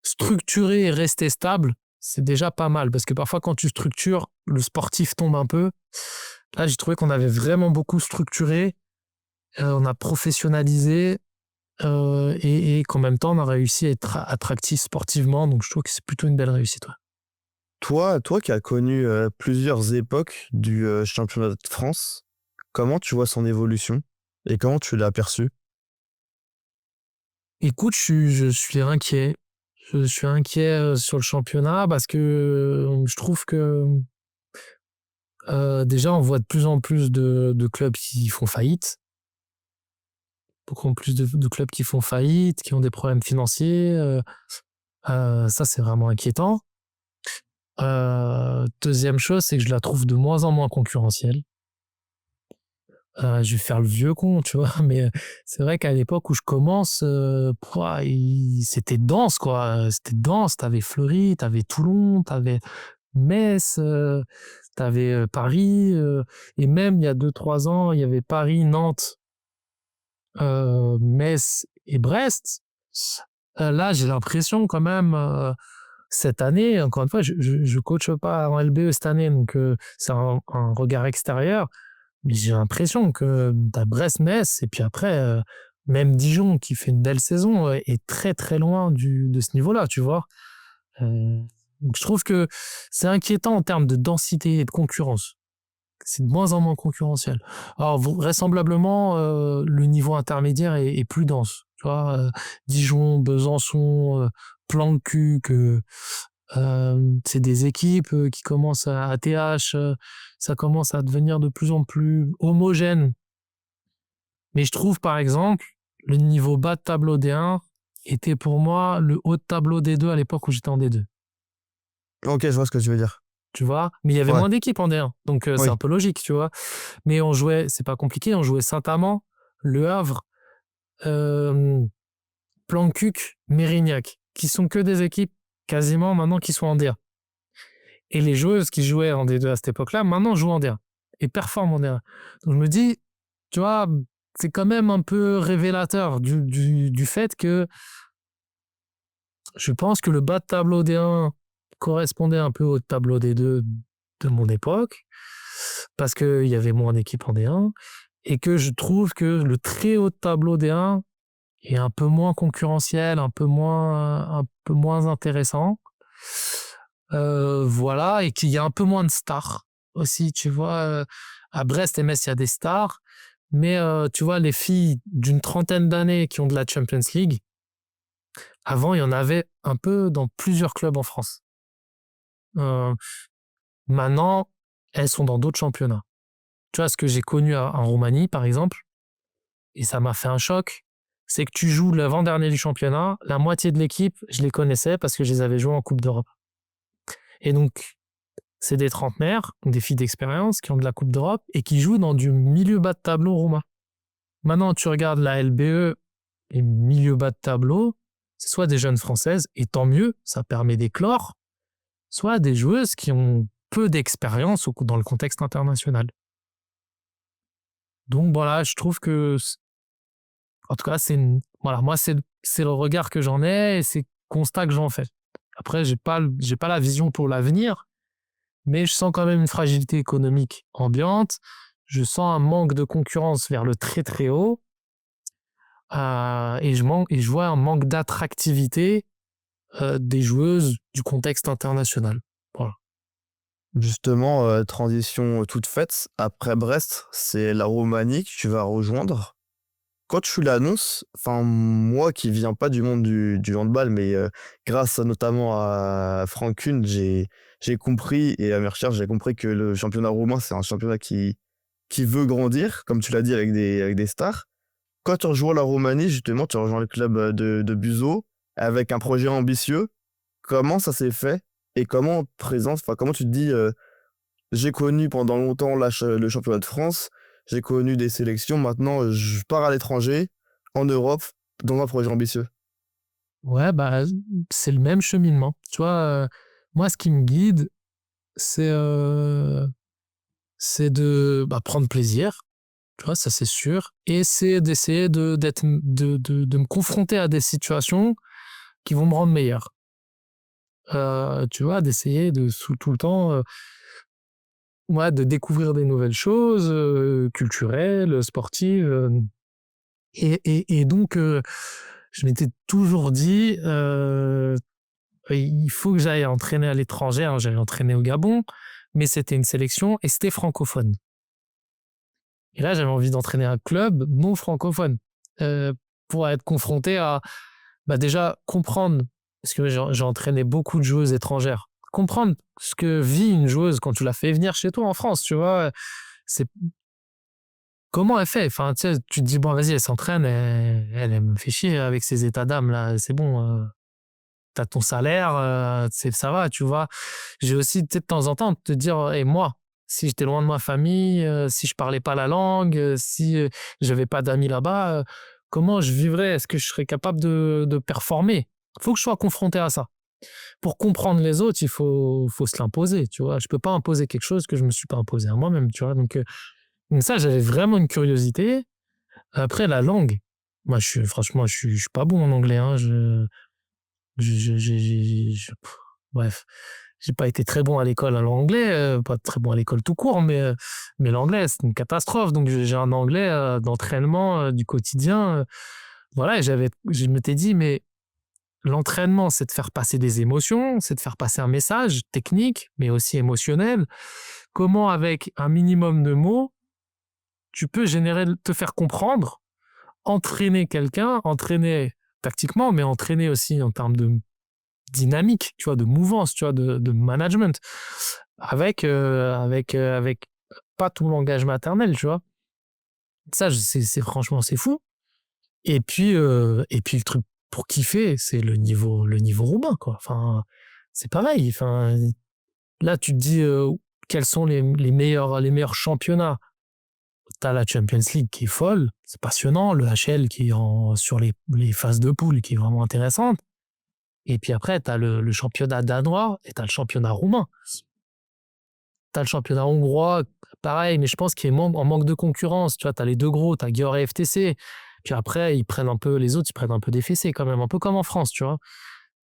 structurer et rester stable, c'est déjà pas mal parce que parfois quand tu structures, le sportif tombe un peu. Là, j'ai trouvé qu'on avait vraiment beaucoup structuré, on a professionnalisé et qu'en même temps, on a réussi à être attractif sportivement. Donc, je trouve que c'est plutôt une belle réussite. Ouais. Toi qui as connu plusieurs époques du championnat de France, comment tu vois son évolution et comment tu l'as perçu? Écoute, je suis inquiet. Je suis inquiet sur le championnat parce que je trouve que déjà, on voit de plus en plus de clubs qui font faillite. Beaucoup plus de clubs qui font faillite, qui ont des problèmes financiers. Ça, c'est vraiment inquiétant. Deuxième chose, c'est que je la trouve de moins en moins concurrentielle. Je vais faire le vieux con, tu vois, mais c'est vrai qu'à l'époque où je commence, c'était dense, quoi. C'était dense. T'avais Fleury, t'avais Toulon, t'avais Metz, t'avais Paris, et même il y a 2-3 ans, il y avait Paris, Nantes, Metz et Brest. Là, j'ai l'impression quand même, cette année, encore une fois, je coache pas en LBE cette année, donc c'est un regard extérieur. Mais j'ai l'impression que t'as Brest-Metz et puis après, même Dijon qui fait une belle saison est très très loin de ce niveau-là, tu vois. Donc je trouve que c'est inquiétant en termes de densité et de concurrence. C'est de moins en moins concurrentiel. Alors vraisemblablement, le niveau intermédiaire est plus dense. Tu vois, Dijon, Besançon, Planck, c'est des équipes qui commencent à ATH, ça commence à devenir de plus en plus homogène. Mais je trouve par exemple le niveau bas de tableau D1 était pour moi le haut de tableau D2 à l'époque où j'étais en D2. Ok, je vois ce que tu veux dire. Tu vois, mais il y avait Ouais, moins d'équipes en D1, donc c'est oui. un peu logique, tu vois. Mais on jouait, c'est pas compliqué, on jouait Saint-Amand, Le Havre, euh, Plancuc, Mérignac, qui sont que des équipes quasiment maintenant qui sont en D1. Et les joueuses qui jouaient en D2 à cette époque-là, maintenant jouent en D1 et performent en D1. Donc je me dis, tu vois, c'est quand même un peu révélateur du fait que je pense que le bas de tableau D1 correspondait un peu au tableau D2 de mon époque, parce qu'il y avait moins d'équipes en D1, et que je trouve que le très haut de tableau D1 est un peu moins concurrentiel, un peu moins intéressant. Voilà, et qu'il y a un peu moins de stars aussi, tu vois. À Brest et Metz, il y a des stars, mais tu vois, les filles d'une trentaine d'années qui ont de la Champions League, avant, il y en avait un peu dans plusieurs clubs en France. Maintenant, elles sont dans d'autres championnats. Tu vois, ce que j'ai connu en Roumanie, par exemple, et ça m'a fait un choc, c'est que tu joues l'avant-dernier du championnat, la moitié de l'équipe, je les connaissais parce que je les avais joués en Coupe d'Europe. Et donc, c'est des trentenaires, des filles d'expérience qui ont de la Coupe d'Europe et qui jouent dans du milieu bas de tableau roumain. Maintenant, tu regardes la LBE et milieu bas de tableau, c'est soit des jeunes françaises, et tant mieux, ça permet d'éclore, soit des joueuses qui ont peu d'expérience dans le contexte international. Donc voilà, je trouve que, en tout cas, voilà, moi, c'est le regard que j'en ai et c'est le constat que j'en fais. Après, j'ai pas la vision pour l'avenir, mais je sens quand même une fragilité économique ambiante. Je sens un manque de concurrence vers le très très haut. Et je vois un manque d'attractivité des joueuses du contexte international. Voilà. Justement, transition toute faite. Après Brest, c'est la Roumanie que tu vas rejoindre. Quand tu l'annonces, enfin moi qui viens pas du monde du handball, mais grâce notamment à Franck Kuhn, j'ai compris, et à mes recherches, j'ai compris que le championnat roumain, c'est un championnat qui veut grandir, comme tu l'as dit, avec des stars. Quand tu rejoins la Roumanie, justement, tu rejoins le club de Buzo, avec un projet ambitieux. Comment ça s'est fait? Et comment tu te dis, j'ai connu pendant longtemps le championnat de France, j'ai connu des sélections, maintenant je pars à l'étranger, en Europe, dans un projet ambitieux. Ouais, bah, c'est le même cheminement. Tu vois, moi, ce qui me guide, c'est c'est de prendre plaisir, tu vois, ça c'est sûr, et c'est d'essayer de me confronter à des situations qui vont me rendre meilleur. Tu vois, d'essayer tout le temps, ouais, de découvrir des nouvelles choses, culturelles, sportives. Et donc, je m'étais toujours dit, il faut que j'aille entraîner à l'étranger. Alors, j'allais entraîner au Gabon, mais c'était une sélection et c'était francophone. Et là, j'avais envie d'entraîner un club non francophone, euh, pour être confronté à, déjà, comprendre, parce que j'ai entraîné beaucoup de joueuses étrangères, comprendre ce que vit une joueuse quand tu la fais venir chez toi en France, tu vois. C'est comment elle fait? Enfin, tu sais, tu te dis, bon, vas-y, elle s'entraîne, elle me fait chier avec ses états d'âme, là, c'est bon, t'as ton salaire, ça va, tu vois. J'ai aussi, tu sais, de temps en temps, te dire, et moi, si j'étais loin de ma famille, si je parlais pas la langue, si j'avais pas d'amis là-bas, comment je vivrais? Est-ce que je serais capable de performer? Il faut que je sois confronté à ça. Pour comprendre les autres, il faut se l'imposer, tu vois. Je peux pas imposer quelque chose que je me suis pas imposé à moi-même, tu vois. Donc ça, j'avais vraiment une curiosité. Après, la langue, moi, franchement, je suis pas bon en anglais, hein. Bref, j'ai pas été très bon à l'école à l'anglais, pas très bon à l'école tout court, mais l'anglais, c'est une catastrophe. Donc, j'ai un anglais d'entraînement du quotidien. Voilà, et je m'étais dit, mais l'entraînement, c'est de faire passer des émotions, c'est de faire passer un message technique, mais aussi émotionnel. Comment, avec un minimum de mots, tu peux te faire comprendre, entraîner quelqu'un, entraîner tactiquement, mais entraîner aussi en termes de dynamique, tu vois, de mouvance, tu vois, de management, avec pas tout langage maternel, tu vois. Ça, c'est franchement, c'est fou. Et puis le truc pour kiffer, c'est le niveau roumain, quoi. Enfin, c'est pareil. Enfin, là, tu te dis, quels sont les meilleurs championnats. T'as la Champions League qui est folle, c'est passionnant, le HL qui est sur les phases de poule qui est vraiment intéressante. Et puis après, t'as le championnat danois et t'as le championnat roumain. T'as le championnat hongrois, pareil, mais je pense qu'il est en manque de concurrence. Tu vois, t'as les deux gros, t'as Győr et FTC. Puis après, les autres, ils prennent un peu des fessées quand même, un peu comme en France, tu vois.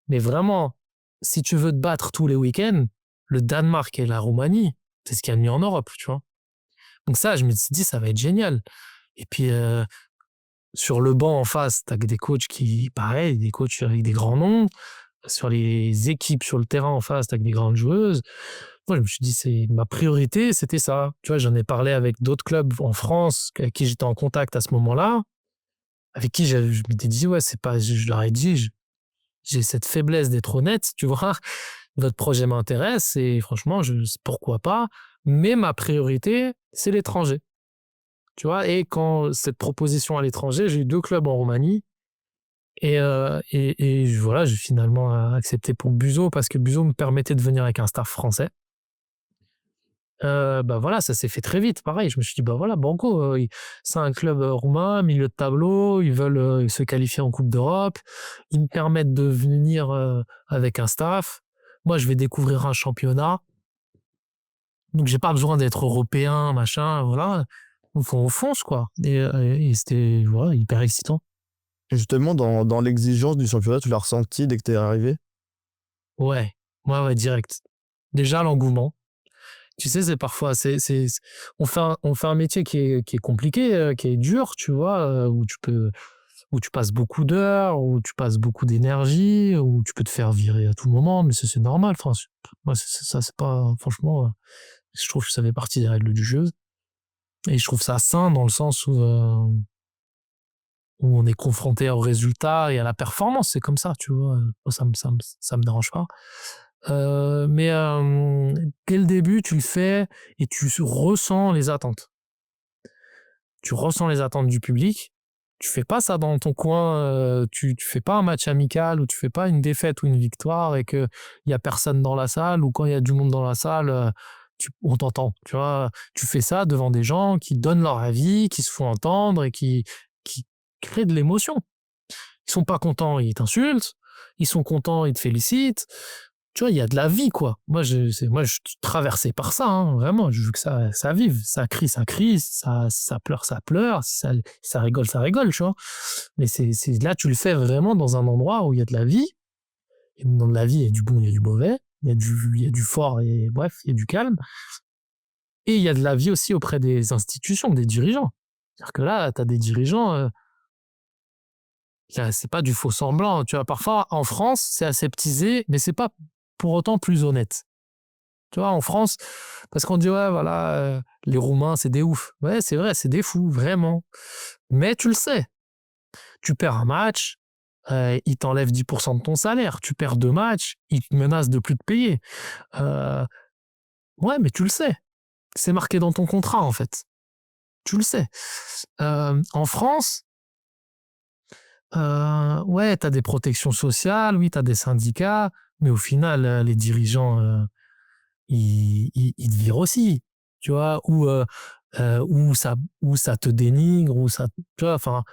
Mais vraiment, si tu veux te battre tous les week-ends, le Danemark et la Roumanie, c'est ce qu'il y a de mieux en Europe, tu vois. Donc ça, je me suis dit, ça va être génial. Et puis, sur le banc en face, t'as des coachs pareil, des coachs avec des grands noms. Sur les équipes, sur le terrain en face, t'as des grandes joueuses. Moi, je me suis dit, ma priorité, c'était ça. Tu vois, j'en ai parlé avec d'autres clubs en France avec qui j'étais en contact à ce moment-là, avec qui je m'étais dit, ouais, c'est pas, je leur ai dit, j'ai cette faiblesse d'être honnête, tu vois. Votre projet m'intéresse et franchement, pourquoi pas. Mais ma priorité, c'est l'étranger. Tu vois, et quand cette proposition à l'étranger, j'ai eu 2 clubs en Roumanie. Et voilà, j'ai finalement accepté pour Buzo parce que Buzo me permettait de venir avec un staff français. Voilà, ça s'est fait très vite. Pareil, je me suis dit, voilà, banco, c'est un club roumain, milieu de tableau, ils veulent se qualifier en Coupe d'Europe. Ils me permettent de venir avec un staff. Moi, je vais découvrir un championnat. Donc, j'ai pas besoin d'être européen, machin, voilà. Donc, on fonce, quoi. Et c'était, voilà, hyper excitant. Et justement, dans l'exigence du championnat, tu l'as ressenti dès que t'es arrivé? Ouais, ouais, direct. Déjà, l'engouement. Tu sais, c'est parfois, on fait un métier qui est compliqué, qui est dur, tu vois, où tu passes beaucoup d'heures, où tu passes beaucoup d'énergie, où tu peux te faire virer à tout moment, mais c'est normal. Enfin, moi, ça, c'est pas, franchement, je trouve que ça fait partie des règles du jeu. Et je trouve ça sain dans le sens où on est confronté au résultat et à la performance. C'est comme ça, tu vois. Ça me dérange pas. Mais dès le début, tu le fais et tu ressens les attentes. Tu ressens les attentes du public. Tu fais pas ça dans ton coin. Tu fais pas un match amical ou tu fais pas une défaite ou une victoire et que il y a personne dans la salle ou quand il y a du monde dans la salle, on t'entend. Tu vois, tu fais ça devant des gens qui donnent leur avis, qui se font entendre et qui créent de l'émotion. Ils sont pas contents, ils t'insultent. Ils sont contents, ils te félicitent. Tu vois, il y a de la vie, quoi. Moi, je suis traversé par ça, hein, vraiment. Je veux que ça vive. Ça crie, ça pleure, ça pleure. Si ça rigole, ça rigole, tu vois. Mais là, tu le fais vraiment dans un endroit où il y a de la vie. Et dans de la vie, il y a du bon, il y a du mauvais. Il y a du fort et bref, il y a du calme. Et il y a de la vie aussi auprès des institutions, des dirigeants. C'est-à-dire que là, tu as des dirigeants, c'est pas du faux semblant. Tu vois, parfois, en France, c'est aseptisé, mais c'est pas pour autant plus honnête. Tu vois, en France, parce qu'on dit, ouais, voilà, les Roumains, c'est des oufs. Ouais, c'est vrai, c'est des fous, vraiment. Mais tu le sais. Tu perds un match, ils t'enlèvent 10% de ton salaire. Tu perds 2 matchs, ils te menacent de plus te payer. Ouais, mais tu le sais. C'est marqué dans ton contrat, en fait. Tu le sais. En France, ouais, tu as des protections sociales, oui, tu as des syndicats, mais au final, les dirigeants, ils te virent aussi, tu vois, ou ça te dénigre, tu vois, enfin,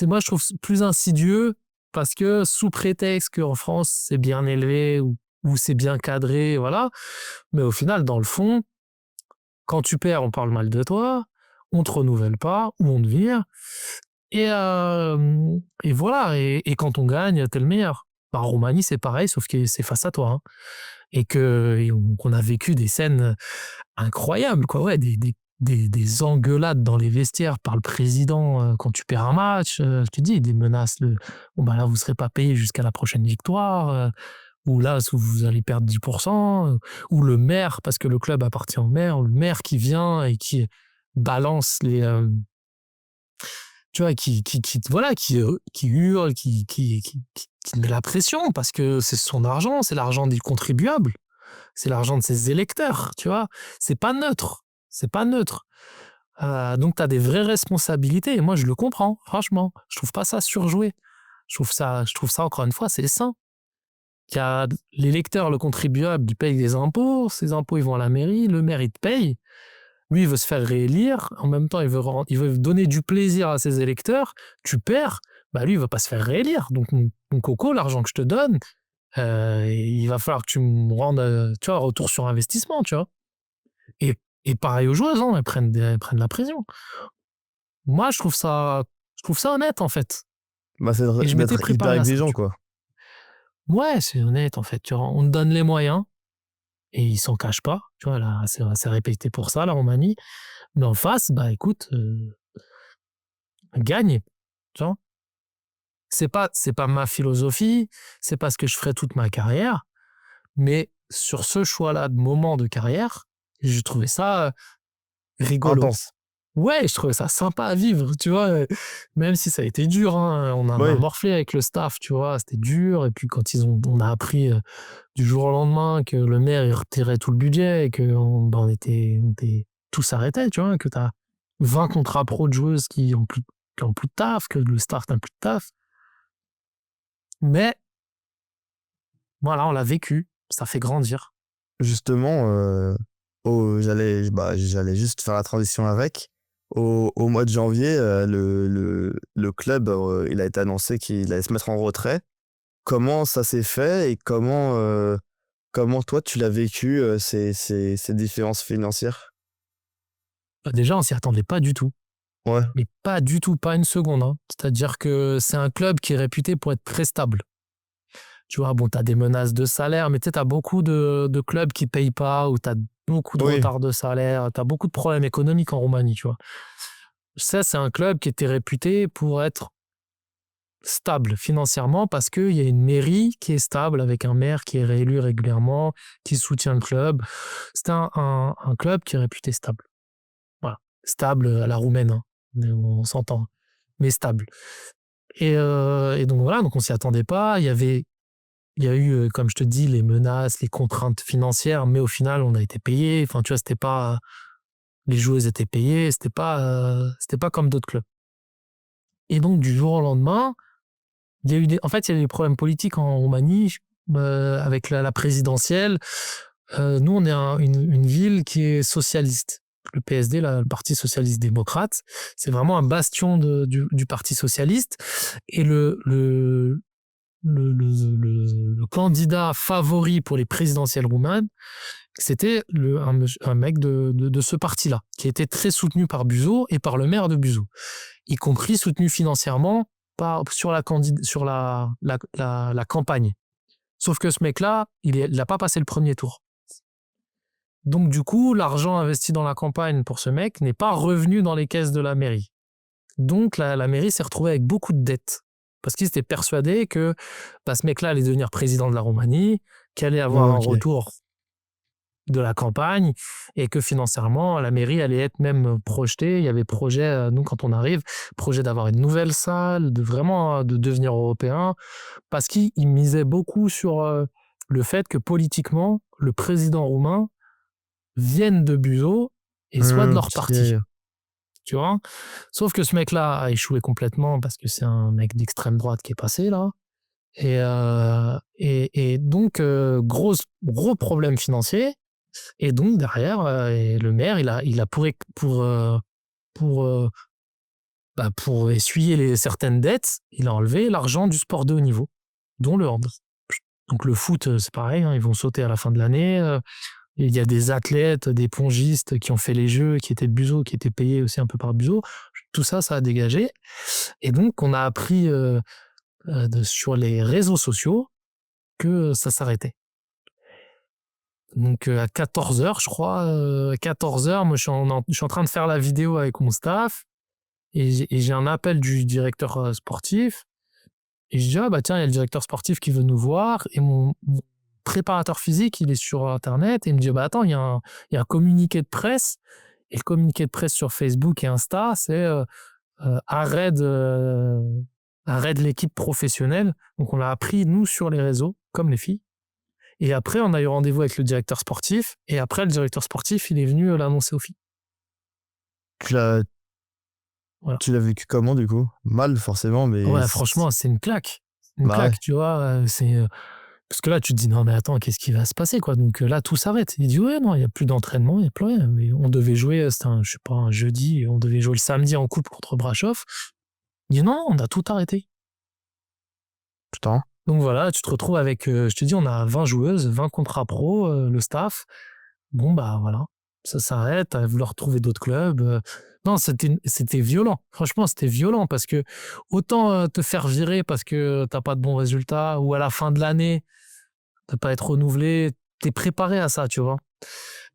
moi, je trouve plus insidieux parce que sous prétexte qu'en France, c'est bien élevé ou c'est bien cadré, voilà, mais au final, dans le fond, quand tu perds, on parle mal de toi, on te renouvelle pas ou on te vire. Et voilà, et quand on gagne, t'es le meilleur. Bah, en Roumanie, c'est pareil, sauf que c'est face à toi, hein. Qu'on a vécu des scènes incroyables, quoi. Ouais, des engueulades dans les vestiaires par le président quand tu perds un match. Je te dis, des menaces. Bon, bah là, vous ne serez pas payé jusqu'à la prochaine victoire. Ou là, vous allez perdre 10%. Ou le maire, parce que le club appartient au maire, le maire qui vient et qui balance tu vois, voilà, qui hurle, qui met la pression parce que c'est son argent, c'est l'argent des contribuables, c'est l'argent de ses électeurs, tu vois. C'est pas neutre, c'est pas neutre. Donc t'as des vraies responsabilités et moi je le comprends, franchement. Je trouve pas ça surjoué. Je trouve ça encore une fois, c'est sain. Il y a l'électeur, le contribuable, il paye des impôts, ces impôts ils vont à la mairie, le maire il te paye. Lui, il veut se faire réélire. En même temps, il veut donner du plaisir à ses électeurs. Tu perds, bah lui, il veut pas se faire réélire. Donc, mon coco, l'argent que je te donne, il va falloir que tu me rendes, tu vois, retour sur investissement, tu vois. Et pareil aux joueuses, hein, elles prennent la pression. Moi, je trouve ça honnête, en fait. Bah, c'est Et je m'étais d'être hyper préparé à ça, exigeant, tu vois. quoi. Ouais, c'est honnête, en fait. Tu vois, on te donne les moyens et ils s'en cachent pas. Tu vois, là, c'est répété pour ça, la Roumanie. Mais en face, bah écoute, gagne, tu vois. C'est pas ma philosophie, c'est pas ce que je ferai toute ma carrière, mais sur ce choix-là de moment de carrière, j'ai trouvé ça rigolo. Intense. Ouais, je trouvais ça sympa à vivre, tu vois, même si ça a été dur, hein, on en a Oui. morflé avec le staff, tu vois, c'était dur. Et puis quand on a appris du jour au lendemain que le maire il retirait tout le budget et que tout s'arrêtait, tu vois, que t'as 20 contrats pro de joueuses qui ont plus de taf, que le staff n'a plus de taf. Mais voilà, on l'a vécu, ça fait grandir. Justement, j'allais juste faire la transition avec. Au mois de janvier, le club, il a été annoncé qu'il allait se mettre en retrait. Comment ça s'est fait et comment toi tu l'as vécu, ces différences financières? Bah, déjà, on s'y attendait pas du tout. Ouais, Mais pas du tout, pas une seconde, hein. C'est-à-dire que c'est un club qui est réputé pour être très stable. Tu vois, bon, tu as des menaces de salaire, mais tu sais, tu as beaucoup de clubs qui payent pas, ou tu as beaucoup de oui, retard de salaire, tu as beaucoup de problèmes économiques en Roumanie, tu vois. Ça, c'est un club qui était réputé pour être stable financièrement parce qu'il y a une mairie qui est stable avec un maire qui est réélu régulièrement, qui soutient le club. C'est un club qui est réputé stable. Voilà. Stable à la roumaine, hein. On s'entend, mais stable. Et donc voilà, donc on s'y attendait pas. Il y il y a eu, comme je te dis, les menaces, les contraintes financières, mais au final, on a été payé. Enfin, tu vois, c'était pas, les joueuses étaient payées, c'était pas comme d'autres clubs. Et donc, du jour au lendemain, il y a eu en fait, il y a eu des problèmes politiques en Roumanie, avec la présidentielle. Nous, on est une ville qui est socialiste. Le PSD, le Parti socialiste démocrate, c'est vraiment un bastion du Parti socialiste. Et le candidat favori pour les présidentielles roumaines, c'était un mec de ce parti-là, qui était très soutenu par Buzău et par le maire de Buzău, y compris soutenu financièrement sur la campagne. Sauf que ce mec-là, il n'a pas passé le premier tour. Donc du coup, l'argent investi dans la campagne pour ce mec n'est pas revenu dans les caisses de la mairie. Donc la mairie s'est retrouvée avec beaucoup de dettes. Parce qu'ils étaient persuadés que ce mec-là allait devenir président de la Roumanie, qu'il allait avoir un retour de la campagne, et que financièrement, la mairie allait être même projetée. Il y avait projet, nous, quand on arrive, projet d'avoir une nouvelle salle, de devenir européen, parce qu'ils misaient beaucoup sur le fait que politiquement, le président roumain vienne de Buzău et soit de leur parti. Tu vois? Sauf que ce mec-là a échoué complètement parce que c'est un mec d'extrême droite qui est passé là. Et donc, gros problème financier. Et donc, derrière, le maire, il a pour essuyer certaines dettes, il a enlevé l'argent du sport de haut niveau, dont le hand. Donc, le foot, c'est pareil, hein, ils vont sauter à la fin de l'année. Il y a des athlètes, des pongistes qui ont fait les jeux, qui étaient de Buzău, qui étaient payés aussi un peu par Buzău. Tout ça, ça a dégagé. Et donc, on a appris sur les réseaux sociaux que ça s'arrêtait. Donc, à 14h, je crois, 14h, moi, je suis en train de faire la vidéo avec mon staff et j'ai un appel du directeur sportif. Et je dis, ah bah tiens, il y a le directeur sportif qui veut nous voir. Et mon préparateur physique, il est sur Internet, et il me dit, bah attends, il y a un communiqué de presse, et le communiqué de presse sur Facebook et Insta, c'est arrête l'équipe professionnelle. Donc on l'a appris, nous, sur les réseaux, comme les filles. Et après, on a eu rendez-vous avec le directeur sportif, et après, le directeur sportif, il est venu l'annoncer aux filles. Tu l'as vécu comment, du coup? Mal, forcément, mais... Ouais, franchement, c'est une claque. Claque, tu vois, c'est... Parce que là, tu te dis, non, mais attends, qu'est-ce qui va se passer, quoi? Donc là, tout s'arrête. Il dit, ouais, non, il n'y a plus d'entraînement, il n'y a plus rien. Mais on devait jouer, c'était un jeudi, on devait jouer le samedi en coupe contre Brasov. Il dit, non, on a tout arrêté. Putain. Donc voilà, tu te retrouves avec, je te dis, on a 20 joueuses, 20 contrats pro, le staff. Bon, bah voilà, ça s'arrête, t'as voulu retrouver d'autres clubs. Non, c'était violent. Franchement, c'était violent parce que autant te faire virer parce que t'as pas de bons résultats, ou à la fin de l'année, de pas être renouvelé, t'es préparé à ça, tu vois.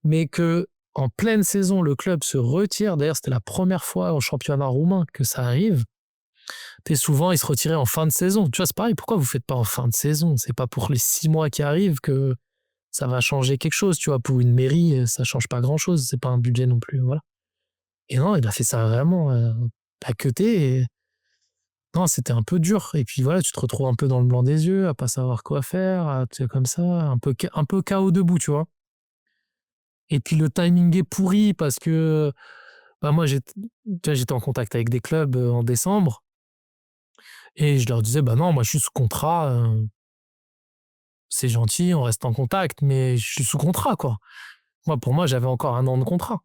Mais que en pleine saison, le club se retire. D'ailleurs, c'était la première fois au championnat roumain que ça arrive. Souvent, ils se retiraient en fin de saison. Tu vois, c'est pareil. Pourquoi vous faites pas en fin de saison? C'est pas pour les 6 mois qui arrivent que ça va changer quelque chose. Tu vois, pour une mairie, ça change pas grand-chose. C'est pas un budget non plus. Voilà. Et non, il a fait ça vraiment à côté. Non, c'était un peu dur. Et puis voilà, tu te retrouves un peu dans le blanc des yeux, à pas savoir quoi faire, comme ça, un peu KO debout, tu vois. Et puis le timing est pourri parce que moi, j'étais en contact avec des clubs en décembre, et je leur disais, bah non, moi je suis sous contrat, c'est gentil, on reste en contact, mais je suis sous contrat, quoi. Pour moi, j'avais encore 1 an de contrat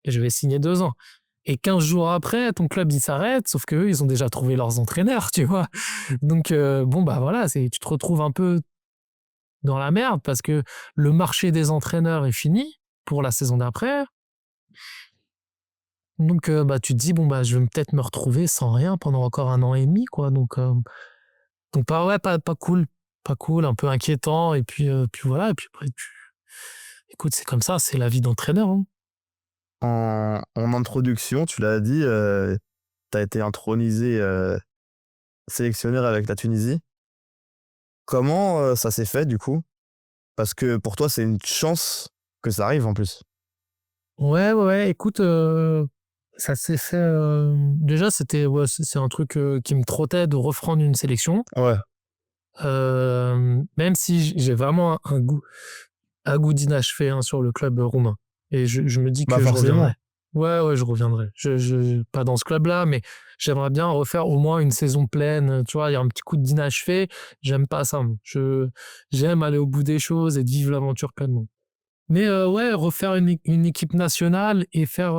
et je vais signer 2 ans. Et 15 jours après, ton club, il s'arrête, sauf qu'eux, ils ont déjà trouvé leurs entraîneurs, tu vois. Donc, bon, bah voilà, tu te retrouves un peu dans la merde parce que le marché des entraîneurs est fini pour la saison d'après. Donc, tu te dis, bon, bah, je vais peut-être me retrouver sans rien pendant encore 1 an et demi, quoi. Donc pas cool. Pas cool, un peu inquiétant. Et puis voilà. Et puis après, écoute, c'est comme ça, c'est la vie d'entraîneur, hein. En introduction, tu l'as dit, tu as été intronisé sélectionneur avec la Tunisie. Comment ça s'est fait, du coup? Parce que pour toi, c'est une chance que ça arrive, en plus. Ouais, écoute, ça s'est fait... déjà, c'est un truc qui me trottait de reprendre une sélection. Ouais. Même si j'ai vraiment un goût d'inachevé sur le club roumain. Et je me dis Bah que je forcément. reviendrai. Ouais, je reviendrai. Pas dans ce club-là, mais j'aimerais bien refaire au moins une saison pleine. Tu vois, il y a un petit coup d'inachevé. J'aime pas ça, moi. J'aime aller au bout des choses et de vivre l'aventure pleinement. Mais ouais, refaire une équipe nationale et faire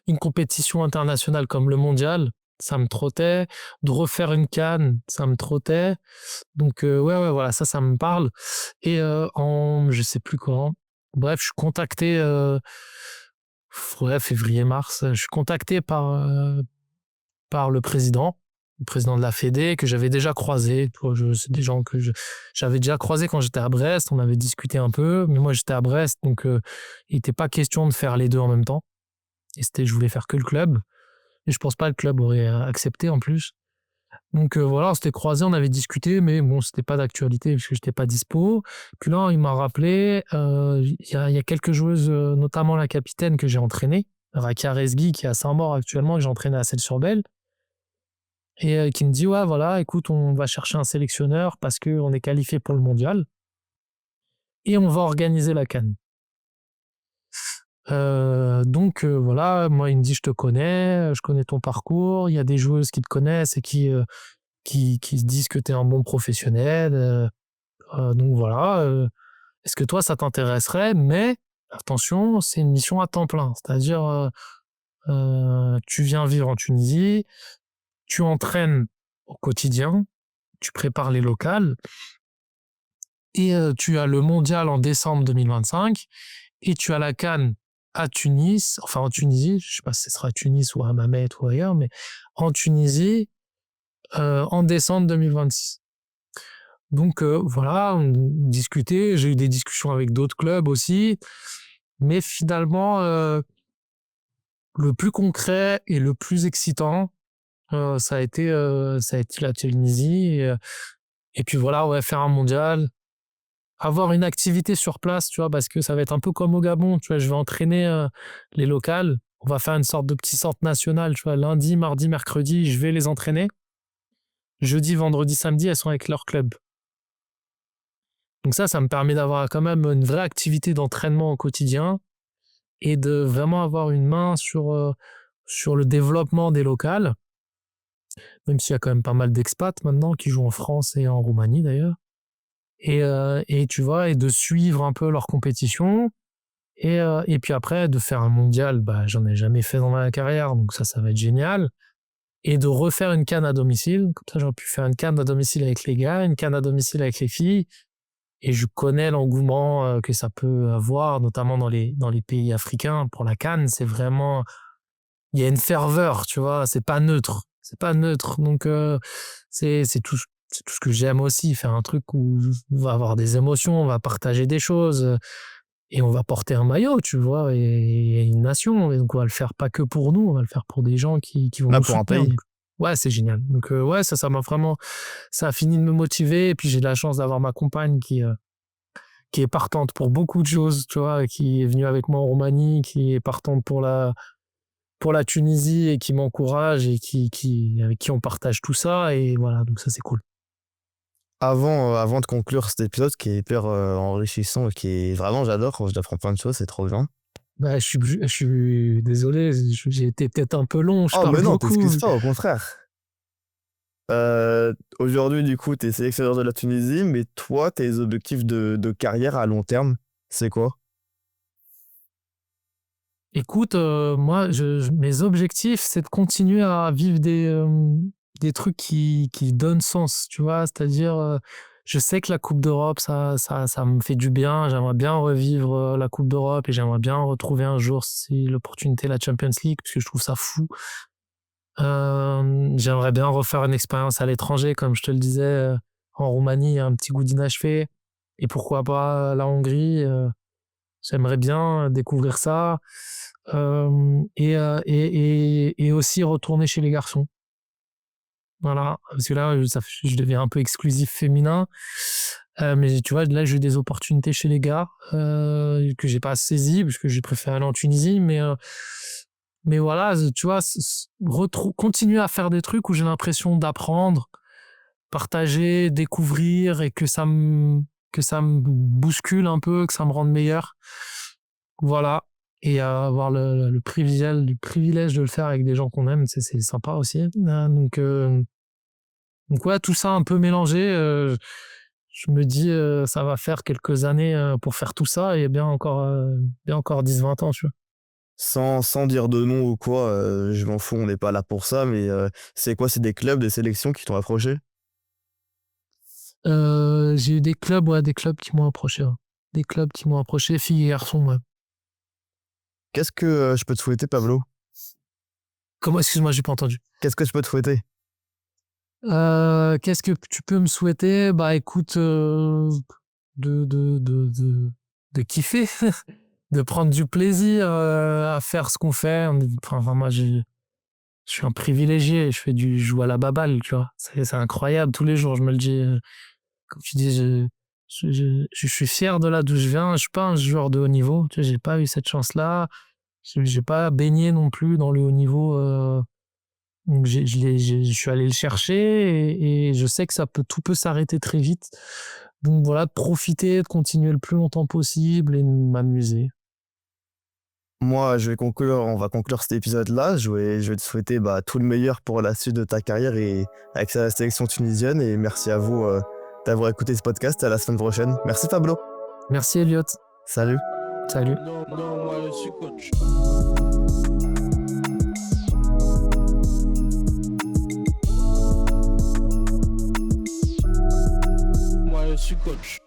une compétition internationale comme le mondial, ça me trottait. De refaire une CAN, ça me trottait. Donc ouais, voilà, ça me parle. Et je sais plus quand. Bref, je suis contacté, ouais, février-mars, je suis contacté par le président de la Fédé, que j'avais déjà croisé. Tu vois, c'est des gens que j'avais déjà croisé quand j'étais à Brest. On avait discuté un peu, mais moi j'étais à Brest, donc il n'était pas question de faire les deux en même temps. Et je voulais faire que le club. Et je pense pas que le club aurait accepté en plus. Donc voilà, on s'était croisés, on avait discuté, mais bon, c'était pas d'actualité parce que j'étais pas dispo. Puis là, il m'a rappelé, il y a quelques joueuses, notamment la capitaine que j'ai entraînée, Rakia Rezgui, qui est à Saint-Maur actuellement, que j'ai entraînée à Celles-sur-Belle, et qui me dit, ouais, voilà, écoute, on va chercher un sélectionneur parce qu'on est qualifié pour le mondial et on va organiser la CAN. Donc voilà, moi, il me dit, je te connais, je connais ton parcours, il y a des joueuses qui te connaissent et qui se disent que tu es un bon professionnel. Donc voilà, est-ce que toi, ça t'intéresserait? Mais attention, c'est une mission à temps plein. C'est-à-dire, tu viens vivre en Tunisie, tu entraînes au quotidien, tu prépares les locales, et tu as le mondial en décembre 2025, et tu as la CAN à Tunis, enfin en Tunisie, je sais pas si ce sera à Tunis ou à Hammamet ou ailleurs, mais en Tunisie, en décembre 2026. Donc voilà, on discutait, j'ai eu des discussions avec d'autres clubs aussi, mais finalement, le plus concret et le plus excitant, ça a été la Tunisie. Et puis voilà, ouais, faire un mondial, avoir une activité sur place, tu vois, parce que ça va être un peu comme au Gabon, tu vois, je vais entraîner les locales, on va faire une sorte de petit centre national, tu vois, lundi, mardi, mercredi, je vais les entraîner. Jeudi, vendredi, samedi, elles sont avec leur club. Donc ça me permet d'avoir quand même une vraie activité d'entraînement au quotidien et de vraiment avoir une main sur le développement des locales, même s'il y a quand même pas mal d'expats maintenant qui jouent en France et en Roumanie d'ailleurs. Et tu vois, et de suivre un peu leur compétition. Et puis après, de faire un mondial, bah, j'en ai jamais fait dans ma carrière, donc ça va être génial. Et de refaire une CAN à domicile, comme ça j'aurais pu faire une CAN à domicile avec les gars, une CAN à domicile avec les filles. Et je connais l'engouement que ça peut avoir, notamment dans les pays africains. Pour la CAN, c'est vraiment, il y a une ferveur, tu vois, c'est pas neutre. C'est pas neutre. Donc, c'est tout ce que j'aime aussi, faire un truc où on va avoir des émotions, on va partager des choses, et on va porter un maillot, tu vois, et une nation. Et donc, on va le faire pas que pour nous, on va le faire pour des gens qui vont Là, nous pour un soutenir. pays. Donc, ouais, c'est génial. Donc, ouais, ça m'a vraiment, ça a fini de me motiver. Et puis, j'ai de la chance d'avoir ma compagne qui est partante pour beaucoup de choses, tu vois, qui est venue avec moi en Roumanie, qui est partante pour la Tunisie et qui m'encourage et avec qui on partage tout ça. Et voilà, donc ça, c'est cool. Avant de conclure cet épisode qui est hyper enrichissant et qui est vraiment, j'adore quand j'apprends plein de choses, c'est trop bien. Bah, je suis désolé, j'ai été peut-être un peu long, je Oh, parle mais non, beaucoup. t'excuses pas, au contraire. Aujourd'hui, du coup, t'es sélectionneur de la Tunisie, mais toi, tes objectifs de carrière à long terme, c'est quoi? Écoute, moi, mes objectifs, c'est de continuer à vivre des trucs qui donnent sens, tu vois. C'est-à-dire, je sais que la Coupe d'Europe, ça me fait du bien. J'aimerais bien revivre la Coupe d'Europe et j'aimerais bien retrouver un jour, si l'opportunité, la Champions League, parce que je trouve ça fou. J'aimerais bien refaire une expérience à l'étranger, comme je te le disais, en Roumanie, il y a un petit goût d'inachevé. Et pourquoi pas la Hongrie, j'aimerais bien découvrir ça. Et aussi retourner chez les garçons. Voilà, parce que là, je deviens un peu exclusif féminin. Mais tu vois, là, j'ai eu des opportunités chez les gars que j'ai pas saisies, parce que j'ai préféré aller en Tunisie. Mais voilà, tu vois, continuer à faire des trucs où j'ai l'impression d'apprendre, partager, découvrir et que ça me bouscule un peu, que ça me rende meilleur. Voilà. Et avoir le privilège de le faire avec des gens qu'on aime, c'est sympa aussi. Donc ouais, tout ça un peu mélangé. Je me dis, ça va faire quelques années pour faire tout ça et bien encore 10-20 ans, tu vois. Sans dire de nom ou quoi, je m'en fous, on n'est pas là pour ça, mais c'est quoi? C'est des clubs, des sélections qui t'ont approché? J'ai eu des clubs qui m'ont approché. Ouais. Des clubs qui m'ont approché, filles et garçons. Ouais. Qu'est-ce que je peux te souhaiter, Pablo? Comment, excuse-moi, j'ai pas entendu. Qu'est-ce que je peux te souhaiter? Qu'est-ce que tu peux me souhaiter? Bah écoute, de kiffer, de prendre du plaisir à faire ce qu'on fait. Enfin, moi, je suis un privilégié. Je joue à la baballe, tu vois. C'est incroyable. Tous les jours, je me le dis. Comme tu dis, je suis fier de là d'où je viens. Je suis pas un joueur de haut niveau. Tu vois, j'ai pas eu cette chance-là. J'ai pas baigné non plus dans le haut niveau. Donc je suis allé le chercher et je sais que tout peut s'arrêter très vite. Donc voilà, de profiter, de continuer le plus longtemps possible et de m'amuser. Moi, on va conclure cet épisode-là. Je vais te souhaiter tout le meilleur pour la suite de ta carrière et avec la sélection tunisienne. Et merci à vous d'avoir écouté ce podcast. À la semaine prochaine. Merci, Pablo. Merci Elliot. Salut. Salut. Non, moi je suis coach. Moi je suis coach.